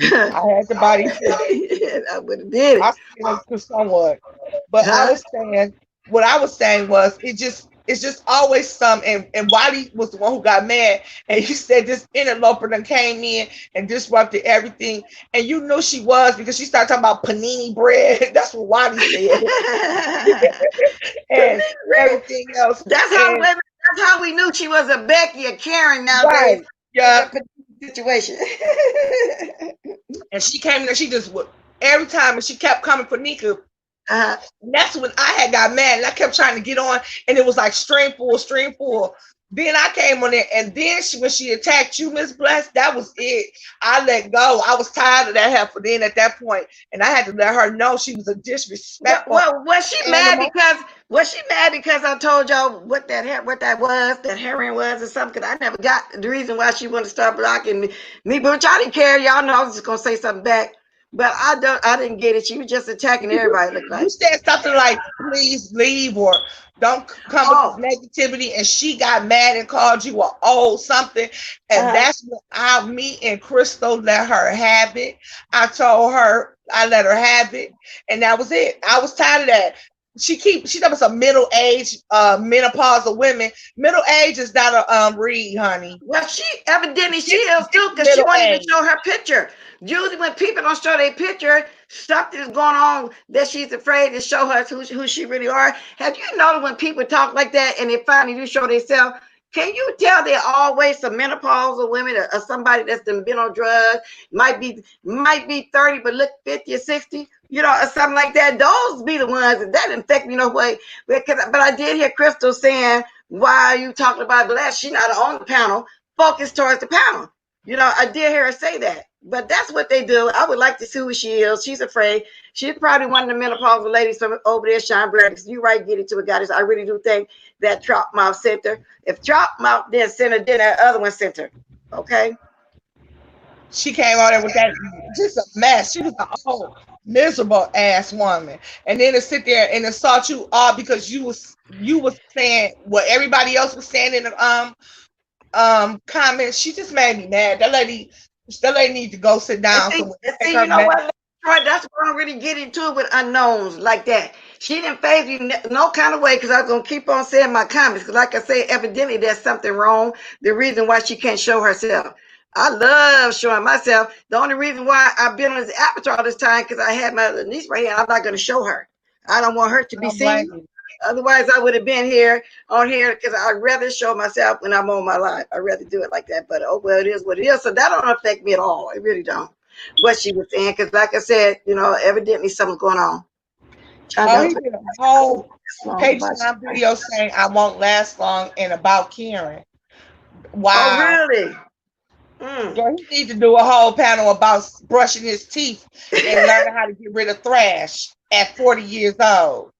I had the body too. I would have did it. I seen it somewhat, but what I was saying was it's just always some. And Wiley was the one who got mad, and he said this interloper done came in and disrupted everything, and you knew she was because she started talking about panini bread. That's what Wiley said, and everything else. That's how we knew she was a Becky, a Karen nowadays. Right. Yeah. Situation. And she came in there. She just would every time, and she kept coming for Nika. And that's when I had got mad, and I kept trying to get on, and it was like stream full. Then I came on there, and then when she attacked you, Miss Bless, that was it. I let go. I was tired of that heifer then at that point, and I had to let her know she was a disrespectful. Well, was she mad because I told y'all what that was, that heroin was or something? Because I never got the reason why she wanted to start blocking me. But y'all didn't care. Y'all know I was just gonna say something back. But I didn't get it. She was just attacking everybody. Looked like. You said something like, please leave, or don't come with negativity, and she got mad and called you a old something. And that's when me and Crystal let her have it. I told her I let her have it, and that was it. I was tired of that. She thought was a middle-aged menopausal women. Middle age is not a read, honey. Well, she evidently she is too, because she won't even show her picture. Usually when people don't show their picture, stuff is going on that she's afraid to show us who she really are. Have you noticed when people talk like that and they finally do show themselves, can you tell they're always some menopausal women or somebody that's been on drugs, might be 30 but look 50 or 60, you know, or something like that? Those be the ones that infect me no way. But I did hear Crystal saying, why are you talking about Bless? She's not on the panel. Focus towards the panel. You know, I did hear her say that. But that's what they do. I would like to see who she is. She's afraid. She's probably one of the menopausal ladies from over there, Sean Brad. You right, get it to a goddess. I really do think that Trop Mouth sent her. If Trop Mouth didn't send her, then that other one sent her. Okay. She came out there with that just a mess. She was an old, miserable ass woman. And then to sit there and insult you all because you was saying what everybody else was saying in the comments. She just made me mad. That lady needs to go sit down. See, you know what? That's why I don't really get into it with unknowns like that. She didn't phase me no kind of way, because I was going to keep on saying my comments. Because like I say, evidently there's something wrong. The reason why she can't show herself. I love showing myself. The only reason why I've been on this avatar all this time, because I had my niece right here. I'm not going to show her. I don't want her to be seen. Otherwise, I would have been on here, because I'd rather show myself when I'm on my live. I'd rather do it like that. But oh well, it is what it is. So that don't affect me at all. It really don't. What she was saying, because like I said, you know, evidently something's going on. He did a whole Patreon video saying I won't last long and about Karen. Wow. Oh, really? Girl, he needs to do a whole panel about brushing his teeth and learning how to get rid of thrash at 40 years old.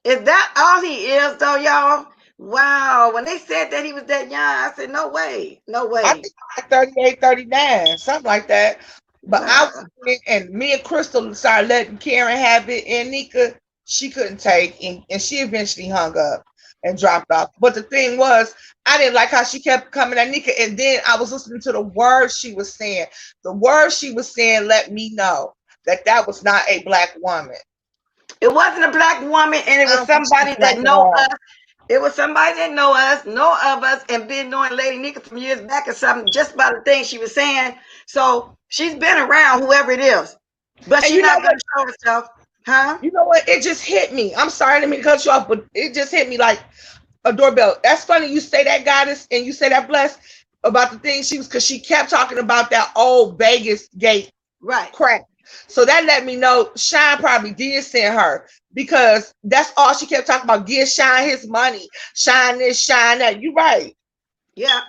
Is that all he is, though, y'all? Wow. When they said that he was that young, I said, no way. No way. I think like 38, 39, something like that. But wow. And me and Crystal started letting Karen have it, and Nika, she couldn't take, and she eventually hung up. and dropped off. But the thing was, I didn't like how she kept coming at Nika. And then I was listening to the words she was saying. The words she was saying let me know that that was not a black woman. It wasn't a black woman, and it I was don't think she somebody was black that at know all. us. It was somebody that know us, know of us, and been knowing Lady Nika from years back or something, just about the things she was saying. So she's been around, whoever it is. But And she's you know not what? going to show herself. Huh? You know what? It just hit me. I'm sorry, I didn't mean to cut you off, but it just hit me like a doorbell. That's funny you say that, Goddess, and you say that, Blessed, about the thing she was, because she kept talking about that old Vegas gate Right. crack. So that let me know Shine probably did send her, because that's all she kept talking about. Give Shine his money. Shine this, Shine that. You right. Yeah.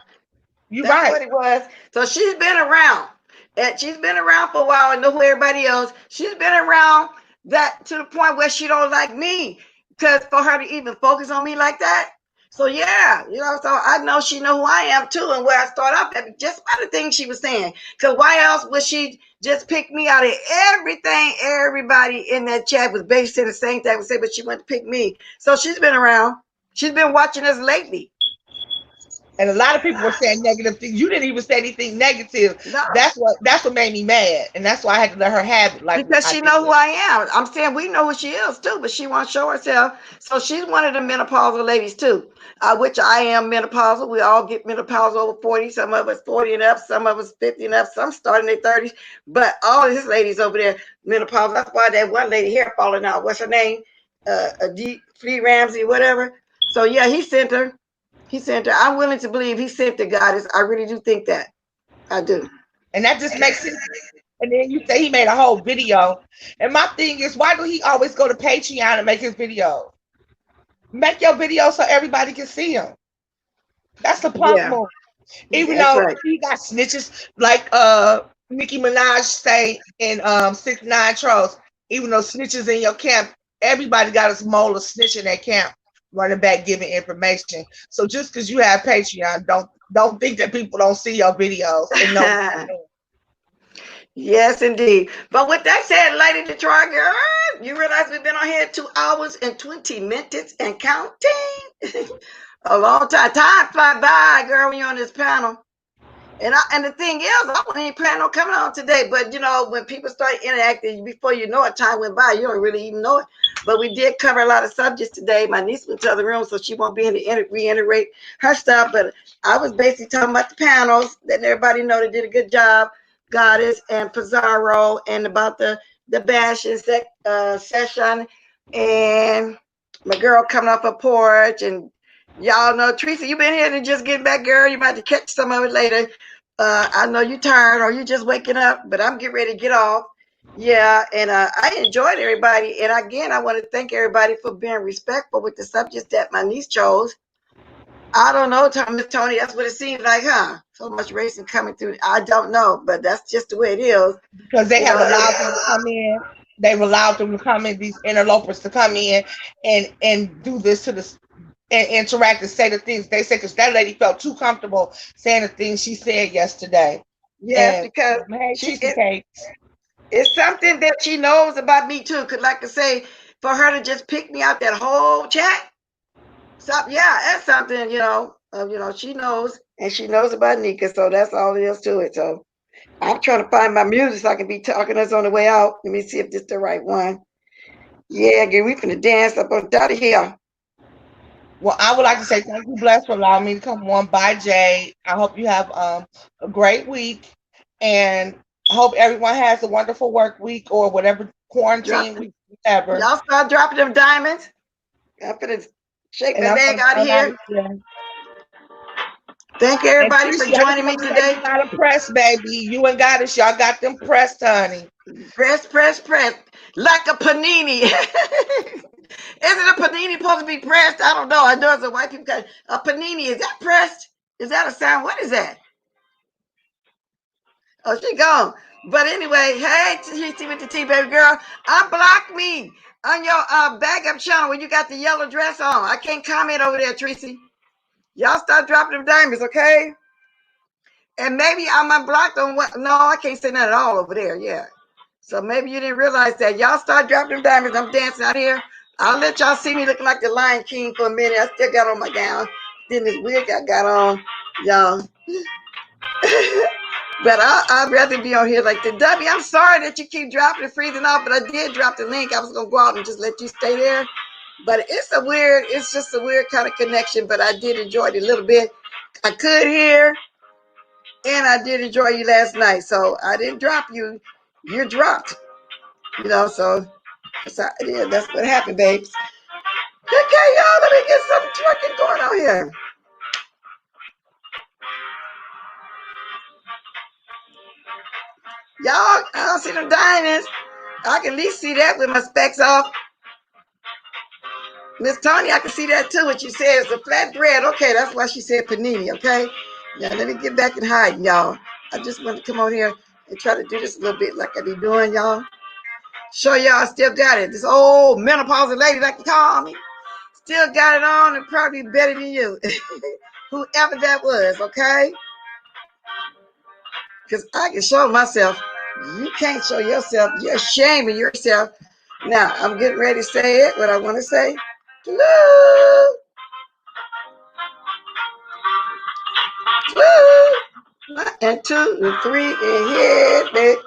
You That's right. what it was. So she's been around. And she's been around for a while and know who everybody else. She's been around that to the point where she don't like me. Because for her to even focus on me like that. So yeah, so I know she know who I am too, and where I start off at, just by the things she was saying. Because why else would she just pick me out of everything? Everybody in that chat was basically saying the same thing, would say, but she went to pick me. So she's been around. She's been watching us lately. And a lot of people were saying negative things. You didn't even say anything negative. No. That's what made me mad. And that's why I had to let her have it. Like, because she know who I am. I'm saying we know who she is too, but she won't show herself. So she's one of the menopausal ladies too, which I am menopausal. We all get menopausal over 40. Some of us 40 and up, some of us 50 and up, some starting in their 30s. But all of his ladies over there menopausal. That's why that one lady hair falling out. What's her name? Flea Ramsey, whatever. So yeah, he sent her. He sent her. I'm willing to believe he sent the Goddess. I really do think that. I do. And that just makes sense. And then you say he made a whole video. And my thing is, why do he always go to Patreon and make his video? Make your video so everybody can see him. That's the punk move. Even That's though right. he got snitches, like Nicki Minaj say in 6ix9ine Trolls, even though snitches in your camp, everybody got a mole of snitch in their camp running back giving information. So just because you have Patreon, don't think that people don't see your videos and know. Yes, indeed. But with that said, Lady Detroit girl, you realize we've been on here 2 hours and 20 minutes and counting. A long time. Time fly by, girl, when you're on this panel. And the thing is, I wasn't even planning on coming on today, but you know, when people start interacting, before you know it, time went by. You don't really even know it. But we did cover a lot of subjects today. My niece went to the room, so she won't be able to reiterate her stuff. But I was basically talking about the panels, letting everybody know they did a good job, Goddess and Pizarro, and about the bashing session, and my girl coming off a porch, and y'all know, Tracy, you been here and just getting back, girl. You might have to catch some of it later. I know you tired or you just waking up, but I'm getting ready to get off. Yeah, and I enjoyed everybody. And again, I want to thank everybody for being respectful with the subjects that my niece chose. I don't know, Miss Tony, that's what it seems like, huh? So much racing coming through. I don't know, but that's just the way it is. Because they have allowed them to come in. They've allowed them to come in, these interlopers to come in and do this to the and interact and say the things they say, because that lady felt too comfortable saying the things she said yesterday. Yes, because it's something that she knows about me too. Because like I say, for her to just pick me out that whole chat, so yeah, that's something, she knows, and she knows about Nika, so that's all there is to it. So I'm trying to find my music so I can be talking us on the way out. Let me see if this is the right one. Yeah, we finna dance up on out of here. Well, I would like to say thank you, Bless, for allowing me to come on. Bye, Jay. I hope you have a great week, and I hope everyone has a wonderful work week or whatever quarantine week, whatever. Y'all start dropping them diamonds. I'm gonna shake my leg out of here. Thank everybody for joining me today. You got a press, baby. You and Goddess, y'all got them pressed, honey. Press, like a panini. Isn't a panini supposed to be pressed? I don't know. I know it's a white people got a panini. Is that pressed? Is that a sound? What is that? Oh, she gone. But anyway, hey, Tracy with the T, baby girl. Unblock me on your backup channel when you got the yellow dress on. I can't comment over there, Tracy. Y'all start dropping them diamonds, okay? And maybe I'm unblocked on what? No, I can't say that at all over there. Yeah. So maybe you didn't realize that. Y'all start dropping them diamonds. I'm dancing out here. I'll let y'all see me looking like the Lion King for a minute. I still got on my gown. Then this wig I got on, y'all. But I'd rather be on here like the W. I'm sorry that you keep dropping and freezing off, but I did drop the link. I was gonna go out and just let you stay there. But it's just a weird kind of connection. But I did enjoy it a little bit. I could hear, and I did enjoy you last night. So I didn't drop you. You're dropped. So that's what happened, babes. Okay, y'all, let me get some twerking going on here. Y'all, I don't see them diamonds. I can at least see that with my specs off. Miss Tony, I can see that too. What you said is a flat bread. Okay, that's why she said panini, okay? Now, let me get back and hide, y'all. I just want to come on here and try to do this a little bit like I be doing, y'all. Show y'all I still got it. This old menopausal lady like to call me. Still got it on and probably better than you. Whoever that was, okay? Because I can show myself. You can't show yourself. You're shaming yourself. Now, I'm getting ready to say it, what I want to say. Hello. Hello. 1 and 2 and 3 and here, babe.